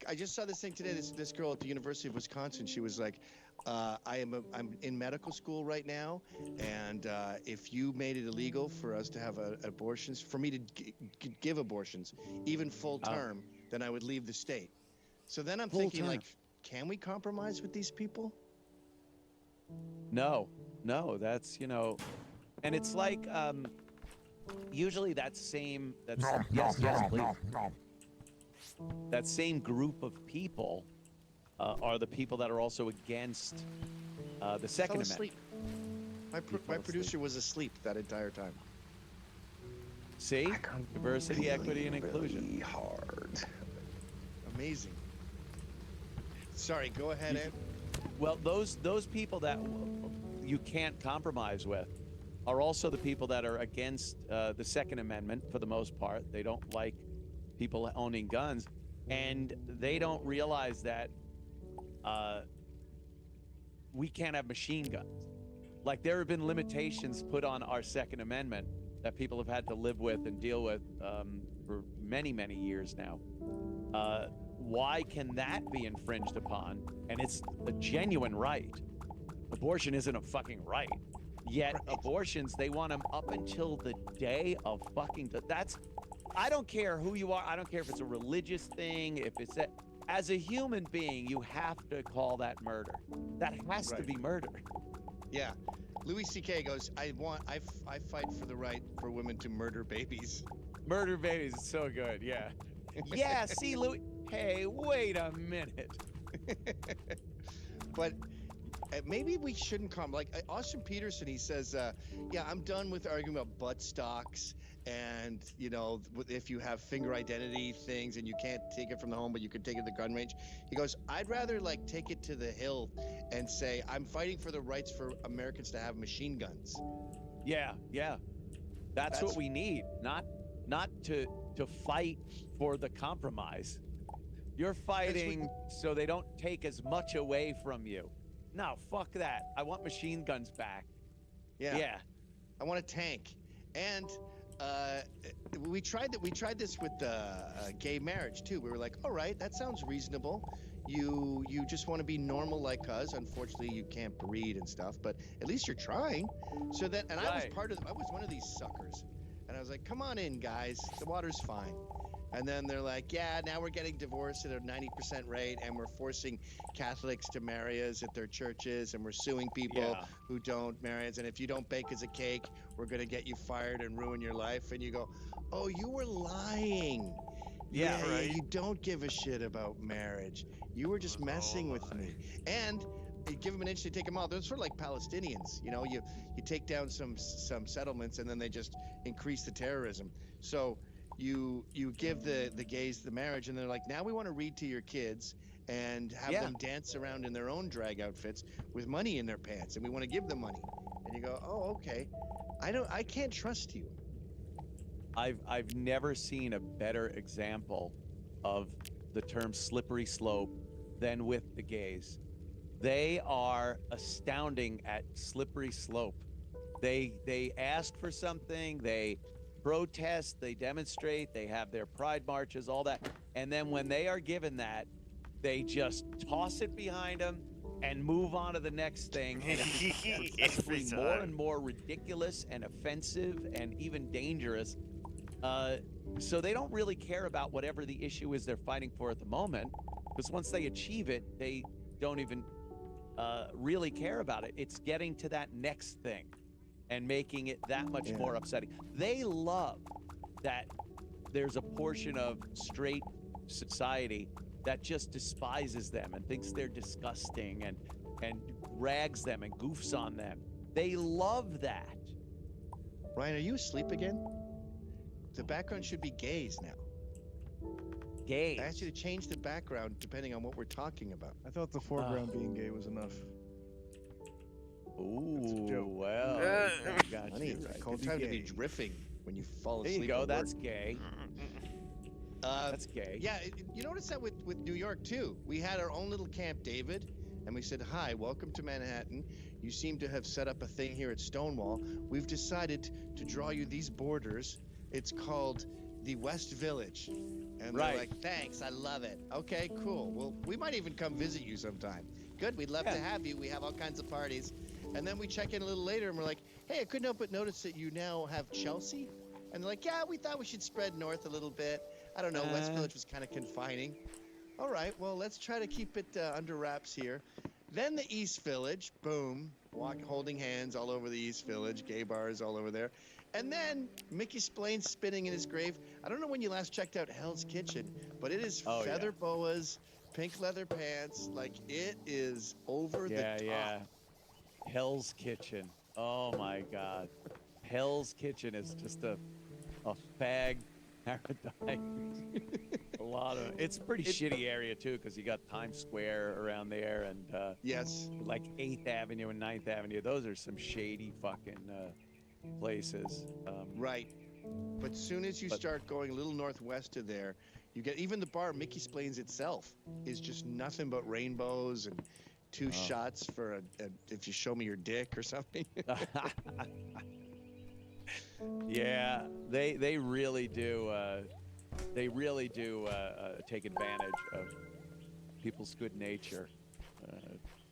I just saw this thing today. This girl at the University of Wisconsin, she was like, I'm in medical school right now, and if you made it illegal for us to have abortions, for me to give abortions, even full term, then I would leave the state. So then I'm thinking, like, can we compromise with these people? No, that's, and it's like, usually yes, please. That same group of people are the people that are also against the Second Amendment. My producer was asleep that entire time. See? Diversity, equity, and inclusion. Hard. Amazing. Sorry, go ahead, Ed. Well, those people that you can't compromise with are also the people that are against the Second Amendment for the most part. They don't like people owning guns. And they don't realize that we can't have machine guns. Like, there have been limitations put on our Second Amendment that people have had to live with and deal with for many, many years now. Why can that be infringed upon? And it's a genuine right. Abortion isn't a fucking right. Yet abortions, they want them up until the day of fucking... I don't care who you are. I don't care if it's a religious thing, if it's... As a human being, you have to call that murder. That has to be murder. Yeah. Louis C.K. goes, I fight for the right for women to murder babies. Murder babies is so good, yeah. Yeah, see, Louis... Hey, wait a minute. But maybe we shouldn't come. Like Austin Peterson, he says, yeah, I'm done with arguing about butt stocks and, you know, if you have finger identity things and you can't take it from the home, but you can take it to the gun range. He goes, I'd rather like take it to the Hill and say, I'm fighting for the rights for Americans to have machine guns. Yeah, yeah. That's what we need. Not to fight for the compromise. You're fighting so they don't take as much away from you. No, fuck that. I want machine guns back. Yeah. I want a tank. And we tried this with gay marriage too. We were like, all right, that sounds reasonable. You just want to be normal like us. Unfortunately, you can't breed and stuff, but at least you're trying. So that, and I was one of these suckers. And I was like, come on in, guys. The water's fine. And then they're like, yeah, now we're getting divorced at a 90% rate, and we're forcing Catholics to marry us at their churches, and we're suing people who don't marry us. And if you don't bake us a cake, we're going to get you fired and ruin your life. And you go, oh, you were lying. Yeah, right. You don't give a shit about marriage. You were just messing with me. And you give them an inch, they take them out. They're sort of like Palestinians. You know, you take down some settlements, and then they just increase the terrorism. So you give the gays the marriage, and they're like, now we want to read to your kids and have them dance around in their own drag outfits with money in their pants, and we want to give them money. And you go, oh, okay. I can't trust you. I've never seen a better example of the term slippery slope than with the gays. They are astounding at slippery slope. They ask for something, they protest, they demonstrate, they have their pride marches, all that. And then when they are given that, they just toss it behind them and move on to the next thing. And it's becoming more and more ridiculous and offensive and even dangerous. So they don't really care about whatever the issue is they're fighting for at the moment, because once they achieve it, they don't even really care about it. It's getting to that next thing and making it that much more upsetting. They love that there's a portion of straight society that just despises them and thinks they're disgusting and rags them and goofs on them. They love that. Ryan, are you asleep again? The background should be gays now. Gays? I asked you to change the background depending on what we're talking about. I thought the foreground being gay was enough. Ooh, well. Honey, it's called time to be drifting when you fall asleep. There you go. at That's work. gay. That's gay. Yeah, you notice that with New York too. We had our own little Camp David, and we said, "Hi, welcome to Manhattan. You seem to have set up a thing here at Stonewall. We've decided to draw you these borders. It's called the West Village." And they're like, "Thanks, I love it. Okay, cool. Well, we might even come visit you sometime. Good, we'd love to have you. We have all kinds of parties." And then we check in a little later, and we're like, "Hey, I couldn't help but notice that you now have Chelsea." And they're like, "Yeah, we thought we should spread north a little bit. I don't know, West Village was kind of confining. All right, well, let's try to keep it under wraps here." Then the East Village, boom, holding hands all over the East Village, gay bars all over there. And then Mickey Splain spinning in his grave. I don't know when you last checked out Hell's Kitchen, but it is feather boas, pink leather pants. Like, it is over the top. Yeah. Hell's Kitchen. Oh, my God. Hell's Kitchen is just a fag paradise. A lot of it's a pretty shitty area too, because you got Times Square around there, and like 8th Avenue and 9th Avenue. Those are some shady fucking places. Right. But soon as you start going a little northwest of there, You get even the bar Mickey Splains itself is just nothing but rainbows and two shots for a if you show me your dick or something. Yeah, they really do. They really do take advantage of people's good nature.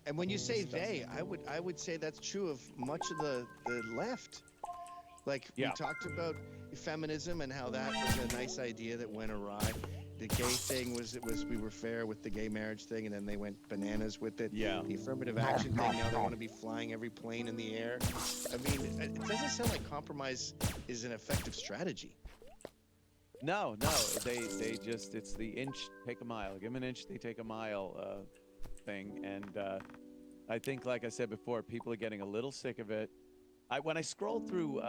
And when you say they, I would say that's true of much of the left. Like we talked about feminism and how that was a nice idea that went awry. The gay thing was we were fair with the gay marriage thing, and then they went bananas with it. Yeah. The affirmative action thing, now they want to be flying every plane in the air. I mean, it doesn't sound like compromise is an effective strategy. No, they just, it's the inch take a mile. Give them an inch, they take a mile thing. And I think, like I said before, people are getting a little sick of it. When I scroll through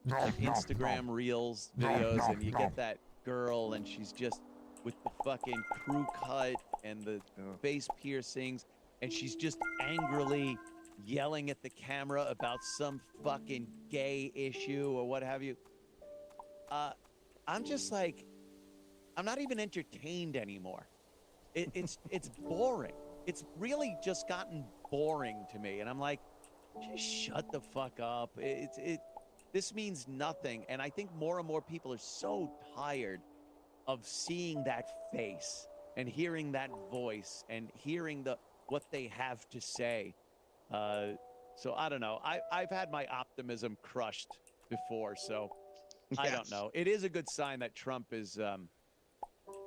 like Instagram Reels videos, and you get that girl, and she's just with the fucking crew cut and the face piercings, and she's just angrily yelling at the camera about some fucking gay issue or what have you. I'm just like, I'm not even entertained anymore. It's boring. It's really just gotten boring to me, and I'm like, just shut the fuck up. This means nothing, and I think more and more people are so tired of seeing that face and hearing that voice and hearing what they have to say. So I don't know. I've had my optimism crushed before, so I don't know. It is a good sign that Trump is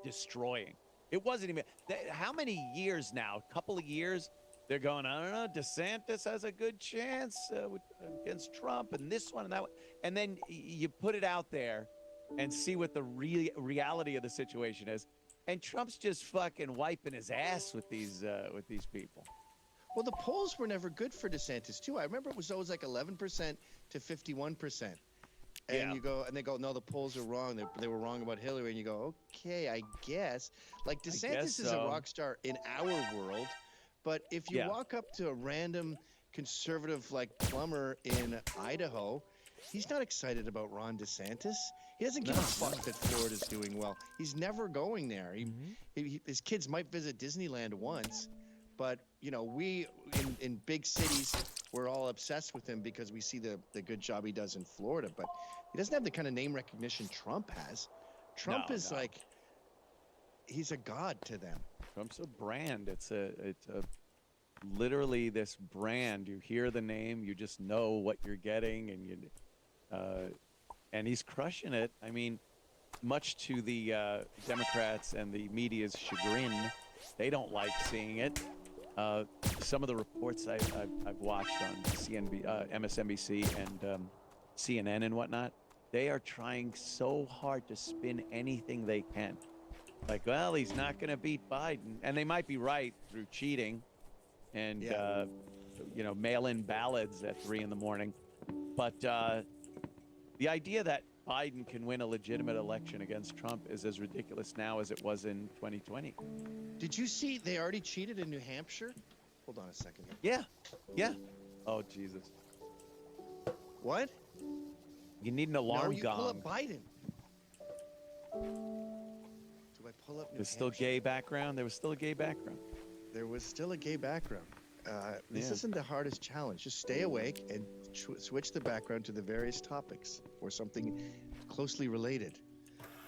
destroying. It wasn't even how many years now? A couple of years. They're going, I don't know, DeSantis has a good chance against Trump, and this one and that one. And then you put it out there and see what the reality of the situation is. And Trump's just fucking wiping his ass with these people. Well, the polls were never good for DeSantis, too. I remember it was always like 11% to 51%. And you go, and they go, no, the polls are wrong. They were wrong about Hillary. And you go, okay, I guess. Like, DeSantis is a rock star in our world. But if you walk up to a random conservative like plumber in Idaho, he's not excited about Ron DeSantis. He doesn't give a fuck that Florida's doing well. He's never going there. His kids might visit Disneyland once, but you know, we in big cities, we're all obsessed with him because we see the good job he does in Florida. But he doesn't have the kind of name recognition Trump has. Trump is like, he's a god to them. Trump's a brand. It's a literally this brand. You hear the name, you just know what you're getting, and he's crushing it. I mean, much to the Democrats and the media's chagrin, they don't like seeing it. Some of the reports I've watched on MSNBC and CNN and whatnot, they are trying so hard to spin anything they can. Like, well, he's not going to beat Biden. And they might be right through cheating and, mail-in ballots at 3 a.m. But the idea that Biden can win a legitimate election against Trump is as ridiculous now as it was in 2020. Did you see they already cheated in New Hampshire? Hold on a second. Yeah. Oh, Jesus. What? You need an alarm you gong. Pull up Biden. Do I pull up New There's still gay background? There was still a gay background. There was still a gay background. This isn't the hardest challenge. Just stay awake and switch the background to the various topics or something closely related.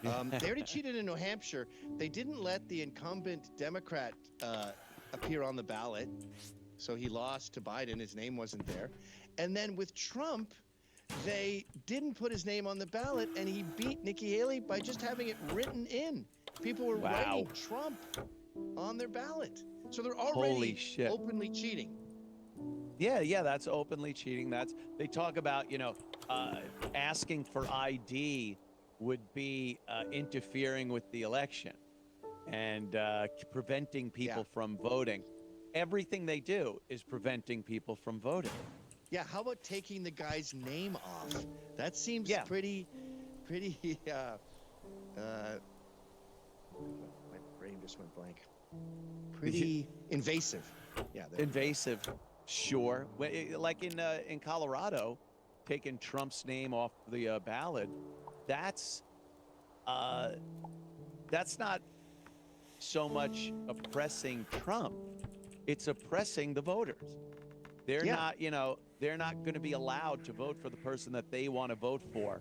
They already cheated in New Hampshire. They didn't let the incumbent Democrat appear on the ballot, so he lost to Biden. His name wasn't there. And then with Trump, they didn't put his name on the ballot, and he beat Nikki Haley by just having it written in. People were writing Trump on their ballot. So they're already openly cheating. Yeah, that's openly cheating. They talk about, asking for ID would be interfering with the election and preventing people from voting. Everything they do is preventing people from voting. Yeah, how about taking the guy's name off? That seems pretty my brain just went blank. Pretty invasive. Yeah. Invasive, sure. Like in Colorado, taking Trump's name off the ballot, that's that's not so much oppressing Trump. It's oppressing the voters. They're not, you know, they're not going to be allowed to vote for the person that they want to vote for.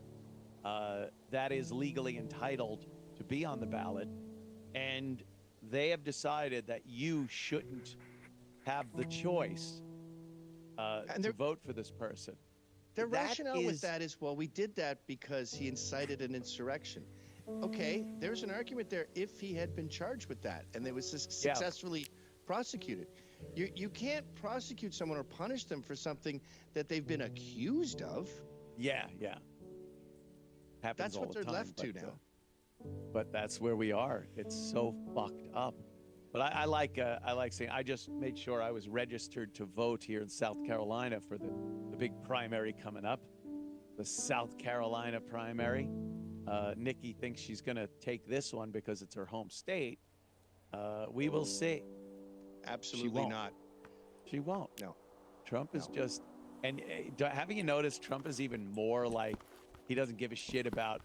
That is legally entitled to be on the ballot. And they have decided that you shouldn't have the choice to vote for this person. Their rationale with that is, well, we did that because he incited an insurrection. Okay, there's an argument there if he had been charged with that and it was successfully prosecuted. You can't prosecute someone or punish them for something that they've been accused of. Yeah. Happens That's all what the they're time, left to now. But that's where we are. It's so fucked up. But I like saying, I just made sure I was registered to vote here in South Carolina for the big primary coming up, the South Carolina primary. Nikki thinks she's going to take this one because it's her home state. We will see. Absolutely not. She won't. No. Trump is just, and haven't you noticed Trump is even more like, he doesn't give a shit about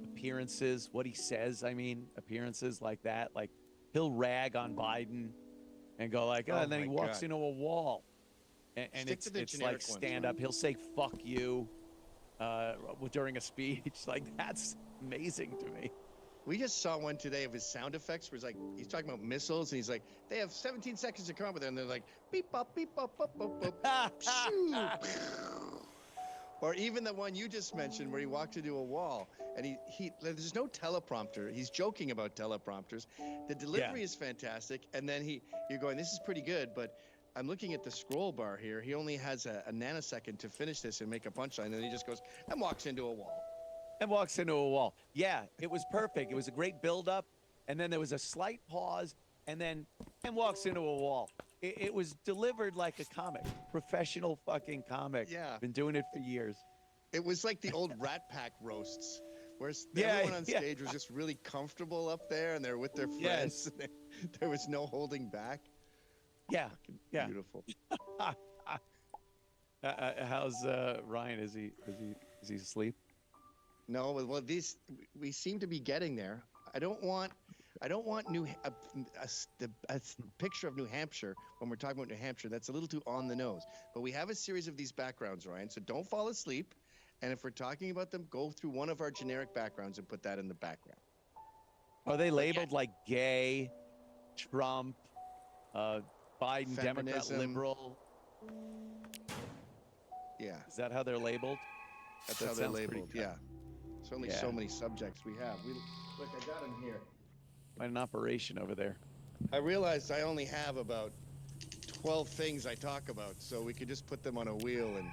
appearances, what he says. I mean, appearances like that. Like, he'll rag on Biden and go like, and then he walks into a wall. And it's like stand up. He'll say, fuck you during a speech. Like, that's amazing to me. We just saw one today of his sound effects where he's like, he's talking about missiles and he's like, they have 17 seconds to come up with it. And they're like, beep, bop, beep, bop, bop, bop, bop. Or even the one you just mentioned where he walked into a wall and there's no teleprompter. He's joking about teleprompters. The delivery is fantastic. And then you're going, this is pretty good, but I'm looking at the scroll bar here. He only has a nanosecond to finish this and make a punchline. And then he just goes and walks into a wall. Yeah, it was perfect. It was a great build-up. And then there was a slight pause and then walks into a wall. It was delivered like a comic, professional fucking comic. Yeah. Been doing it for years. It was like the old Rat Pack roasts, where everyone on stage was just really comfortable up there and they're with their friends. Yes. There was no holding back. Yeah. Beautiful. How's Ryan? Is he asleep? No, well, we seem to be getting there. I don't want a picture of New Hampshire when we're talking about New Hampshire. That's a little too on the nose. But we have a series of these backgrounds, Ryan, so don't fall asleep. And if we're talking about them, go through one of our generic backgrounds and put that in the background. Are they labeled like gay, Trump, Biden, Feminism. Democrat, liberal? Yeah. Is that how they're labeled? That's how they're labeled, yeah. There's only so many subjects we have. Look, I got them here. Quite an operation over there. I realized I only have about 12 things I talk about, so we could just put them on a wheel and...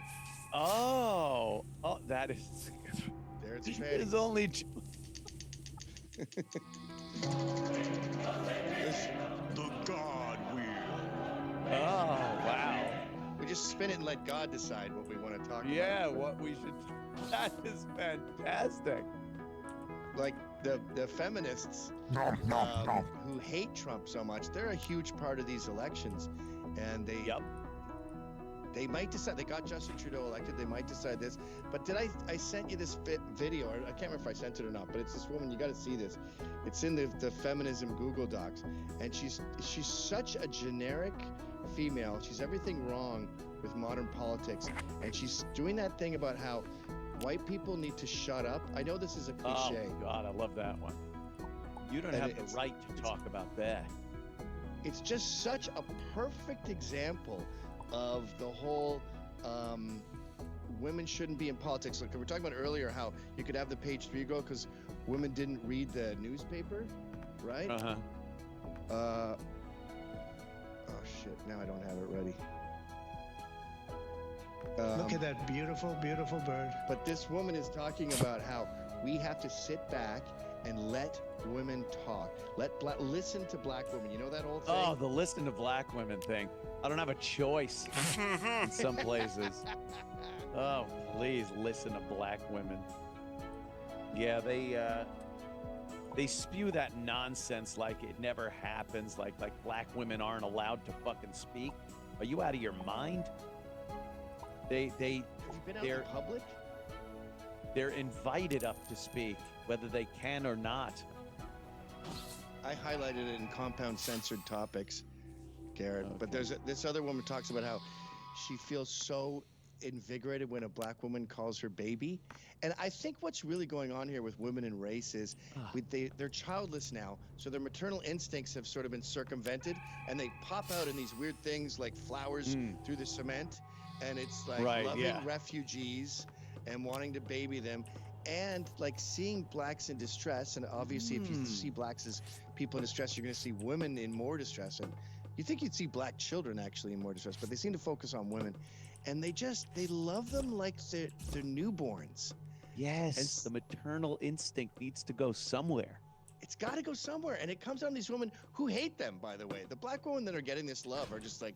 Oh, that is... There's There's only... The God Wheel. Oh, wow. We just spin it and let God decide what we want to talk about. Yeah, what we should... That is fantastic. Like the feminists who hate Trump so much, they're a huge part of these elections. And they might decide, they got Justin Trudeau elected, they might decide this. But I sent you this video, I can't remember if I sent it or not, but it's this woman, you got to see this. It's in the feminism Google Docs. And she's such a generic female. She's everything wrong with modern politics. And she's doing that thing about how white people need to shut up. I know this is a cliche. Oh, God, I love that one. You don't have the right to talk about that. It's just such a perfect example of the whole women shouldn't be in politics. Like we were talking about earlier, how you could have the page 3 go because women didn't read the newspaper, right? Oh, shit. Now I don't have it ready. Look at that beautiful, beautiful bird. But this woman is talking about how we have to sit back and let women talk. Listen to black women. You know that old thing? Oh, the listen to black women thing. I don't have a choice in some places. Oh, please listen to black women. Yeah, they spew that nonsense like it never happens, like black women aren't allowed to fucking speak. Are you out of your mind? Have you been out in public? They're invited up to speak, whether they can or not. I highlighted it in compound censored topics, Garrett. But this other woman talks about how she feels so invigorated when a black woman calls her baby. And I think what's really going on here with women and race is they're childless now, so their maternal instincts have sort of been circumvented, and they pop out in these weird things like flowers through the cement, and it's like loving refugees and wanting to baby them, and like seeing blacks in distress. And obviously if you see blacks as people in distress, you're going to see women in more distress. And you think you'd see black children actually in more distress, but they seem to focus on women. And they love them like they're newborns. Yes, the maternal instinct needs to go somewhere. It's got to go somewhere, and it comes on these women who hate them, by the way. The black women that are getting this love are just like,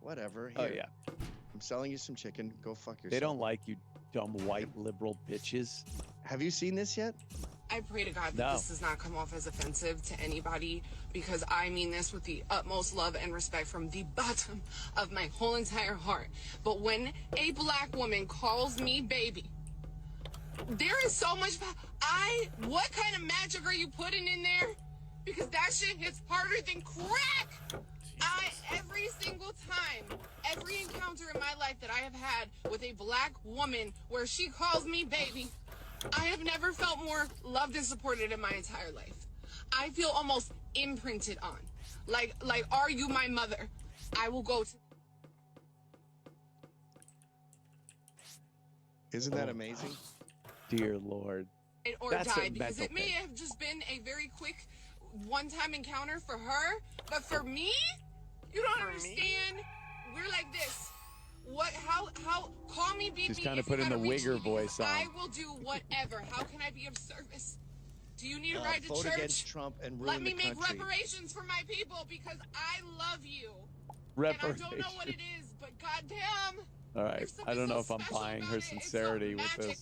whatever. Here, Oh, yeah. I'm selling you some chicken. Go fuck yourself. They don't like you dumb white liberal bitches. Have you seen this yet? I pray to God that this does not come off as offensive to anybody, because I mean this with the utmost love and respect from the bottom of my whole entire heart. But when a black woman calls me baby, there is so much. What kind of magic are you putting in there? Because that shit hits harder than crack. Every single time, every encounter in my life that I have had with a black woman where she calls me baby, I have never felt more loved and supported in my entire life. I feel almost imprinted on. Like, are you my mother? I will go to... Isn't that amazing? Dear Lord. Or die, because it may have just been a very quick one-time encounter for her, but for me, you don't understand. We're like this. How, call me, beat me. She's kind of putting the Wigger voice on. I will do whatever. How can I be of service? Do you need a ride to vote church? against Trump and ruin Let me the make country. reparations for my people, because I love you. Reparations. And I don't know what it is, but goddamn. All right. I don't know if I'm buying her sincerity with this.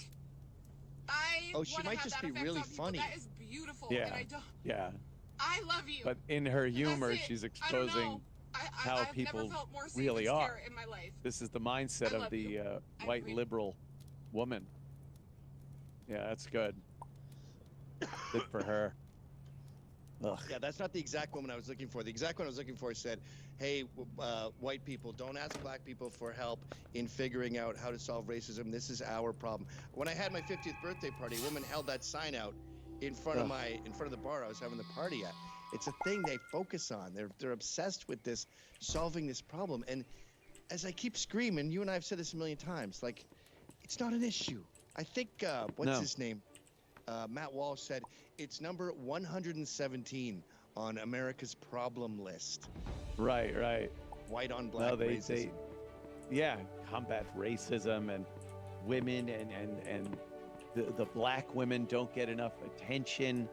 She might just be really funny. That is beautiful. Yeah. And I don't, Yeah. I love you. But in her humor, she's I exposing how I've people never felt more safe really and are. secure in my life. This is the mindset of the white liberal woman. Yeah, that's good. Good for her. Ugh. Yeah, that's not the exact woman I was looking for. The exact one I was looking for said, hey, white people, don't ask black people for help in figuring out how to solve racism. This is our problem. When I had my 50th birthday party, a woman held that sign out in front of the bar I was having the party at. It's a thing they focus on. They're obsessed with this, solving this problem. And as I keep screaming, you and I have said this a million times, like, it's not an issue. I think, what's his name? Matt Walsh said it's number 117 on America's problem list. Right. White on black racism. Combat racism and women and the black women don't get enough attention.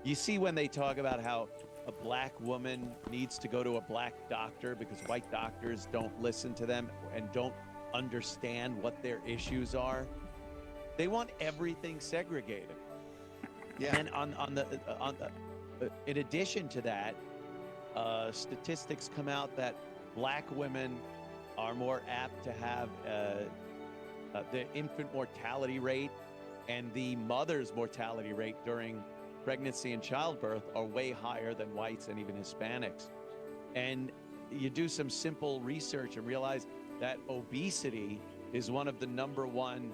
You see when they talk about how a black woman needs to go to a black doctor because white doctors don't listen to them and don't understand what their issues are. They want everything segregated. Yeah. And in addition to that, statistics come out that black women are more apt to have the infant mortality rate and the mother's mortality rate during pregnancy and childbirth are way higher than whites and even Hispanics. And you do some simple research and realize that obesity is one of the number one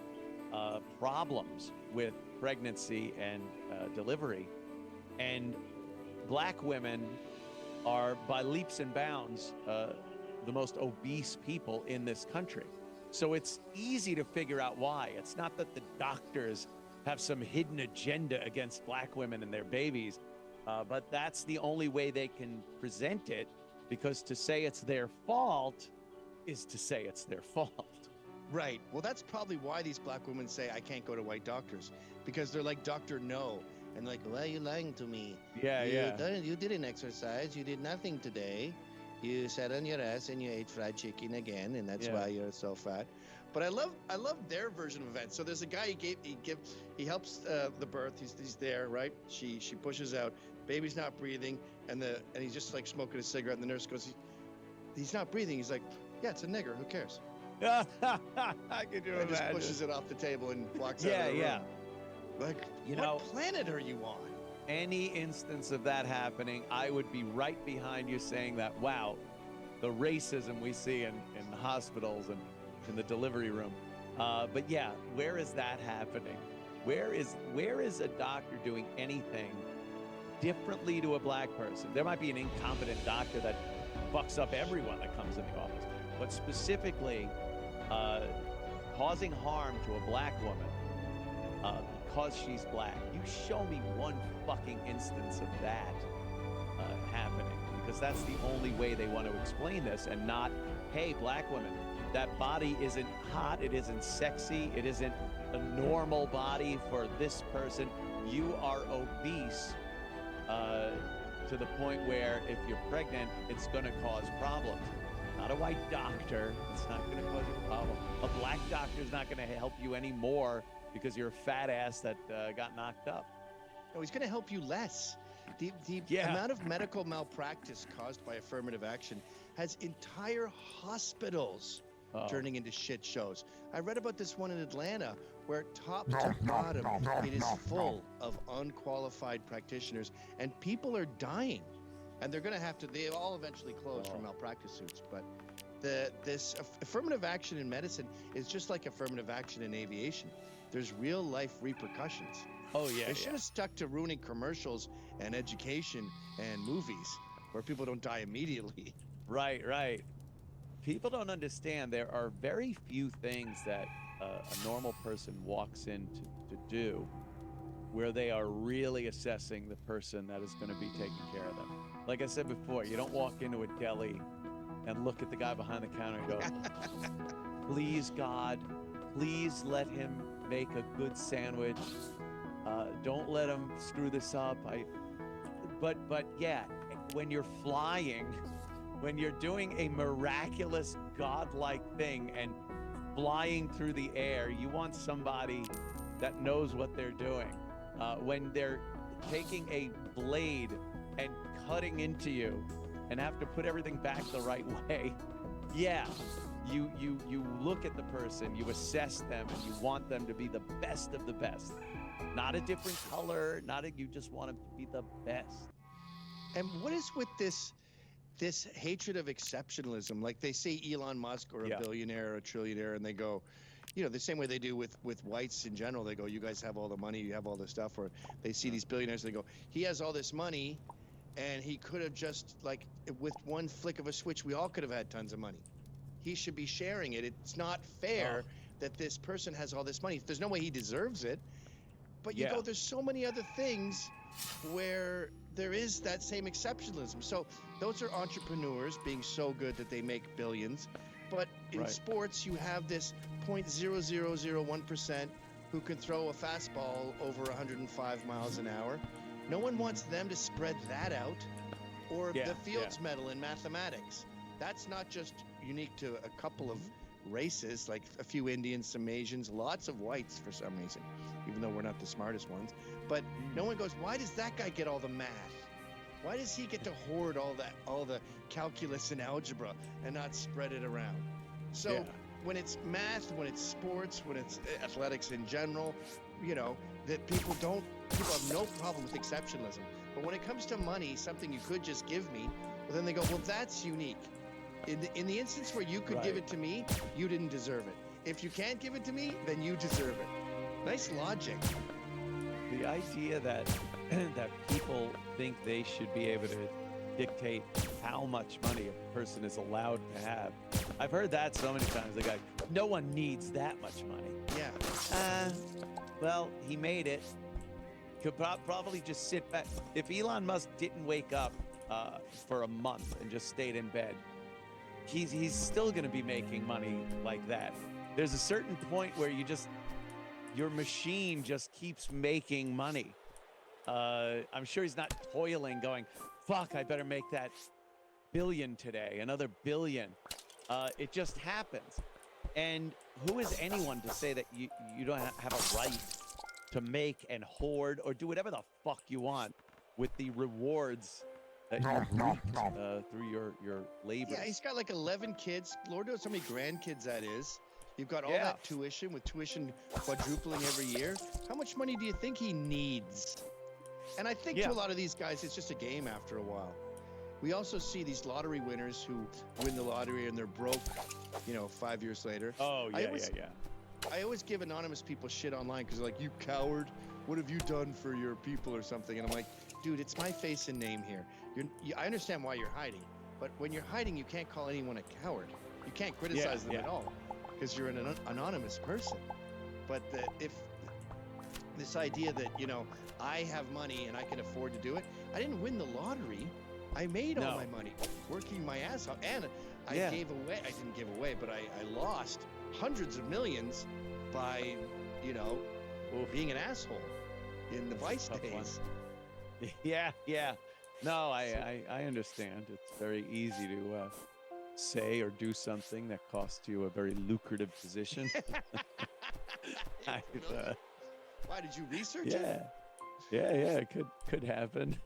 problems with pregnancy and delivery. And black women are, by leaps and bounds, the most obese people in this country. So it's easy to figure out why. It's not that the doctors have some hidden agenda against black women and their babies, but that's the only way they can present it, because to say it's their fault is to say it's their fault. Right. Well, that's probably why these black women say, I can't go to white doctors, because they're like, Dr. No. And like, why are you lying to me? You didn't exercise. You did nothing today. You sat on your ass and you ate fried chicken again, and that's why you're so fat. But I love their version of events. So there's a guy he helps the birth. He's there, right? She pushes out. Baby's not breathing, and he's just like smoking a cigarette. And the nurse goes, he's not breathing. He's like, yeah, it's a nigger. Who cares? I can do it. Just pushes it off the table and walks out of the room. Like, what planet are you on? any instance of that happening, I would be right behind you saying that, wow, the racism we see in hospitals and in the delivery room. But yeah, where is that happening? Where is a doctor doing anything differently to a black person? There might be an incompetent doctor that fucks up everyone that comes in the office, but specifically causing harm to a black woman because she's black. You show me one fucking instance of that happening, because that's the only way they want to explain this, and not, hey, black women, that body isn't hot, it isn't sexy, it isn't a normal body for this person. You are obese to the point where if you're pregnant, it's going to cause problems. Not a white doctor, it's not going to cause you a problem. A black doctor is not going to help you anymore because you're a fat ass that got knocked up. No, he's going to help you less. The amount of medical malpractice caused by affirmative action has entire hospitals turning into shit shows. I read about this one in Atlanta where top to bottom it is full of unqualified practitioners, and people are dying. And they're going to have to, they all eventually close for malpractice suits. But this affirmative action in medicine is just like affirmative action in aviation. There's real life repercussions. Oh, yeah. They should have stuck to ruining commercials and education and movies where people don't die immediately. Right. People don't understand there are very few things that a normal person walks in to do where they are really assessing the person that is going to be taking care of them. Like I said before, you don't walk into a deli and look at the guy behind the counter and go, please, God, please let him make a good sandwich. Don't let him screw this up. But yeah, when you're flying, when you're doing a miraculous godlike thing and flying through the air, you want somebody that knows what they're doing. When they're taking a blade and cutting into you and have to put everything back the right way, yeah, you look at the person, you assess them, and you want them to be the best of the best. Not a different color, you just want them to be the best. And what is with this hatred of exceptionalism? Like they say Elon Musk or a billionaire or a trillionaire, and they go, you know, the same way they do with whites in general. They go, you guys have all the money, you have all this stuff. Or they see these billionaires, they go, he has all this money, and he could have just, like, with one flick of a switch, we all could have had tons of money. He should be sharing it. It's not fair that this person has all this money. There's no way he deserves it. But you go, there's so many other things where there is that same exceptionalism. So those are entrepreneurs being so good that they make billions. But in sports, you have this 0.0001% who can throw a fastball over 105 miles an hour. No one wants them to spread that out. Or the Fields Medal in mathematics. That's not just unique to a couple of races, like a few Indians, some Asians, lots of whites for some reason, even though we're not the smartest ones. But no one goes, why does that guy get all the math? Why does he get to hoard all the calculus and algebra and not spread it around? So when it's math, when it's sports, when it's athletics in general, you know, that people have no problem with exceptionalism. But when it comes to money, something you could just give me, well, then they go, well, that's unique. In the instance where you could give it to me, you didn't deserve it. If you can't give it to me, then you deserve it. Nice logic. The idea that people think they should be able to dictate how much money a person is allowed to have. I've heard that so many times. They go, no one needs that much money. Yeah. Well, he made it. Could probably just sit back. If Elon Musk didn't wake up for a month and just stayed in bed, he's still going to be making money like that. There's a certain point where your machine just keeps making money. I'm sure he's not toiling going, fuck, I better make that billion today, another billion. It just happens. And who is anyone to say that you don't have a right to make and hoard or do whatever the fuck you want with the rewards that you reaped through your labor? Yeah, he's got like 11 kids. Lord knows how many grandkids that is. You've got all that tuition, with tuition quadrupling every year. How much money do you think he needs? And I think to a lot of these guys, it's just a game after a while. We also see these lottery winners who win the lottery and they're broke, 5 years later. Oh, yeah. I always give anonymous people shit online because they're like, you coward, what have you done for your people or something? And I'm like, dude, it's my face and name here. I understand why you're hiding, but when you're hiding, you can't call anyone a coward. You can't criticize them at all because you're an anonymous person. But if this idea that, I have money and I can afford to do it, I didn't win the lottery. I made all my money working my ass off. And I didn't give away, but I lost hundreds of millions by, being an asshole in the Vice days. Yeah. No, I understand. It's very easy to say or do something that costs you a very lucrative position. Why, did you research it? Yeah, it could happen.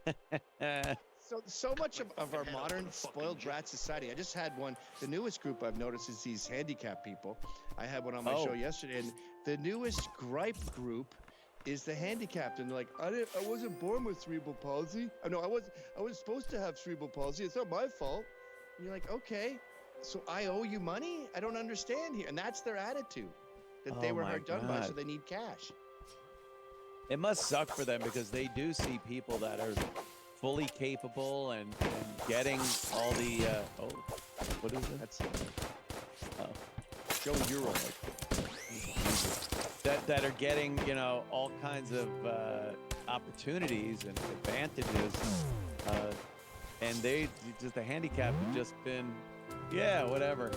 So much of our modern spoiled brat society. I just had one. The newest group I've noticed is these handicapped people. I had one on my show yesterday, and the newest gripe group is the handicapped, and they're like, I wasn't born with cerebral palsy. No, I was supposed to have cerebral palsy. It's not my fault. And you're like, okay, so I owe you money? I don't understand here. And that's their attitude, that they were hard done by, so they need cash. It must suck for them because they do see people that are fully capable and getting all the what is it? That's Joe Euro. That are getting all kinds of opportunities and advantages, and the handicap have just been whatever.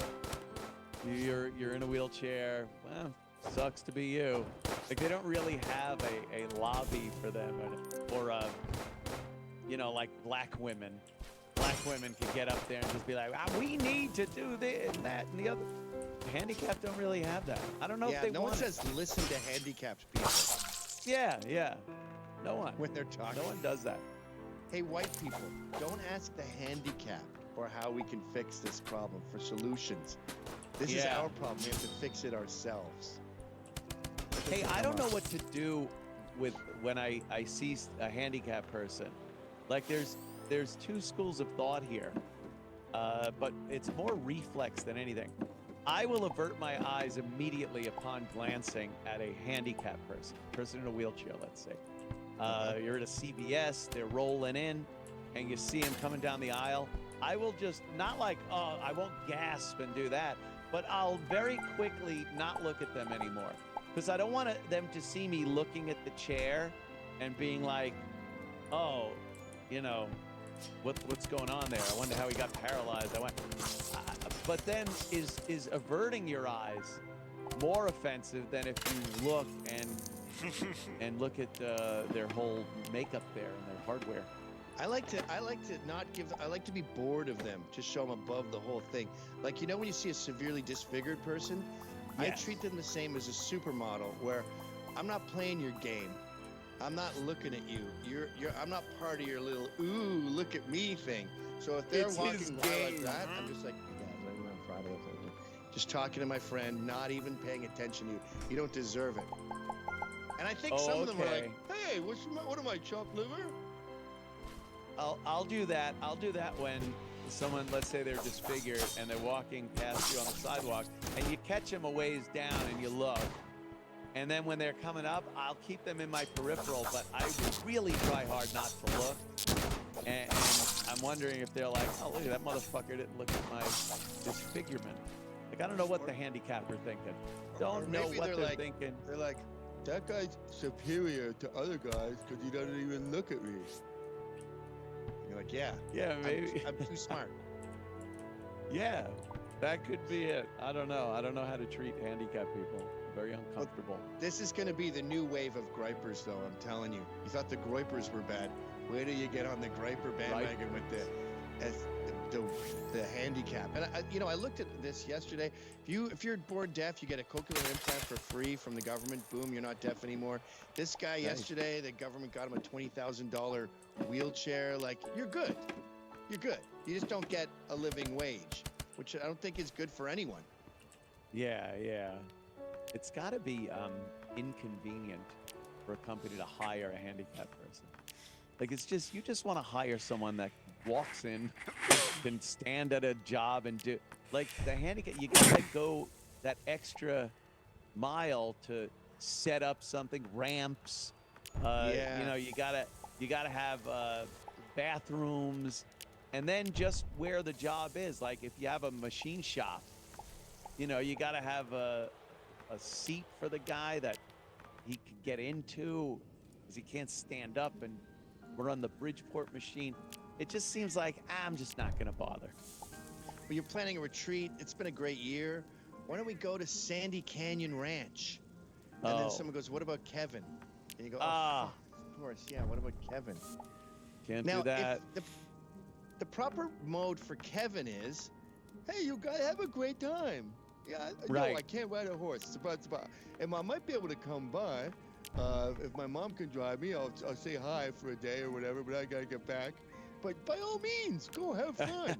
You're in a wheelchair. Well, sucks to be you. Like they don't really have a lobby for them, or like black women. Black women can get up there and just be like, we need to do this and that and the other. Handicapped don't really have that. I don't know if they no want one says listen to handicapped people. Yeah. No one. When they're talking. No one does that. Hey, white people, don't ask the handicapped for how we can fix this problem, for solutions. This is our problem. We have to fix it ourselves. Hey, I don't know what to do with when I see a handicapped person. Like there's two schools of thought here, but it's more reflex than anything. I will avert my eyes immediately upon glancing at a handicapped person in a wheelchair, let's say. You're at a CVS, they're rolling in, and you see them coming down the aisle. I will just, not like, I won't gasp and do that, but I'll very quickly not look at them anymore. Because I don't want them to see me looking at the chair and being like, what's going on there? I wonder how he got paralyzed. But then is averting your eyes more offensive than if you look and look at their whole makeup there and their hardware? I like to be bored of them, just show them above the whole thing. Like, when you see a severely disfigured person, I treat them the same as a supermodel, where I'm not playing your game. I'm not looking at you. I'm not part of your little ooh, look at me thing. So if they're walking by like that, I'm just like, just talking to my friend, not even paying attention to you. You don't deserve it. And I think some of them are like, hey, what am I, chopped liver? I'll do that. I'll do that when someone, let's say they're disfigured and they're walking past you on the sidewalk, and you catch them a ways down and you look. And then when they're coming up, I'll keep them in my peripheral, but I would really try hard not to look. And I'm wondering if they're like, oh, look at that motherfucker didn't look at my disfigurement. Like, I don't know what the handicapped are thinking. Don't know what they're thinking. They're like, that guy's superior to other guys because he doesn't even look at me. And you're like, yeah, maybe. I'm too smart. Yeah, that could be it. I don't know. I don't know how to treat handicapped people. Very uncomfortable. Well, this is going to be the new wave of gripers, though. I'm telling you. You thought the groipers were bad. Wait till you get on the griper bandwagon with the handicap. And I looked at this yesterday. If you're born deaf, you get a cochlear implant for free from the government. Boom, you're not deaf anymore. This guy yesterday, the government got him a $20,000 wheelchair. Like, you're good. You're good. You just don't get a living wage, which I don't think is good for anyone. Yeah. It's got to be inconvenient for a company to hire a handicapped person. Like, it's just, you just want to hire someone that walks in, can stand at a job and do, like, the handicap, you gotta go that extra mile to set up something, ramps. You know, you gotta have bathrooms, and then just where the job is. Like, if you have a machine shop, you know, you gotta have a seat for the guy that he can get into, because he can't stand up and run the Bridgeport machine. It just seems like I'm just not gonna bother. Well, you're planning a retreat. It's been a great year. Why don't we go to Sandy Canyon Ranch? And then someone goes, what about Kevin? And you go, of course, yeah, what about Kevin? Can't do that. If the proper mode for Kevin is, hey, you guys have a great time. Yeah, right. No, I can't ride a horse. It's about. And I might be able to come by. If my mom can drive me, I'll say hi for a day or whatever, but I gotta get back. But by all means, go have fun.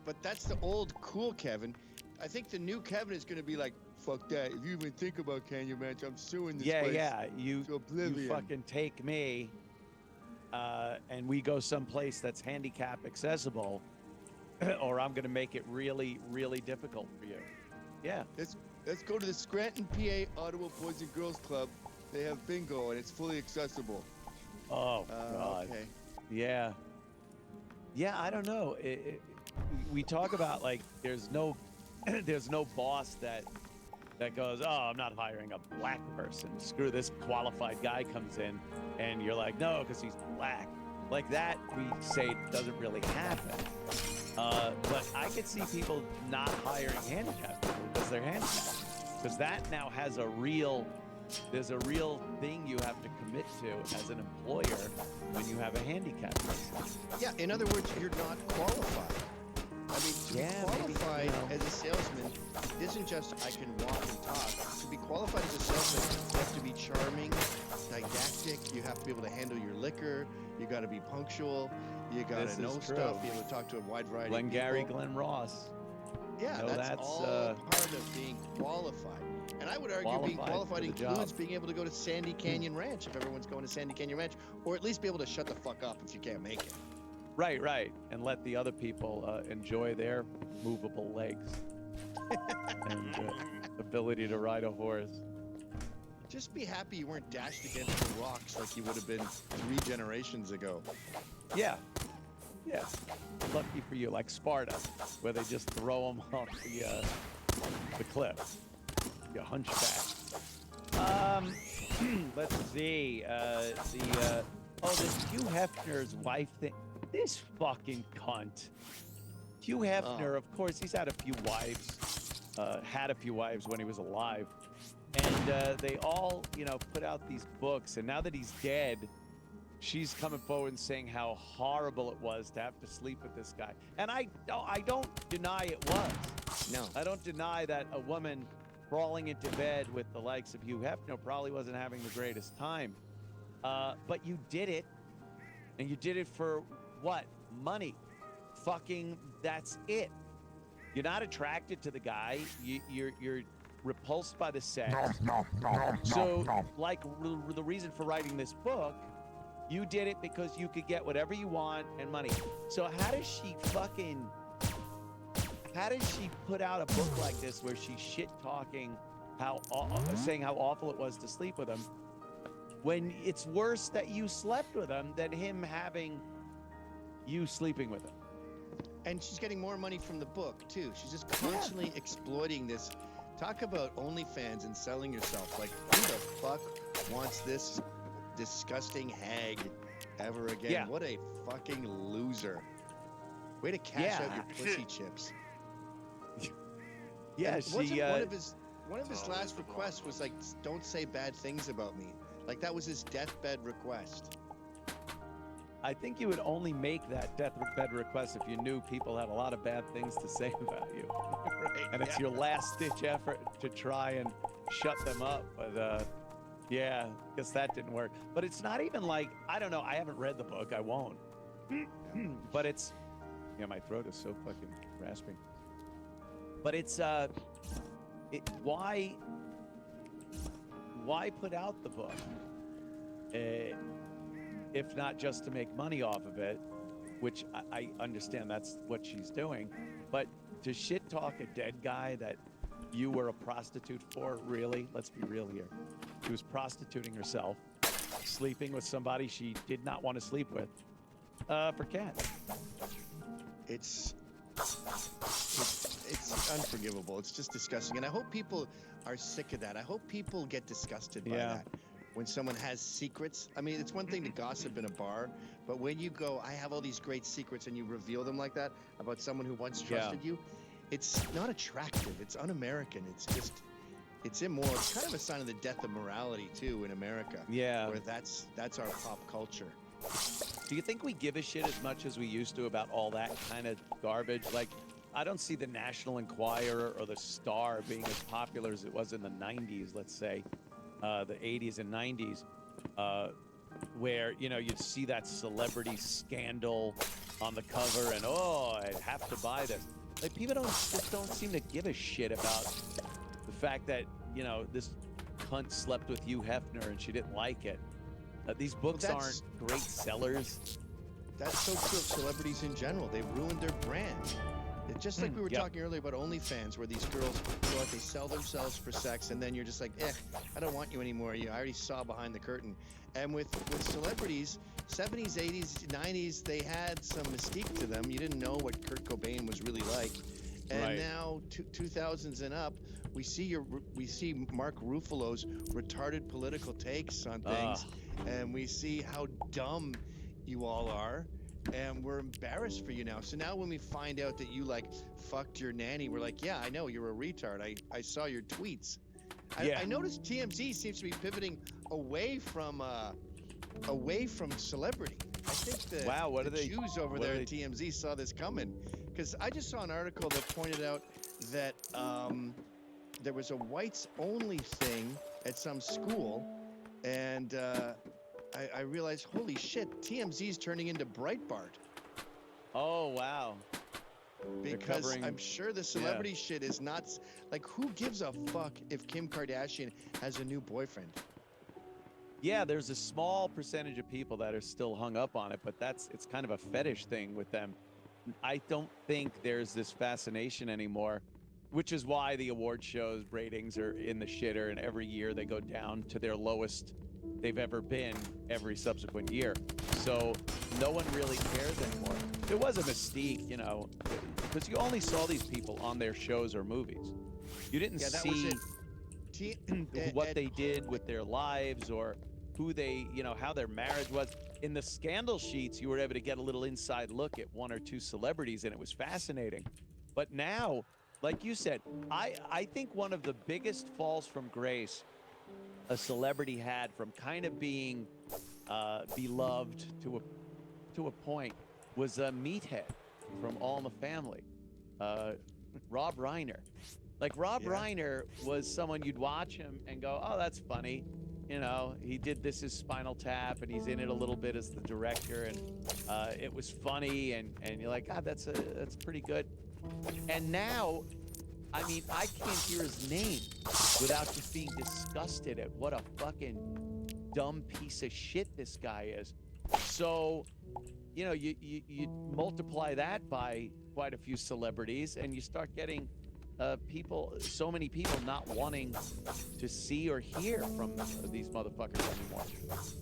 But that's the old cool Kevin. I think the new Kevin is gonna be like, fuck that. If you even think about Canyon Ranch, I'm suing this place. Yeah, you fucking take me, and we go someplace that's handicap accessible, or I'm gonna make it really, really difficult for you. Yeah. Let's go to the Scranton, PA Ottawa Boys and Girls Club. They have bingo and it's fully accessible. Oh God. Okay. Yeah. Yeah, I don't know. We talk about, like, there's no boss that goes, oh, I'm not hiring a black person. Screw this qualified guy comes in, and you're like, no, because he's black. Like that, we say doesn't really happen. But I could see people not hiring handicapped people because they're handicapped. Because that now has there's a real thing you have to commit to as an employer when you have a handicapped person. Yeah, in other words, you're not qualified. I mean, to be qualified as a salesman isn't just I can walk and talk. To be qualified as a salesman, you have to be charming, didactic, you have to be able to handle your liquor, you got to be punctual, you got to know stuff, be able to talk to a wide variety of people. Glengarry Glen Ross. Yeah, that's all part of being qualified. And I would argue being qualified includes being able to go to Sandy Canyon Ranch if everyone's going to Sandy Canyon Ranch, or at least be able to shut the fuck up if you can't make it. Right. And let the other people enjoy their movable legs and ability to ride a horse. Just be happy you weren't dashed against the rocks like you would have been 3 generations ago. Yeah. Lucky for you, like Sparta, where they just throw them off the cliff. You hunchback. Let's see. This Hugh Hefner's wife thing. This fucking cunt. Hugh Hefner, of course, he's had a few wives when he was alive. And they all, put out these books. And now that he's dead, she's coming forward and saying how horrible it was to have to sleep with this guy. And I don't deny it was. No. I don't deny that a woman crawling into bed with the likes of Hugh Hefner probably wasn't having the greatest time. But you did it. And you did it for what? Money. Fucking, that's it. You're not attracted to the guy. You're repulsed by the sex. No. Like the reason for writing this book, you did it because you could get whatever you want and money. So how does she put out a book like this where she's shit talking saying how awful it was to sleep with him, when it's worse that you slept with him than him having you sleeping with him? And she's getting more money from the book too. She's just constantly exploiting this. Talk about OnlyFans and selling yourself. Like, who the fuck wants this disgusting hag ever again? Yeah. What a fucking loser. Way to cash out your pussy chips. Yeah, one of his last requests was like, don't say bad things about me. Like, that was his deathbed request. I think you would only make that deathbed request if you knew people had a lot of bad things to say about you. Right, and it's your last-ditch effort to try and shut them up. But, yeah, I guess that didn't work. But it's not even like, I don't know, I haven't read the book, I won't. But it's, my throat is so fucking rasping. But it's, why put out the book? if not just to make money off of it, which I understand that's what she's doing. But to shit talk a dead guy that you were a prostitute for, really? Let's be real here. She was prostituting herself, sleeping with somebody she did not want to sleep with, for cash. It's unforgivable. It's just disgusting. And I hope people are sick of that. I hope people get disgusted by that. When someone has secrets. I mean, it's one thing to gossip in a bar, but when you go, I have all these great secrets, and you reveal them like that about someone who once trusted you, it's not attractive. It's un-American. It's immoral. It's kind of a sign of the death of morality, too, in America. Yeah. Where that's our pop culture. Do you think we give a shit as much as we used to about all that kind of garbage? Like, I don't see the National Enquirer or the Star being as popular as it was in the 90s, let's say, the 80s and 90s, where, you know, you'd see that celebrity scandal on the cover and, oh, I'd have to buy this. Like, people just don't seem to give a shit about the fact that, you know, this cunt slept with Hugh Hefner and she didn't like it. These books aren't great sellers. That's so true of celebrities in general. They've ruined their brand. It's just like we were talking earlier about OnlyFans, where these girls go out, they sell themselves for sex, and then you're just like, I don't want you anymore. I already saw behind the curtain. And with celebrities, 70s, 80s, 90s, they had some mystique to them. You didn't know what Kurt Cobain was really like. And now, 2000s and up, we see Mark Ruffalo's retarded political takes on things, and we see how dumb you all are, and we're embarrassed for you now. So now when we find out that you, like, fucked your nanny, we're like, yeah, I know, you're a retard. I saw your tweets. I noticed TMZ seems to be pivoting away from celebrity. I think the Jews over there at TMZ saw this coming, because I just saw an article that pointed out that there was a whites-only thing at some school, and I realized, holy shit, TMZ's turning into Breitbart. Oh, wow. Because I'm sure the celebrity shit is not... Like, who gives a fuck if Kim Kardashian has a new boyfriend? Yeah, there's a small percentage of people that are still hung up on it, but it's kind of a fetish thing with them. I don't think there's this fascination anymore, which is why the award shows ratings are in the shitter, and every year they go down to their lowest they've ever been every subsequent year. So no one really cares anymore. There was a mystique, you know, because you only saw these people on their shows or movies. You didn't see what they did with their lives or who they, you know, how their marriage was. In the scandal sheets, you were able to get a little inside look at one or two celebrities, and it was fascinating. But now, like you said, I think one of the biggest falls from grace a celebrity had from kind of being beloved to a point was a meathead from All in the Family, Rob Reiner. Like, Rob Reiner was someone you'd watch him and go, oh, that's funny. You know, he did This Is Spinal Tap, and he's in it a little bit as the director, and it was funny, and you're like, God, that's pretty good. And now, I mean, I can't hear his name without just being disgusted at what a fucking dumb piece of shit this guy is. So, you know, you multiply that by quite a few celebrities, and you start getting so many people not wanting to see or hear from these motherfuckers anymore.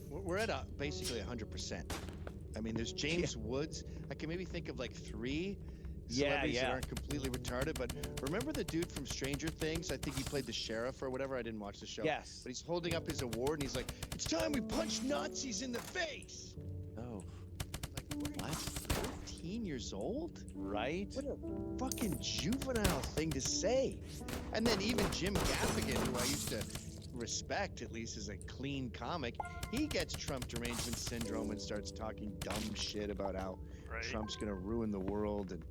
We're at basically 100%. I mean, there's James Woods. I can maybe think of like 3 celebrities that aren't completely retarded, but remember the dude from Stranger Things? I think he played the sheriff or whatever. I didn't watch the show. Yes. But he's holding up his award, and he's like, it's time we punch Nazis in the face. Oh. Like, what? 15 years old? Right? What a fucking juvenile thing to say. And then even Jim Gaffigan, who I used to respect, at least as a clean comic, he gets Trump derangement syndrome and starts talking dumb shit about how Trump's going to ruin the world. And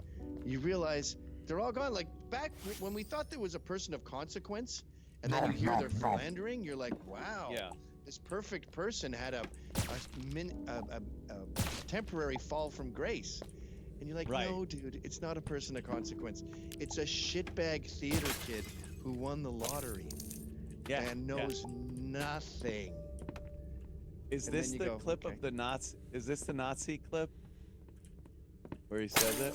you realize they're all gone. Like, back when we thought there was a person of consequence, and then you hear they're philandering, you're like, wow, this perfect person had a temporary fall from grace. And you're like, no, dude, it's not a person of consequence. It's a shitbag theater kid who won the lottery and knows nothing. Is And this then you the go, clip okay. of the Nazi? Is this the Nazi clip where he says it?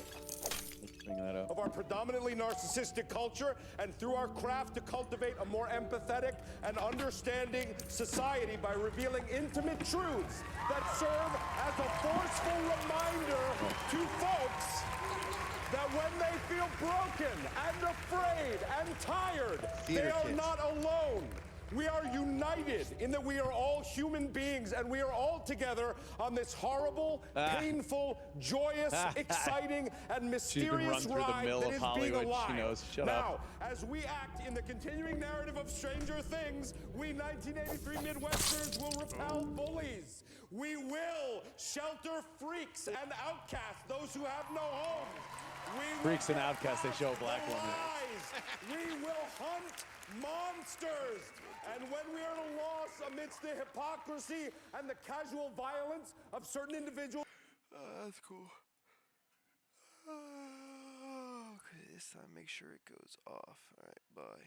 Let's bring that up. Of our predominantly narcissistic culture, and through our craft to cultivate a more empathetic and understanding society by revealing intimate truths that serve as a forceful reminder to folks that when they feel broken and afraid and tired, Theater they are kids. not alone. We are united in that we are all human beings and we are all together on this horrible, painful, joyous, exciting, and mysterious through the ride mill that of is Hollywood. being alive. She knows. Shut now, up. as we act in the continuing narrative of Stranger Things, we 1983 Midwesterners will repel bullies. We will shelter freaks and outcasts, those who have no home. We will Freaks and outcasts, they show a black the woman. lies. We will hunt monsters. And when we are at a loss amidst the hypocrisy and the casual violence of certain individuals. That's cool. Okay, this time make sure it goes off. Alright, bye.